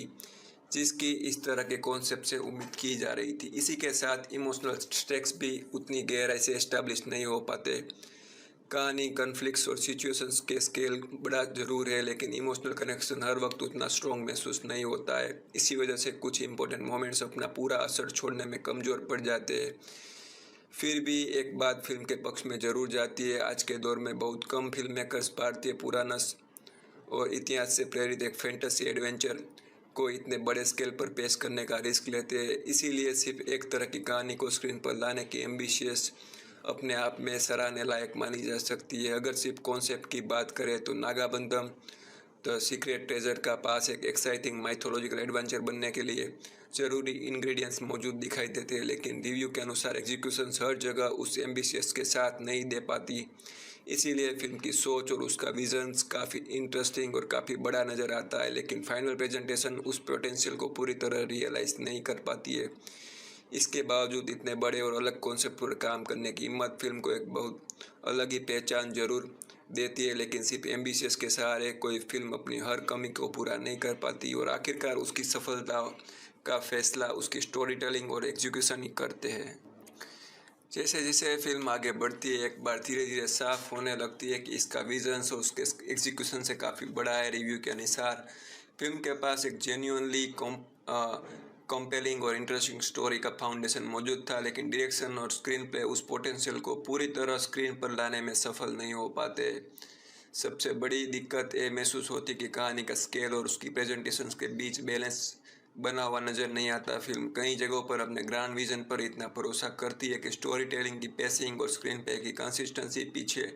जिसकी इस तरह के कॉन्सेप्ट से उम्मीद की जा रही थी। इसी के साथ इमोशनल स्टेक्स भी उतनी गहराई से एस्टैब्लिश नहीं हो पाते। कहानी, कन्फ्लिक्ट्स और सिचुएशंस के स्केल बड़ा ज़रूर है, लेकिन इमोशनल कनेक्शन हर वक्त उतना स्ट्रॉन्ग महसूस नहीं होता है। इसी वजह से कुछ इंपॉर्टेंट मोमेंट्स अपना पूरा असर छोड़ने में कमज़ोर पड़ जाते हैं। फिर भी एक बात फिल्म के पक्ष में ज़रूर जाती है। आज के दौर में बहुत कम फिल्म मेकर्स भारतीय पुराना और इतिहास से प्रेरित एक फैंटेसी एडवेंचर को इतने बड़े स्केल पर पेश करने का रिस्क लेते हैं। इसीलिए सिर्फ एक तरह की कहानी को स्क्रीन पर लाने की एम्बिशियस अपने आप में सराहने लायक मानी जा सकती है। अगर सिर्फ कॉन्सेप्ट की बात करें तो नागाबंधम द सीक्रेट ट्रेजर का पास एक एक्साइटिंग माइथोलॉजिकल एडवेंचर बनने के लिए ज़रूरी इंग्रेडिएंट्स मौजूद दिखाई देते हैं, लेकिन रिव्यू के अनुसार एग्जीक्यूशंस हर जगह उस एम्बिशियस के साथ नहीं दे पाती। इसीलिए फिल्म की सोच और उसका विजन्स काफ़ी इंटरेस्टिंग और काफ़ी बड़ा नज़र आता है, लेकिन फाइनल प्रेजेंटेशन उस पोटेंशियल को पूरी तरह रियलाइज़ नहीं कर पाती है। इसके बावजूद इतने बड़े और अलग कॉन्सेप्ट पर काम करने की हिम्मत फिल्म को एक बहुत अलग ही पहचान जरूर देती है, लेकिन सिर्फ एम्बिशियस के सहारे कोई फिल्म अपनी हर कमी को पूरा नहीं कर पाती और आखिरकार उसकी सफलता का फैसला उसकी स्टोरी टेलिंग और एग्जीक्यूशन ही करते हैं। जैसे जैसे फिल्म आगे बढ़ती है, एक बार धीरे धीरे साफ होने लगती है कि इसका विजन्स और उसके एग्जीक्यूशन से काफ़ी बड़ा है। रिव्यू के अनुसार फिल्म के पास एक जेन्युइनली कंपेलिंग और इंटरेस्टिंग स्टोरी का फाउंडेशन मौजूद था, लेकिन डायरेक्शन और स्क्रीन प्ले उस पोटेंशियल को पूरी तरह स्क्रीन पर लाने में सफल नहीं हो पाते। सबसे बड़ी दिक्कत ये महसूस होती कि कहानी का स्केल और उसकी प्रेजेंटेशंस के बीच बैलेंस बना हुआ नज़र नहीं आता। फिल्म कई जगहों पर अपने ग्रैंड विजन पर इतना भरोसा करती है कि स्टोरी टेलिंग की पेसिंग और स्क्रीन प्ले की कंसिस्टेंसी पीछे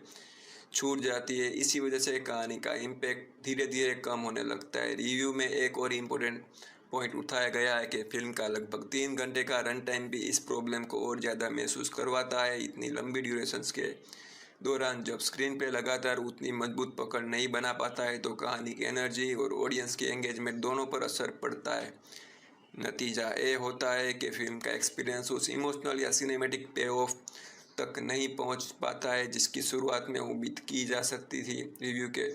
छूट जाती है। इसी वजह से कहानी का इम्पैक्ट धीरे धीरे कम होने लगता है। रिव्यू में एक और इम्पोर्टेंट पॉइंट उठाया गया है कि फिल्म का लगभग 3 घंटे का रन टाइम भी इस प्रॉब्लम को और ज़्यादा महसूस करवाता है। इतनी लंबी ड्यूरेशंस के दौरान जब स्क्रीन पे लगातार उतनी मजबूत पकड़ नहीं बना पाता है तो कहानी की एनर्जी और ऑडियंस की एंगेजमेंट दोनों पर असर पड़ता है। नतीजा ये होता है कि फिल्म का एक्सपीरियंस उस इमोशनल या सिनेमैटिक पे ऑफ तक नहीं पहुंच पाता है जिसकी शुरुआत में उम्मीद की जा सकती थी। रिव्यू के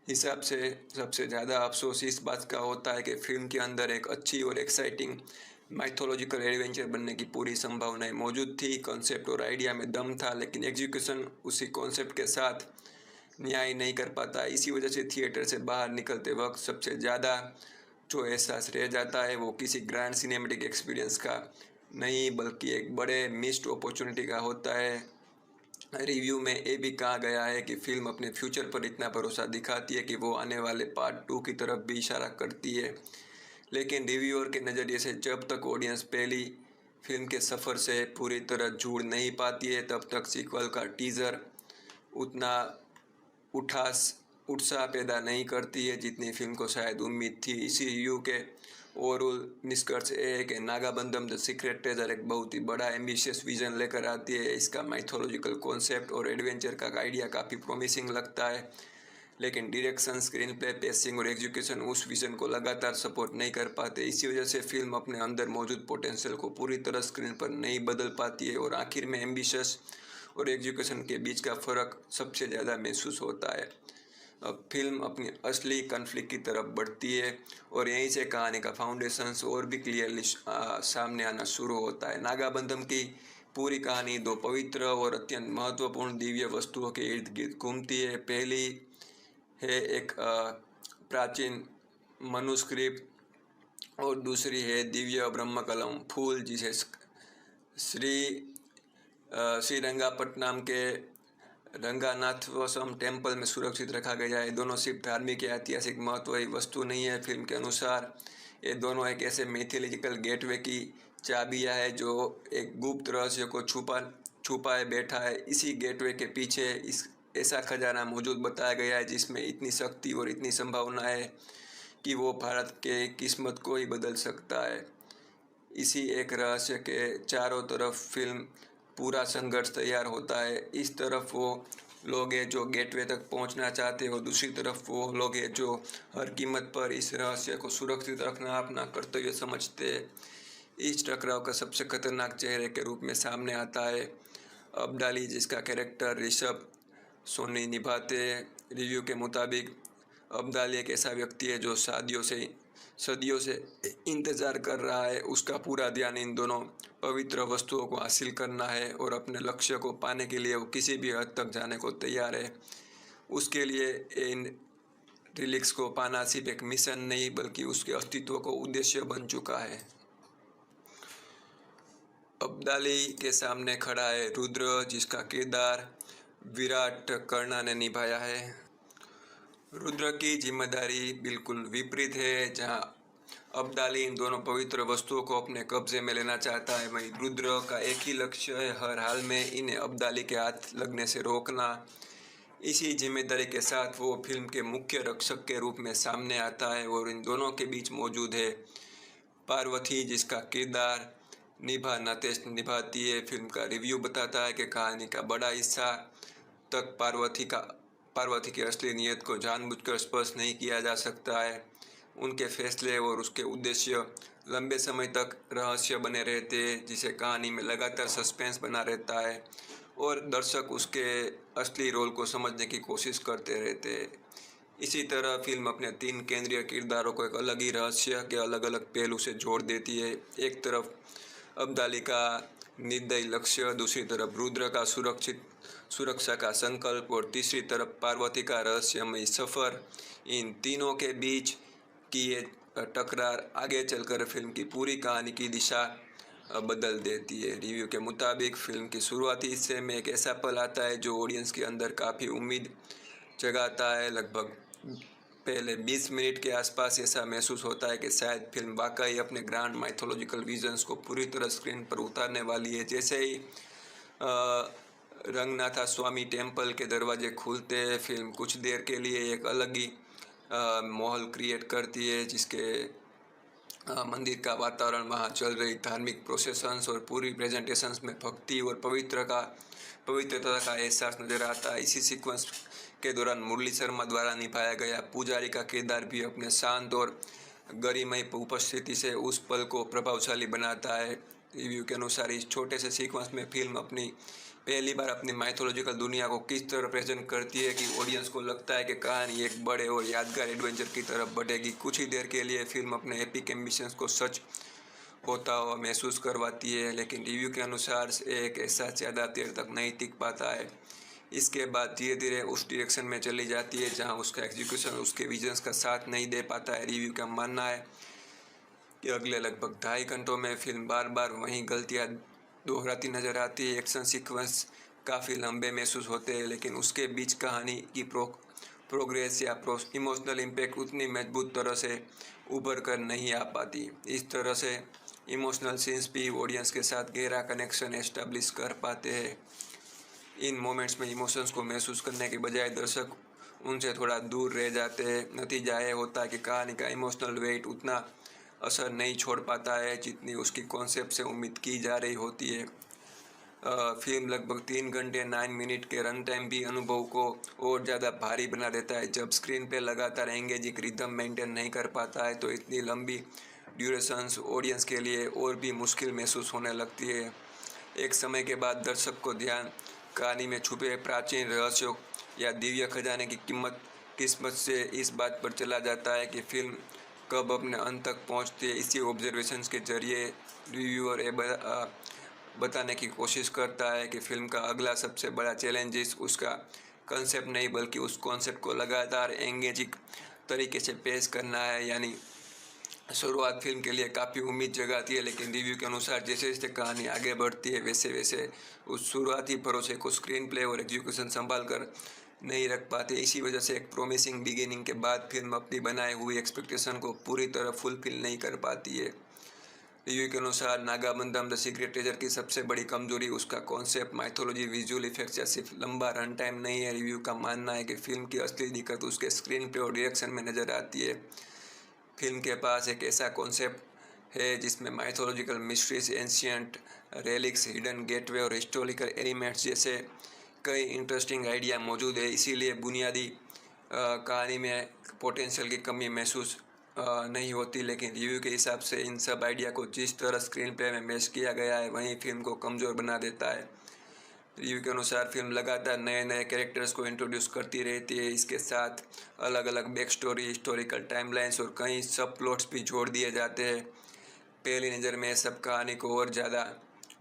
हिसाब से सबसे ज़्यादा अफसोस इस बात का होता है कि फिल्म के अंदर एक अच्छी और एक्साइटिंग माइथोलॉजिकल एडवेंचर बनने की पूरी संभावनाएं मौजूद थी। कॉन्सेप्ट और आइडिया में दम था, लेकिन एग्जीक्यूशन उसी कॉन्सेप्ट के साथ न्याय नहीं कर पाता। इसी वजह से थिएटर से बाहर निकलते वक्त सबसे ज़्यादा जो एहसास रह जाता है वो किसी ग्रैंड सिनेमेटिक एक्सपीरियंस का नहीं बल्कि एक बड़े मिस्ड अपॉर्चुनिटी का होता है। रिव्यू में ये भी कहा गया है कि फिल्म अपने फ्यूचर पर इतना भरोसा दिखाती है कि वो आने वाले पार्ट 2 की तरफ भी इशारा करती है, लेकिन रिव्यूअर के नज़रिए से जब तक ऑडियंस पहली फिल्म के सफ़र से पूरी तरह जुड़ नहीं पाती है तब तक सीक्वल का टीज़र उतना उत्साह पैदा नहीं करती है जितनी फिल्म को शायद उम्मीद थी। इसी रिव्यू के ओवरऑल निष्कर्ष ये है कि नागाबंधम द सीक्रेट ट्रेजर एक बहुत ही बड़ा एम्बिशियस विजन लेकर आती है। इसका माइथोलॉजिकल कॉन्सेप्ट और एडवेंचर का आइडिया काफ़ी प्रॉमिसिंग लगता है, लेकिन डायरेक्शन, स्क्रीन प्ले, पेसिंग और एग्जीक्यूशन उस विजन को लगातार सपोर्ट नहीं कर पाते। इसी वजह से फिल्म अपने अंदर मौजूद पोटेंशियल को पूरी तरह स्क्रीन पर नहीं बदल पाती है और आखिर में एम्बिशियस और एग्जीक्यूशन के बीच का फ़र्क सबसे ज़्यादा महसूस होता है। अब फिल्म अपनी असली कन्फ्लिक्ट की तरफ बढ़ती है और यहीं से कहानी का फाउंडेशंस और भी क्लियरली सामने आना शुरू होता है। नागाबंधम की पूरी कहानी 2 पवित्र और अत्यंत महत्वपूर्ण दिव्य वस्तुओं के इर्द गिर्द घूमती है। पहली है एक प्राचीन मनुस्क्रिप्ट और दूसरी है दिव्य ब्रह्मकलम फूल, जिसे श्रीरंगापट्टनम के रंगानाथवसम टेम्पल में सुरक्षित रखा गया है। दोनों सिर्फ धार्मिक या ऐतिहासिक महत्व की वस्तु नहीं है। फिल्म के अनुसार ये दोनों एक ऐसे मिथोलॉजिकल गेटवे की चाबियां है जो एक गुप्त रहस्य को छुपाए बैठा है। इसी गेटवे के पीछे ऐसा खजाना मौजूद बताया गया है जिसमें इतनी शक्ति और इतनी संभावना है कि वो भारत के किस्मत को ही बदल सकता है। इसी एक रहस्य के चारों तरफ फिल्म पूरा संघर्ष तैयार होता है। इस तरफ वो लोग हैं जो गेटवे तक पहुंचना चाहते हैं और दूसरी तरफ वो लोग हैं जो हर कीमत पर इस रहस्य को सुरक्षित रखना अपना कर्तव्य समझते हैं। इस टकराव का सबसे खतरनाक चेहरे के रूप में सामने आता है अब्दाली, जिसका कैरेक्टर ऋषभ सोनी निभाते। रिव्यू के मुताबिक अब्दाली एक ऐसा व्यक्ति है जो सदियों से इंतज़ार कर रहा है। उसका पूरा ध्यान इन दोनों पवित्र वस्तुओं को हासिल करना है और अपने लक्ष्य को पाने के लिए वो किसी भी हद तक जाने को तैयार है। उसके लिए इन रिलिक्स को पाना सिर्फ एक मिशन नहीं बल्कि उसके अस्तित्व को उद्देश्य बन चुका है। अब्दाली के सामने खड़ा है रुद्र, जिसका किरदार विराट कर्णा ने निभाया है। रुद्र की जिम्मेदारी बिल्कुल विपरीत है। जहां अब्दाली इन दोनों पवित्र वस्तुओं को अपने कब्जे में लेना चाहता है, वहीं रुद्र का एक ही लक्ष्य है, हर हाल में इन्हें अब्दाली के हाथ लगने से रोकना। इसी जिम्मेदारी के साथ वो फिल्म के मुख्य रक्षक के रूप में सामने आता है और इन दोनों के बीच मौजूद है पार्वती, जिसका किरदार निभा नतेश निभाती है। फिल्म का रिव्यू बताता है कि कहानी का बड़ा हिस्सा तक पार्वती की असली नीयत को जानबूझकर स्पर्श नहीं किया जा सकता है। उनके फैसले और उसके उद्देश्य लंबे समय तक रहस्य बने रहते हैं, जिसे कहानी में लगातार सस्पेंस बना रहता है और दर्शक उसके असली रोल को समझने की कोशिश करते रहते हैं। इसी तरह फिल्म अपने 3 केंद्रीय किरदारों को एक अलग ही रहस्य के अलग अलग पहलू से जोड़ देती है। एक तरफ अब्दाली का निर्दयी लक्ष्य, दूसरी तरफ रुद्र का सुरक्षा का संकल्प और तीसरी तरफ पार्वती का रहस्यमय सफ़र। इन तीनों के बीच की ये टकरार आगे चलकर फिल्म की पूरी कहानी की दिशा बदल देती है। रिव्यू के मुताबिक फिल्म की शुरुआती हिस्से में एक ऐसा पल आता है जो ऑडियंस के अंदर काफ़ी उम्मीद जगाता है। लगभग पहले 20 मिनट के आसपास ऐसा महसूस होता है कि शायद फिल्म वाकई अपने ग्रैंड माइथोलॉजिकल विजन्स को पूरी तरह स्क्रीन पर उतारने वाली है। जैसे ही रंगनाथा स्वामी टेम्पल के दरवाजे खुलते हैं, फिल्म कुछ देर के लिए एक अलग ही माहौल क्रिएट करती है, जिसके मंदिर का वातावरण, वहाँ चल रही धार्मिक प्रोसेशंस और पूरी प्रेजेंटेशंस में भक्ति और पवित्रता का एहसास नजर आता है। इसी सीक्वेंस के दौरान मुरली शर्मा द्वारा निभाया गया पुजारी का किरदार भी अपने शांत और गरिमामय उपस्थिति से उस पल को प्रभावशाली बनाता है। रिव्यू के अनुसार इस छोटे से सीक्वेंस में फिल्म पहली बार अपनी माइथोलॉजिकल दुनिया को किस तरह प्रेजेंट करती है कि ऑडियंस को लगता है कि कहानी एक बड़े और यादगार एडवेंचर की तरफ बढ़ेगी। कुछ ही देर के लिए फिल्म अपने एपिक एम्बिशंस को सच होता हुआ महसूस करवाती है, लेकिन रिव्यू के अनुसार एक ऐसा ज़्यादा देर तक नहीं टिक पाता है। इसके बाद धीरे धीरे उस डायरेक्शन में चली जाती है जहां उसका एग्जीक्यूशन उसके विजन्स का साथ नहीं दे पाता है। रिव्यू का मानना है कि अगले लगभग 2.5 घंटों में फिल्म बार बार वही गलतियां दोहराती नजर आती है। एक्शन सीक्वेंस काफ़ी लंबे महसूस होते हैं, लेकिन उसके बीच कहानी की प्रोग्रेस या इमोशनल इम्पैक्ट उतनी मजबूत तरह से उभर कर नहीं आ पाती। इस तरह से इमोशनल सीन्स भी ऑडियंस के साथ गहरा कनेक्शन एस्टेब्लिश कर पाते हैं। इन मोमेंट्स में इमोशंस को महसूस करने के बजाय दर्शक उनसे थोड़ा दूर रह जाते हैं। नतीजा ये होता है कि कहानी का इमोशनल वेट उतना असर नहीं छोड़ पाता है जितनी उसकी कॉन्सेप्ट से उम्मीद की जा रही होती है। फिल्म लगभग 3 घंटे 9 मिनट के रन टाइम भी अनुभव को और ज़्यादा भारी बना देता है। जब स्क्रीन पे लगातार एंगेजिंग रिदम मेंटेन नहीं कर पाता है तो इतनी लंबी ड्यूरेशंस ऑडियंस के लिए और भी मुश्किल महसूस होने लगती है। एक समय के बाद दर्शक को ध्यान कहानी में छुपे प्राचीन रहस्यों या दिव्य खजाने की किस्मत से इस बात पर चला जाता है कि फिल्म कब अपने अंत तक पहुंचती है। इसी ऑब्जर्वेशंस के जरिए रिव्यूअर बताने की कोशिश करता है कि फिल्म का अगला सबसे बड़ा चैलेंज उसका कंसेप्ट नहीं बल्कि उस कॉन्सेप्ट को लगातार एंगेजिंग तरीके से पेश करना है। यानी शुरुआत फिल्म के लिए काफ़ी उम्मीद जगाती है, लेकिन रिव्यू के अनुसार जैसे जैसे कहानी आगे बढ़ती है वैसे वैसे उस शुरुआती भरोसे को स्क्रीन प्ले और एग्जीक्यूशन संभाल कर नहीं रख पाते। इसी वजह से एक प्रॉमिसिंग बिगिनिंग के बाद फिल्म अपनी बनाई हुई एक्सपेक्टेशन को पूरी तरह फुलफिल नहीं कर पाती है। रिव्यू के अनुसार नागाबंधम द सीक्रेट ट्रेजर की सबसे बड़ी कमजोरी उसका कॉन्सेप्ट, माइथोलॉजी, विजुअल इफेक्ट्स या सिर्फ लंबा रन टाइम नहीं है। रिव्यू का मानना है कि फिल्म की असली दिक्कत उसके स्क्रीन प्ले और डायरेक्शन में नज़र आती है। फिल्म के पास एक ऐसा कॉन्सेप्ट है जिसमें mythological mysteries, ancient relics, hidden gateway और हिस्टोरिकल एलिमेंट्स जैसे कई इंटरेस्टिंग आइडिया मौजूद है। इसीलिए बुनियादी कहानी में पोटेंशियल की कमी महसूस नहीं होती, लेकिन रिव्यू के हिसाब से इन सब आइडिया को जिस तरह स्क्रीन प्ले में मैच किया गया है वहीं फिल्म को कमज़ोर बना देता है। रिव्यू के अनुसार फिल्म लगातार नए नए कैरेक्टर्स को इंट्रोड्यूस करती रहती है। इसके साथ अलग अलग बैक स्टोरी, हिस्टोरिकल टाइमलाइंस और कई सब प्लॉट्स भी जोड़ दिए जाते हैं। पहली नज़र में सब कहानी को और ज़्यादा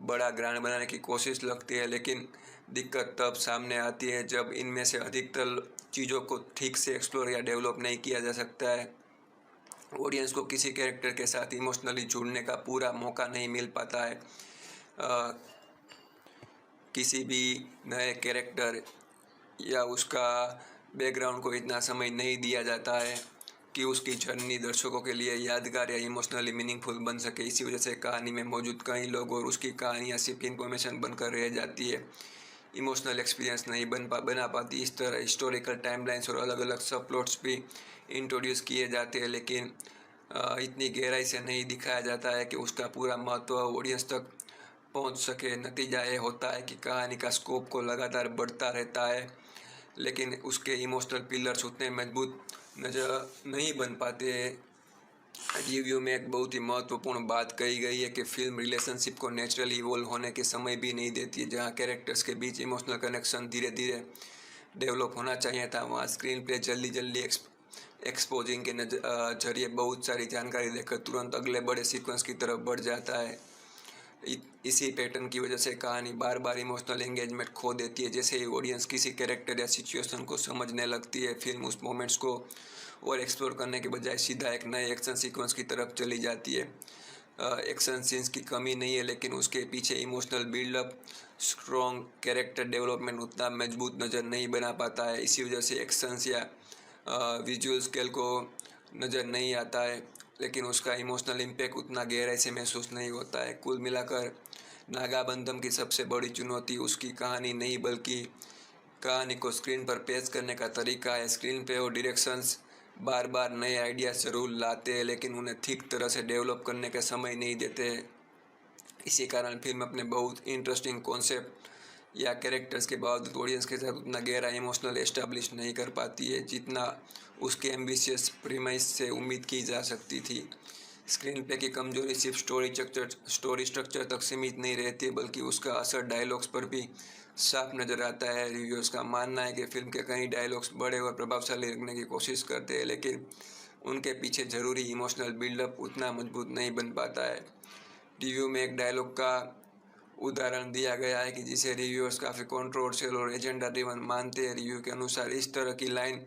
बड़ा ग्रांड बनाने की कोशिश लगती है, लेकिन दिक्कत तब सामने आती है जब इनमें से अधिकतर चीज़ों को ठीक से एक्सप्लोर या डेवलप नहीं किया जा सकता है। ऑडियंस को किसी कैरेक्टर के साथ इमोशनली जुड़ने का पूरा मौका नहीं मिल पाता है। किसी भी नए कैरेक्टर या उसका बैकग्राउंड को इतना समय नहीं दिया जाता है कि उसकी जर्नी दर्शकों के लिए यादगार या इमोशनली मीनिंगफुल बन सके। इसी वजह से कहानी में मौजूद कई लोग और उसकी कहानियाँ सिर्फ इन्फॉर्मेशन बनकर रह जाती है, इमोशनल एक्सपीरियंस नहीं बना पाती। इस तरह हिस्टोरिकल टाइमलाइंस और अलग अलग सब प्लॉट्स भी इंट्रोड्यूस किए जाते हैं, लेकिन इतनी गहराई से नहीं दिखाया जाता है कि उसका पूरा महत्व ऑडियंस तक पहुंच सके। नतीजा ये होता है कि कहानी का स्कोप को लगातार बढ़ता रहता है, लेकिन उसके इमोशनल पिलर्स उतने मजबूत नज़र नहीं बन पाते। रिव्यू में एक बहुत ही महत्वपूर्ण बात कही गई है कि फिल्म रिलेशनशिप को नेचुरली इवॉल्व होने के समय भी नहीं देती है। जहाँ कैरेक्टर्स के बीच इमोशनल कनेक्शन धीरे धीरे डेवलप होना चाहिए था, वहाँ स्क्रीन प्ले जल्दी एक्सपोजिंग के जरिए बहुत सारी जानकारी देकर तुरंत अगले बड़े सीक्वेंस की तरफ बढ़ जाता है। इसी पैटर्न की वजह से कहानी बार बार इमोशनल एंगेजमेंट खो देती है। जैसे ही ऑडियंस किसी कैरेक्टर या सिचुएशन को समझने लगती है, फिल्म उस मोमेंट्स को और एक्सप्लोर करने के बजाय सीधा एक नए एक्शन सीक्वेंस की तरफ चली जाती है। एक्शन सीन्स की कमी नहीं है, लेकिन उसके पीछे emotional buildup, strong character development उतना मजबूत नज़र नहीं बना पाता है। इसी वजह से एक्शंस या विजुअल स्केल को नज़र नहीं आता है, लेकिन उसका इमोशनल इम्पैक्ट उतना गहराई से महसूस नहीं होता है। कुल मिलाकर नागाबंधम की सबसे बड़ी चुनौती उसकी कहानी नहीं बल्कि कहानी को स्क्रीन पर पेश करने का तरीका है। स्क्रीन पे और डायरेक्शंस बार बार नए आइडियाज जरूर लाते हैं, लेकिन उन्हें ठीक तरह से डेवलप करने का समय नहीं देते। इसी कारण फिल्म अपने बहुत इंटरेस्टिंग कॉन्सेप्ट या कैरेक्टर्स के बावजूद ऑडियंस के साथ उतना गहरा इमोशनल एस्टैब्लिश नहीं कर पाती है जितना उसके एम्बिशियस प्रीमाइस से उम्मीद की जा सकती थी। स्क्रीन प्ले की कमजोरी सिर्फ स्टोरी स्ट्रक्चर तक सीमित नहीं रहती है, बल्कि उसका असर डायलॉग्स पर भी साफ नज़र आता है। रिव्यूअर्स का मानना है कि फिल्म के कई डायलॉग्स बड़े और प्रभावशाली रखने की कोशिश करते हैं, लेकिन उनके पीछे ज़रूरी इमोशनल बिल्डअप उतना मजबूत नहीं बन पाता है। रिव्यू में एक डायलॉग का उदाहरण दिया गया है कि जिसे रिव्यूअर्स काफ़ी कंट्रोवर्शियल और एजेंडा ड्रिवन मानते हैं। रिव्यू के अनुसार इस तरह की लाइन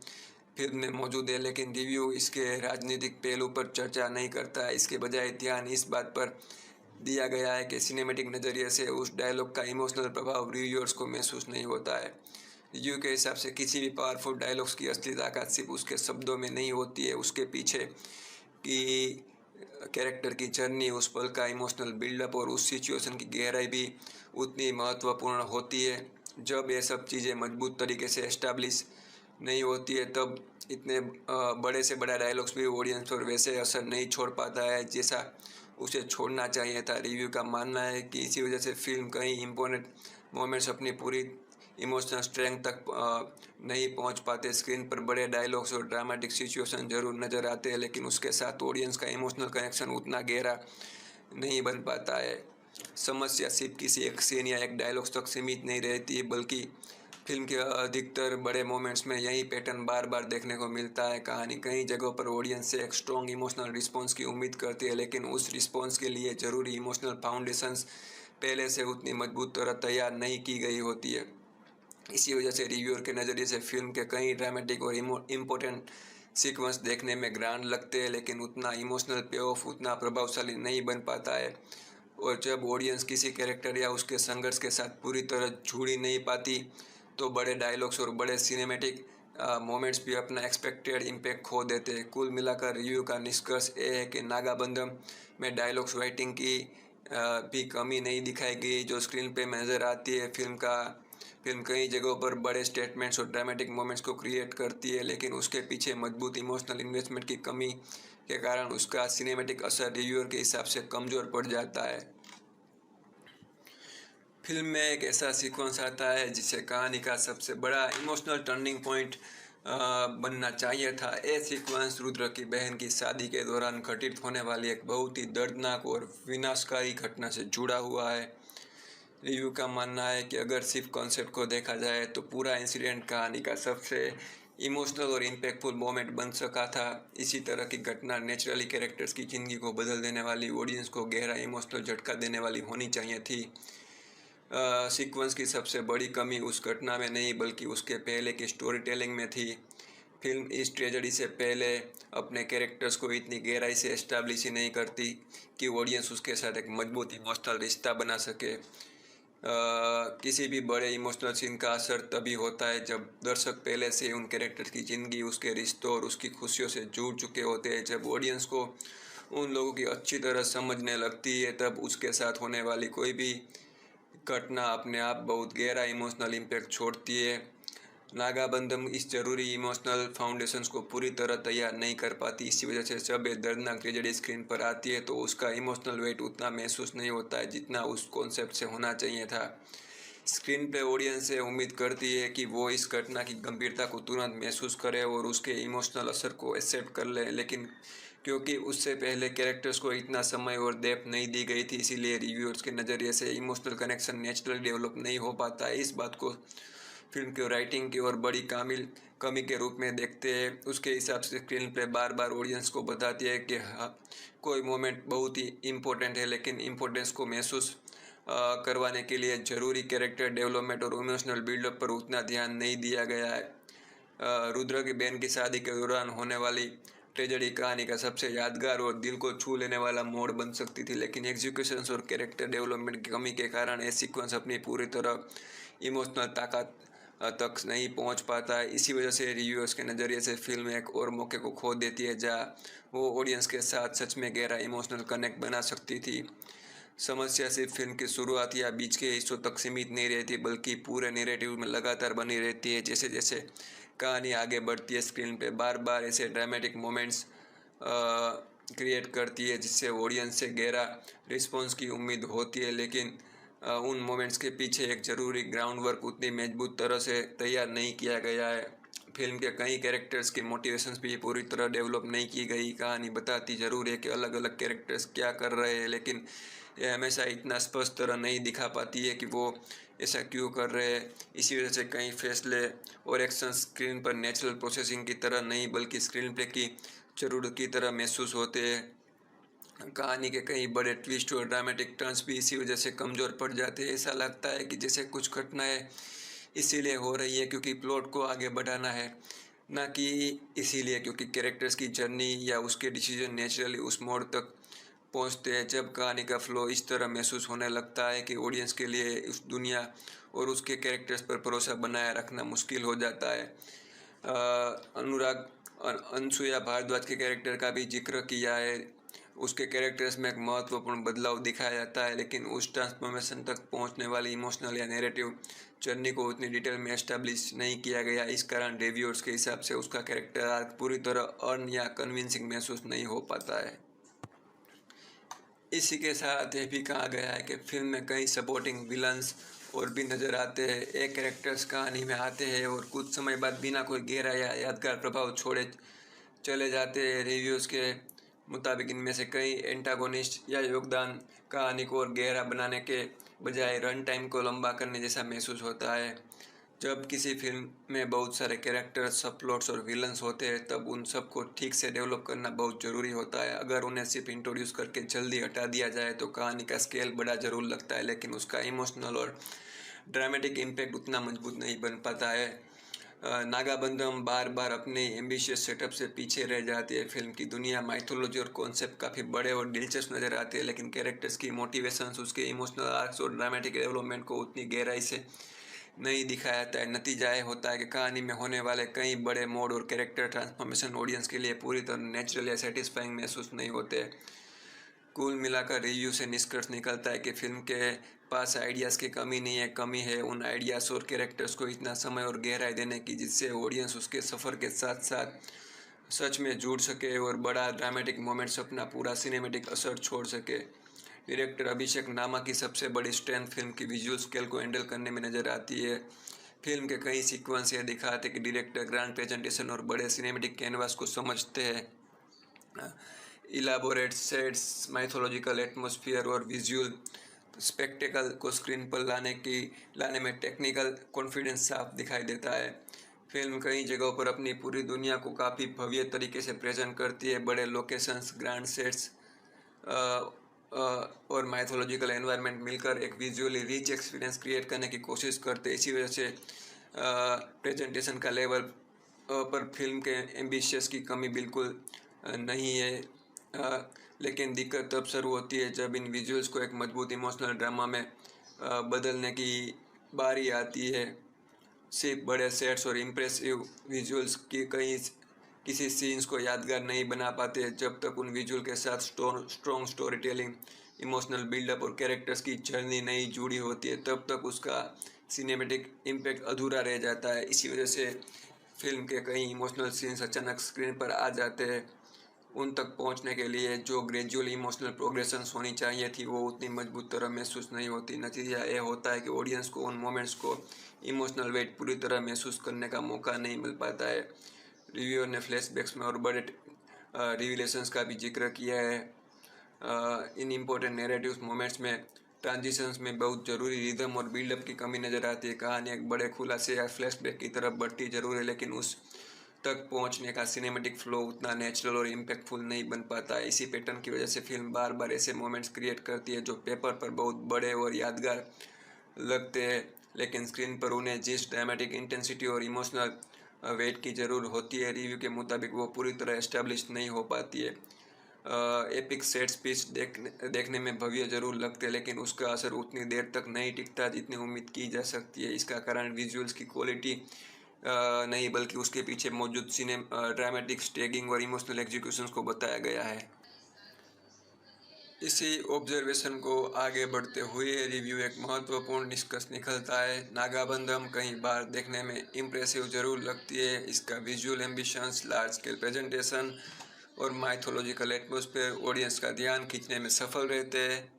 फिल्म में मौजूद है, लेकिन रिव्यू इसके राजनीतिक पहलू पर चर्चा नहीं करता है। इसके बजाय ध्यान इस बात पर दिया गया है कि सिनेमेटिक नज़रिए से उस डायलॉग का इमोशनल प्रभाव रिव्यूअर्स को महसूस नहीं होता है। रिव्यू के हिसाब से किसी भी पावरफुल डायलॉग्स की असली ताकत सिर्फ उसके शब्दों में नहीं होती है, उसके पीछे की कैरेक्टर की जर्नी, उस पल का इमोशनल बिल्डअप और उस सिचुएशन की गहराई भी उतनी महत्वपूर्ण होती है। जब ये सब चीज़ें मजबूत तरीके से एस्टैब्लिश नहीं होती है, तब इतने बड़े से बड़ा डायलॉग्स भी ऑडियंस पर वैसे असर नहीं छोड़ पाता है जैसा उसे छोड़ना चाहिए था। रिव्यू का मानना है कि इसी वजह से फिल्म कई इम्पोर्टेंट मोमेंट्स अपनी पूरी इमोशनल स्ट्रेंथ तक नहीं पहुंच पाते। स्क्रीन पर बड़े डायलॉग्स और ड्रामेटिक सिचुएशन जरूर नज़र आते हैं, लेकिन उसके साथ ऑडियंस का इमोशनल कनेक्शन उतना गहरा नहीं बन पाता है। समस्या सिर्फ किसी एक सीन या एक डायलॉग्स तक सीमित नहीं रहती है, बल्कि फिल्म के अधिकतर बड़े मोमेंट्स में यही पैटर्न बार बार देखने को मिलता है। कहानी कई जगहों पर ऑडियंस से एक स्ट्रॉन्ग इमोशनल रिस्पॉन्स की उम्मीद करती है, लेकिन उस रिस्पॉन्स के लिए ज़रूरी इमोशनल फाउंडेशंस पहले से उतनी मजबूत तरह तैयार नहीं की गई होती है। इसी वजह से रिव्यूअर के नज़रिए से फिल्म के कई ड्रामेटिक और इम्पोर्टेंट सीक्वेंस देखने में ग्रांड लगते हैं, लेकिन उतना इमोशनल पे ऑफ उतना प्रभावशाली नहीं बन पाता है। और जब ऑडियंस किसी कैरेक्टर या उसके संघर्ष के साथ पूरी तरह जुड़ी नहीं पाती, तो बड़े डायलॉग्स और बड़े सिनेमेटिक मोमेंट्स भी अपना एक्सपेक्टेड इम्पैक्ट खो देते हैं। कुल मिलाकर रिव्यू का निष्कर्ष ये है कि नागाबंधम में डायलॉग्स राइटिंग की भी कमी नहीं दिखाई गई जो स्क्रीन पे नज़र आती है। फिल्म कई जगहों पर बड़े स्टेटमेंट्स और ड्रामेटिक मोमेंट्स को क्रिएट करती है, लेकिन उसके पीछे मजबूत इमोशनल इन्वेस्टमेंट की कमी के कारण उसका सिनेमेटिक असर रिव्यूअर के हिसाब से कमज़ोर पड़ जाता है। फिल्म में एक ऐसा सीक्वेंस आता है जिसे कहानी का सबसे बड़ा इमोशनल टर्निंग पॉइंट बनना चाहिए था। ये सीक्वेंस रुद्र की बहन की शादी के दौरान घटित होने वाली एक बहुत ही दर्दनाक और विनाशकारी घटना से जुड़ा हुआ है। रिव्यू का मानना है कि अगर सिर्फ कॉन्सेप्ट को देखा जाए तो पूरा इंसिडेंट कहानी का सबसे इमोशनल और इम्पैक्टफुल मोमेंट बन सका था। इसी तरह की घटना नेचुरली कैरेक्टर्स की ज़िंदगी को बदल देने वाली, ऑडियंस को गहरा इमोशनल झटका देने वाली होनी चाहिए थी। सीक्वेंस की सबसे बड़ी कमी उस घटना में नहीं बल्कि उसके पहले की स्टोरी टेलिंग में थी। फिल्म इस ट्रेजेडी से पहले अपने कैरेक्टर्स को इतनी गहराई से एस्टैब्लिश ही नहीं करती कि ऑडियंस उसके साथ एक मजबूत इमोशनल रिश्ता बना सके। किसी भी बड़े इमोशनल सीन का असर तभी होता है जब दर्शक पहले से उन कैरेक्टर्स की ज़िंदगी, उसके रिश्तों और उसकी खुशियों से जुड़ चुके होते हैं। जब ऑडियंस को उन लोगों की अच्छी तरह समझने लगती है तब उसके साथ होने वाली कोई भी घटना अपने आप बहुत गहरा इमोशनल इम्पैक्ट छोड़ती है। नागाबंधम इस जरूरी इमोशनल फाउंडेशंस को पूरी तरह तैयार नहीं कर पाती। इसी वजह से जब ये दर्दनाक ट्रेजेडी स्क्रीन पर आती है तो उसका इमोशनल वेट उतना महसूस नहीं होता है जितना उस कॉन्सेप्ट से होना चाहिए था। स्क्रीन पे ऑडियंस से उम्मीद करती है कि वो इस घटना की गंभीरता को तुरंत महसूस करे और उसके इमोशनल असर को एक्सेप्ट कर ले, लेकिन क्योंकि उससे पहले कैरेक्टर्स को इतना समय और डेप्थ नहीं दी गई थी, इसीलिए रिव्यूअर्स के नज़रिए से इमोशनल कनेक्शन नेचुरली डेवलप नहीं हो पाता है। इस बात को फिल्म की राइटिंग की और बड़ी कमी के रूप में देखते हैं। उसके हिसाब से स्क्रीन पे बार बार ऑडियंस को बताती है कि कोई मोमेंट बहुत ही इम्पोर्टेंट है, लेकिन इम्पोर्टेंस को महसूस करवाने के लिए ज़रूरी कैरेक्टर डेवलपमेंट और इमोशनल बिल्डअप पर उतना ध्यान नहीं दिया गया है। रुद्र की बहन की शादी के दौरान होने वाली ट्रेजेडी कहानी का सबसे यादगार और दिल को छू लेने वाला मोड़ बन सकती थी, लेकिन एग्जीक्यूशंस और कैरेक्टर डेवलपमेंट की कमी के कारण ये सीक्वेंस अपनी पूरी तरह इमोशनल ताकत तक नहीं पहुंच पाता है। इसी वजह से रिव्यूअर्स के नज़रिए से फिल्म एक और मौके को खो देती है जहां वो ऑडियंस के साथ सच में गहरा इमोशनल कनेक्ट बना सकती थी। समस्या सिर्फ फिल्म की शुरुआत या बीच के हिस्सों तक सीमित नहीं रहती बल्कि पूरे नैरेटिव में लगातार बनी रहती है। जैसे जैसे कहानी आगे बढ़ती है स्क्रीन पे बार बार ऐसे ड्रामेटिक मोमेंट्स क्रिएट करती है जिससे ऑडियंस से गहरा रिस्पॉन्स की उम्मीद होती है, लेकिन उन मोमेंट्स के पीछे एक ज़रूरी ग्राउंड वर्क उतनी मजबूत तरह से तैयार नहीं किया गया है। फिल्म के कई कैरेक्टर्स की मोटिवेशंस भी पूरी तरह डेवलप नहीं की गई। कहानी बताती ज़रूर है कि अलग अलग कैरेक्टर्स क्या कर रहे हैं, लेकिन यह हमेशा इतना स्पष्ट तरह नहीं दिखा पाती है कि वो ऐसा क्यों कर रहे हैं। इसी वजह से कई फैसले और एक्शन स्क्रीन पर नेचुरल प्रोसेसिंग की तरह नहीं बल्कि स्क्रीन प्ले की ज़रूरत की तरह महसूस होते हैं। कहानी के कई बड़े ट्विस्ट और ड्रामेटिक टर्न्स भी इसी वजह से कमज़ोर पड़ जाते हैं। ऐसा लगता है कि जैसे कुछ घटनाएं इसीलिए हो रही है क्योंकि प्लॉट को आगे बढ़ाना है, ना कि इसीलिए क्योंकि कैरेक्टर्स की जर्नी या उसके डिसीजन नेचुरली उस मोड़ तक पहुंचते हैं। जब कहानी का फ्लो इस तरह महसूस होने लगता है कि ऑडियंस के लिए उस दुनिया और उसके कैरेक्टर्स पर भरोसा बनाए रखना मुश्किल हो जाता है। अनुराग अनसुया भारद्वाज के कैरेक्टर का भी जिक्र किया है। उसके कैरेक्टर्स में एक महत्वपूर्ण बदलाव दिखाया जाता है, लेकिन उस ट्रांसफॉर्मेशन तक पहुंचने वाली इमोशनल या नैरेटिव जर्नी को उतनी डिटेल में एस्टैब्लिश नहीं किया गया। इस कारण रिव्यूअर्स के हिसाब से उसका कैरेक्टर आर्क पूरी तरह अर्न या कन्विंसिंग महसूस नहीं हो पाता है। इसी के साथ ये भी कहा गया है कि फिल्म में कई सपोर्टिंग विलन्स और भी नज़र आते हैं। एक कैरेक्टर्स कहानी में आते हैं और कुछ समय बाद बिना कोई गहरा या यादगार प्रभाव छोड़े चले जाते हैं। रिव्यूज़ के मुताबिक इनमें से कई एंटागोनिस्ट या योगदान कहानी को और गहरा बनाने के बजाय रन टाइम को लंबा करने जैसा महसूस होता है। जब किसी फिल्म में बहुत सारे कैरेक्टर्स, सब प्लॉट्स और विलन्स होते हैं तब उन सब को ठीक से डेवलप करना बहुत ज़रूरी होता है। अगर उन्हें सिर्फ इंट्रोड्यूस करके जल्दी हटा दिया जाए तो कहानी का स्केल बड़ा ज़रूर लगता है, लेकिन उसका इमोशनल और ड्रामेटिक इम्पैक्ट उतना मजबूत नहीं बन पाता है। नागाबंधम बार बार अपने एम्बिशियस सेटअप से पीछे रह जाती है। फिल्म की दुनिया, माइथोलॉजी और कॉन्सेप्ट काफ़ी बड़े और दिलचस्प नज़र आते हैं, लेकिन कैरेक्टर्स की मोटिवेशंस, उसके इमोशनल आर्क्स और ड्रामेटिक डेवलपमेंट को उतनी गहराई से नहीं दिखाया जाता है। नतीजा यह होता है कि कहानी में होने वाले कई बड़े मोड़ और कैरेक्टर ट्रांसफॉर्मेशन ऑडियंस के लिए पूरी तरह नेचुरल या सेटिस्फाइंग महसूस नहीं होते। कुल मिलाकर रिव्यू से निष्कर्ष निकलता है कि फिल्म के पास आइडियाज़ की कमी नहीं है, कमी है उन आइडियाज़ और कैरेक्टर्स को इतना समय और गहराई देने की जिससे ऑडियंस उसके सफ़र के साथ साथ सच में जुड़ सके और बड़ा ड्रामेटिक मोमेंट्स अपना पूरा सिनेमेटिक असर छोड़ सके। डायरेक्टर अभिषेक नामा की सबसे बड़ी स्ट्रेंथ फिल्म की विजुअल स्केल को हैंडल करने में नज़र आती है। फिल्म के कई सीक्वेंस ये दिखाते कि डायरेक्टर ग्रैंड प्रेजेंटेशन और बड़े सिनेमेटिक कैनवास को समझते हैं। इलाबोरेट सेट्स, माइथोलॉजिकल एटमॉस्फेयर और विजुअल स्पेक्टेकल को स्क्रीन पर लाने में टेक्निकल कॉन्फिडेंस साफ दिखाई देता है। फिल्म कई जगहों पर अपनी पूरी दुनिया को काफ़ी भव्य तरीके से प्रेजेंट करती है। बड़े लोकेशंस, ग्रैंड सेट्स और माइथोलॉजिकल एनवायरनमेंट मिलकर एक विजुअली रिच एक्सपीरियंस क्रिएट करने की कोशिश करते हैं। इसी वजह से प्रेजेंटेशन का लेवल पर फिल्म के एम्बिशियस की कमी बिल्कुल नहीं है। लेकिन दिक्कत तब शुरू होती है जब इन विजुअल्स को एक मजबूत इमोशनल ड्रामा में बदलने की बारी आती है। सिर्फ बड़े सेट्स और इम्प्रेसिव विजुअल्स की किसी सीन्स को यादगार नहीं बना पाते जब तक उन विजुअल के साथ strong story telling, emotional buildup और कैरेक्टर्स की जर्नी नहीं जुड़ी होती है, तब तक उसका सिनेमेटिक इम्पैक्ट अधूरा रह जाता है। इसी वजह से फिल्म के कई इमोशनल सीन्स अचानक स्क्रीन पर आ जाते हैं। उन तक पहुंचने के लिए जो ग्रेजुअल इमोशनल प्रोग्रेशन होनी चाहिए थी वो उतनी मजबूत तरह महसूस नहीं होती। नतीजा ये होता है कि ऑडियंस को उन मोमेंट्स को इमोशनल वेट पूरी तरह महसूस करने का मौका नहीं मिल पाता है। रिव्यूअर ने फ्लैशबैक्स में और बड़े रिविलेशंस का भी जिक्र किया है। इन इम्पोर्टेंट नैरेटिव मोमेंट्स में ट्रांजिशंस में बहुत ज़रूरी रिदम और बिल्डअप की कमी नज़र आती है। कहानी एक बड़े खुलासे या फ्लैशबैक की तरफ बढ़ती जरूर है, लेकिन उस तक पहुंचने का सिनेमेटिक फ्लो उतना नेचुरल और इम्पैक्टफुल नहीं बन पाता है। इसी पैटर्न की वजह से फिल्म बार बार ऐसे मोमेंट्स क्रिएट करती है जो पेपर पर बहुत बड़े और यादगार लगते हैं, लेकिन स्क्रीन पर उन्हें जिस ड्रामेटिक इंटेंसिटी और इमोशनल वेट की ज़रूर होती है, रिव्यू के मुताबिक वो पूरी तरह एस्टेब्लिश नहीं हो पाती है। एपिक सेट्स पीस देखने में भव्य जरूर लगते हैं, लेकिन उसका असर उतनी देर तक नहीं टिकता जितनी उम्मीद की जा सकती है। इसका कारण विजुअल्स की क्वालिटी नहीं बल्कि उसके पीछे मौजूद ड्रामेटिक स्टेजिंग और इमोशनल एग्जीक्यूशंस को बताया गया है। इसी ऑब्जर्वेशन को आगे बढ़ते हुए रिव्यू एक महत्वपूर्ण निष्कर्ष निकलता है। नागाबंधम कई बार देखने में इम्प्रेसिव जरूर लगती है। इसका visual ambitions, large scale presentation और माइथोलॉजिकल एटमॉस्फेयर ऑडियंस का ध्यान खींचने में सफल रहते हैं।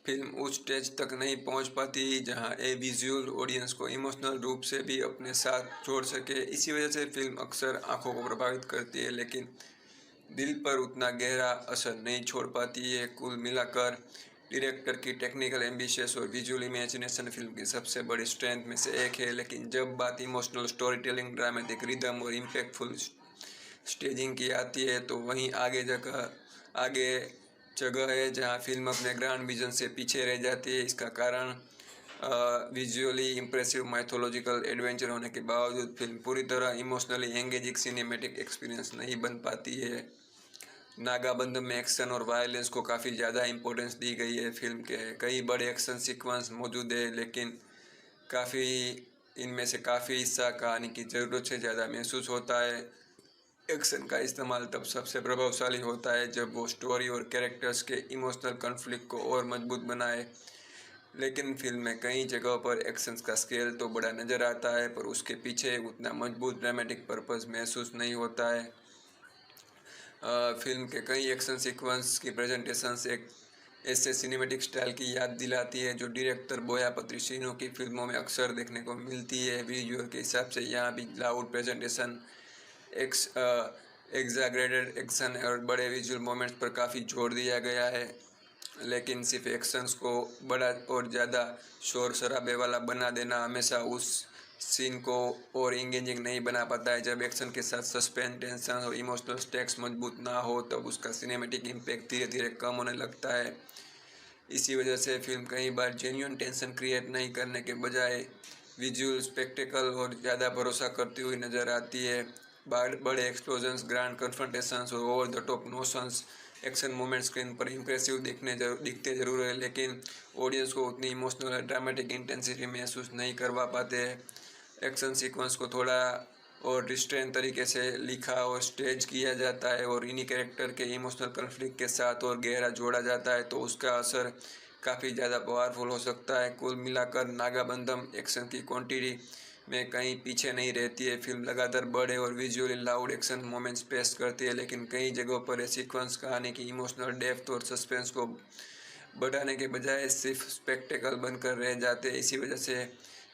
फिल्म उस स्टेज तक नहीं पहुंच पाती जहां ए विजुअल ऑडियंस को इमोशनल रूप से भी अपने साथ जोड़ सके। इसी वजह से फिल्म अक्सर आंखों को प्रभावित करती है, लेकिन दिल पर उतना गहरा असर नहीं छोड़ पाती है। कुल मिलाकर डायरेक्टर की टेक्निकल एम्बिशियस और विजुअल इमेजिनेशन फिल्म की सबसे बड़ी स्ट्रेंथ में से एक है, लेकिन जब बात emotional story telling, dramatic rhythm और इम्पैक्टफुल स्टेजिंग की आती है तो वहीं आगे जगह है जहां फिल्म अपने ग्रैंड विजन से पीछे रह जाती है। इसका कारण विजुअली इम्प्रेसिव माइथोलॉजिकल एडवेंचर होने के बावजूद फिल्म पूरी तरह इमोशनली एंगेजिंग सिनेमेटिक एक्सपीरियंस नहीं बन पाती है। नागाबंधम में एक्शन और वायलेंस को काफ़ी ज़्यादा इम्पोर्टेंस दी गई है। फिल्म के कई बड़े एक्शन सीक्वेंस मौजूद है, लेकिन इनमें से काफ़ी हिस्सा कहानी की ज़रूरत से ज़्यादा महसूस होता है। एक्शन का इस्तेमाल तब सबसे प्रभावशाली होता है जब वो स्टोरी और कैरेक्टर्स के इमोशनल कॉन्फ्लिक्ट को और मजबूत बनाए, लेकिन फिल्म में कई जगहों पर एक्शन का स्केल तो बड़ा नज़र आता है पर उसके पीछे उतना मजबूत ड्रामेटिक पर्पस महसूस नहीं होता है। फिल्म के कई एक्शन सीक्वेंस की प्रेजेंटेशंस एक ऐसे सिनेमेटिक स्टाइल की याद दिलाती है जो डायरेक्टर बोया पत्रिसिनो की फिल्मों में अक्सर देखने को मिलती है। विजुअल के हिसाब से यहाँ भी लाउड प्रेजेंटेशन, एग्जैगरेटेड एक्शन और बड़े विजुअल मोमेंट्स पर काफ़ी जोर दिया गया है, लेकिन सिर्फ एक्शंस को बड़ा और ज़्यादा शोर शराबे वाला बना देना हमेशा उस सीन को और इंगेजिंग नहीं बना पाता है। जब एक्शन के साथ सस्पेंस, टेंशन और इमोशनल स्टेक्स मजबूत ना हो तब उसका सिनेमेटिक इम्पैक्ट धीरे धीरे कम होने लगता है। इसी वजह से फिल्म कई बार जेन्युइन टेंशन क्रिएट नहीं करने के बजाय विजुअल स्पेक्टेकल और ज़्यादा भरोसा करती हुई नज़र आती है। बड़े एक्सप्लोजन्स, ग्रैंड कन्फ्रंटेशंस और over the top notions action moment screen पर इम्प्रेसिव दिखते जरूर है, लेकिन ऑडियंस को उतनी इमोशनल और ड्रामेटिक इंटेंसिटी महसूस नहीं करवा पाते हैं। एक्शन सीक्वेंस को थोड़ा और रिस्ट्रेन तरीके से लिखा और स्टेज किया जाता है और इन्हीं कैरेक्टर के इमोशनल कॉन्फ्लिक्ट के साथ और गहरा जोड़ा जाता है तो उसका असर काफ़ी ज़्यादा पावरफुल हो सकता है। कुल मिलाकर नागाबंधम एक्शन की क्वांटिटी में कहीं पीछे नहीं रहती है। फिल्म लगातार बड़े और विजुअली लाउड एक्शन मोमेंट्स पेश करती है, लेकिन कई जगहों पर ये सीक्वेंस कहानी की इमोशनल डेप्थ और सस्पेंस को बढ़ाने के बजाय सिर्फ स्पेक्टेकल बनकर रह जाते हैं। इसी वजह से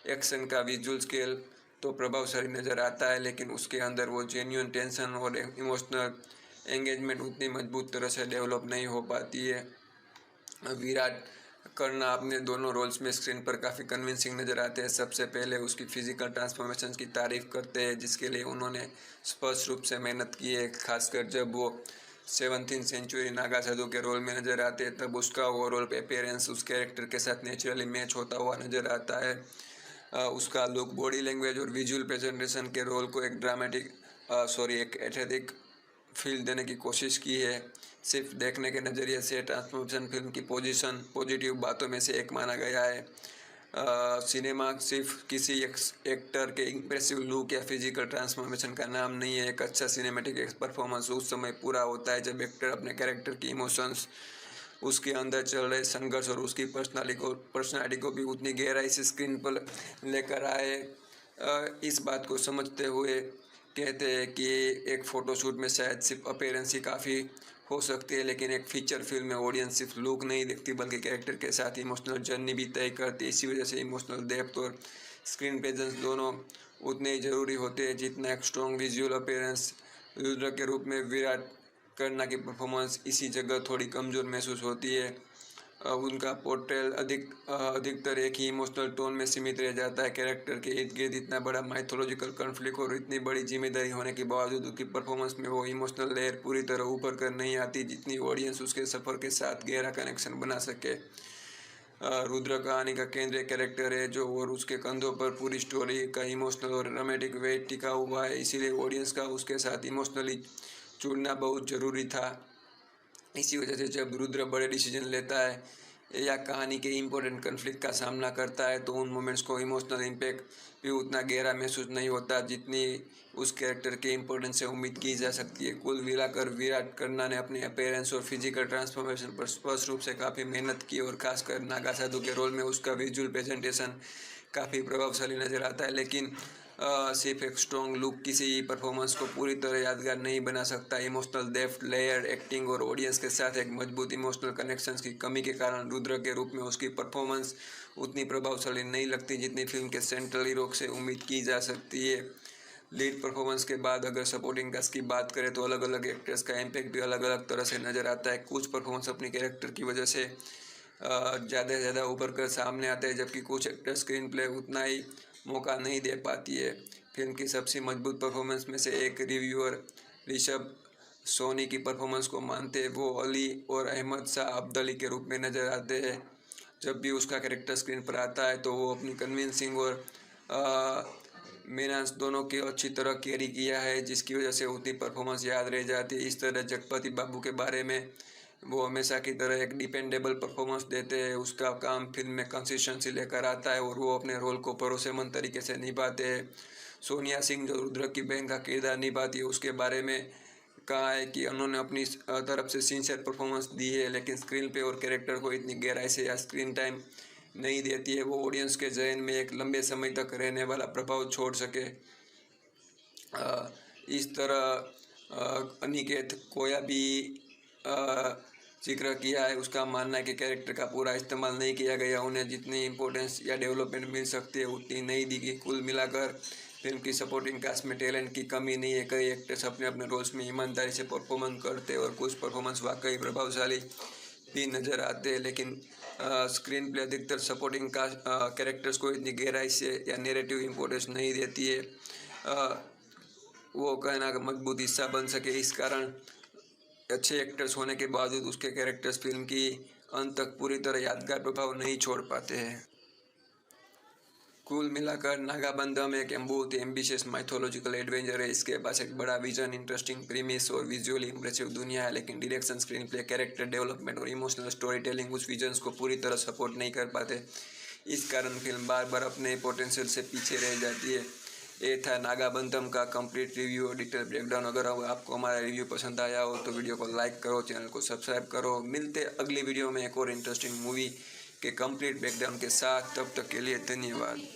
एक्शन का विजुअल स्केल तो प्रभावशाली नज़र आता है, लेकिन उसके अंदर वो जेन्युइन टेंशन और इमोशनल एंगेजमेंट उतनी मजबूत तरह से डेवलप नहीं हो पाती है। विराट करना अपने दोनों रोल्स में स्क्रीन पर काफ़ी कन्विंसिंग नज़र आते हैं। सबसे पहले उसकी फिजिकल ट्रांसफॉर्मेशन की तारीफ़ करते हैं, जिसके लिए उन्होंने स्पष्ट रूप से मेहनत की है। खासकर जब वो 17th सेंचुरी नागा साधु के रोल में नज़र आते हैं, तब उसका ओवरऑल अपीयरेंस उस कैरेक्टर के साथ नेचुरली मैच होता हुआ नज़र आता है। उसका लुक, बॉडी लैंग्वेज और विजुअल प्रेजेंटेशन के रोल को एक एथेटिक फील देने की कोशिश की है। सिर्फ देखने के नज़रिए से ट्रांसफॉर्मेशन फिल्म की पॉजिटिव बातों में से एक माना गया है। सिनेमा सिर्फ किसी एक्टर के इम्प्रेसिव लुक या फिजिकल ट्रांसफॉर्मेशन का नाम नहीं है। एक अच्छा सिनेमेटिक परफॉर्मेंस उस समय पूरा होता है जब एक्टर अपने कैरेक्टर की इमोशंस, उसके अंदर चल रहे संघर्ष और उसकी पर्सनालिटी को भी उतनी गहराई से स्क्रीन पर लेकर आए। इस बात को समझते हुए कहते हैं कि एक फ़ोटोशूट में शायद सिर्फ अपीयरेंस ही काफ़ी हो सकती है, लेकिन एक फीचर फिल्म में ऑडियंस सिर्फ लुक नहीं देखती बल्कि कैरेक्टर के साथ इमोशनल जर्नी भी तय करती है। इसी वजह से इमोशनल डेप्थ और स्क्रीन प्रेजेंस दोनों उतने ही ज़रूरी होते हैं जितना एक स्ट्रॉन्ग विजुअल अपीयरेंस। रुद्र के रूप में विराट करना की परफॉर्मेंस इसी जगह थोड़ी कमज़ोर महसूस होती है। उनका पोर्ट्रेल अधिकतर एक ही इमोशनल टोन में सीमित रह जाता है। कैरेक्टर के इर्द गिर्द इतना बड़ा माइथोलॉजिकल कॉन्फ्लिक्ट और इतनी बड़ी जिम्मेदारी होने के बावजूद उसकी परफॉर्मेंस में वो इमोशनल लेयर पूरी तरह ऊपर कर नहीं आती जितनी ऑडियंस उसके सफ़र के साथ गहरा कनेक्शन बना सके। रुद्र कहानी का केंद्रीय कैरेक्टर है जो और उसके कंधों पर पूरी स्टोरी का इमोशनल और ड्रामेटिक वेट टिका हुआ है, इसीलिए ऑडियंस का उसके साथ इमोशनली जुड़ना बहुत ज़रूरी था। इसी वजह से जब रुद्र बड़े डिसीजन लेता है या कहानी के इम्पोर्टेंट कन्फ्लिक्ट का सामना करता है तो उन मोमेंट्स को इमोशनल इम्पैक्ट भी उतना गहरा महसूस नहीं होता जितनी उस कैरेक्टर के इम्पोर्टेंस से उम्मीद की जा सकती है। कुल मिलाकर विराट करना ने अपने अपीयरेंस और फिजिकल ट्रांसफॉर्मेशन पर स्पष्ट रूप से काफ़ी मेहनत की और खासकर नागा साधु के रोल में उसका विजुअल प्रेजेंटेशन काफ़ी प्रभावशाली नज़र आता है। लेकिन सिर्फ एक स्ट्रॉन्ग लुक किसी परफॉर्मेंस को पूरी तरह यादगार नहीं बना सकता। इमोशनल डेप्थ, लेयर एक्टिंग और ऑडियंस के साथ एक मजबूत इमोशनल कनेक्शंस की कमी के कारण रुद्र के रूप में उसकी परफॉर्मेंस उतनी प्रभावशाली नहीं लगती जितनी फिल्म के सेंट्रल हीरो से उम्मीद की जा सकती है। लीड परफॉर्मेंस के बाद अगर सपोर्टिंग कास्ट की बात करें तो अलग अलग एक्टर्स का इम्पैक्ट भी अलग अलग तरह से नज़र आता है। कुछ परफॉर्मेंस अपनी कैरेक्टर की वजह से ज़्यादा से ज़्यादा उभर कर सामने आते हैं, जबकि कुछ एक्टर स्क्रीन प्ले उतना ही मौका नहीं दे पाती है। फिल्म की सबसे मजबूत परफॉर्मेंस में से एक रिव्यूअर ऋषभ सोनी की परफॉर्मेंस को मानते हैं। वो अली और अहमद शाह अब्दाली के रूप में नज़र आते हैं। जब भी उसका कैरेक्टर स्क्रीन पर आता है तो वो अपनी कन्विंसिंग और मेनांस दोनों की अच्छी तरह कैरी किया है, जिसकी वजह से उतनी परफॉर्मेंस याद रह जाती है। इस तरह जगपति बाबू के बारे में वो हमेशा की तरह एक डिपेंडेबल परफॉर्मेंस देते हैं। उसका काम फिल्म में कंसिस्टेंसी लेकर आता है और वो अपने रोल को भरोसेमंद तरीके से निभाते हैं। सोनिया सिंह जो रुद्र की बहन का किरदार निभाती है, उसके बारे में कहा है कि उन्होंने अपनी तरफ से सिंसियर परफॉर्मेंस दी है, लेकिन स्क्रीन पे और कैरेक्टर को इतनी गहराई से या स्क्रीन टाइम नहीं देती है वो ऑडियंस के जहन में एक लंबे समय तक रहने वाला प्रभाव छोड़ सके। इस तरह अनिकेत कोया भी जिक्र किया है। उसका मानना है कि कैरेक्टर का पूरा इस्तेमाल नहीं किया गया, उन्हें जितनी इम्पोर्टेंस या डेवलपमेंट मिल सकती है उतनी नहीं दी गई। कुल मिलाकर फिल्म की सपोर्टिंग कास्ट में टैलेंट की कमी नहीं है। कई एक्टर्स अपने अपने रोल्स में ईमानदारी से परफॉर्मेंस करते हैं और कुछ परफॉर्मेंस वाकई प्रभावशाली भी नज़र आते हैं, लेकिन स्क्रीन प्ले अधिकतर सपोर्टिंग कास्ट कैरेक्टर्स को इतनी गहराई से या नैरेटिव इम्पोर्टेंस नहीं देती है वो कहना मजबूत हिस्सा बन सके। इस कारण अच्छे एक्टर्स होने के बावजूद उसके कैरेक्टर्स फिल्म की अंत तक पूरी तरह यादगार प्रभाव नहीं छोड़ पाते हैं। कुल मिलाकर नागाबंधम एक बहुत ही एम्बिशियस माइथोलॉजिकल एडवेंचर है। इसके पास एक बड़ा विजन, इंटरेस्टिंग प्रीमिस और विजुअली इंप्रेसिव दुनिया है, लेकिन direction, screen play, character development और इमोशनल स्टोरी टेलिंग उस विजन्स को पूरी तरह सपोर्ट नहीं कर पाते। इस कारण फिल्म बार बार अपने पोटेंशियल से पीछे रह जाती है। ये था नागाबंधम का कंप्लीट रिव्यू और डिटेल ब्रेकडाउन। अगर आपको हमारा रिव्यू पसंद आया हो तो वीडियो को लाइक करो, चैनल को सब्सक्राइब करो। मिलते अगली वीडियो में एक और इंटरेस्टिंग मूवी के कंप्लीट ब्रेकडाउन के साथ। तब तक के लिए धन्यवाद।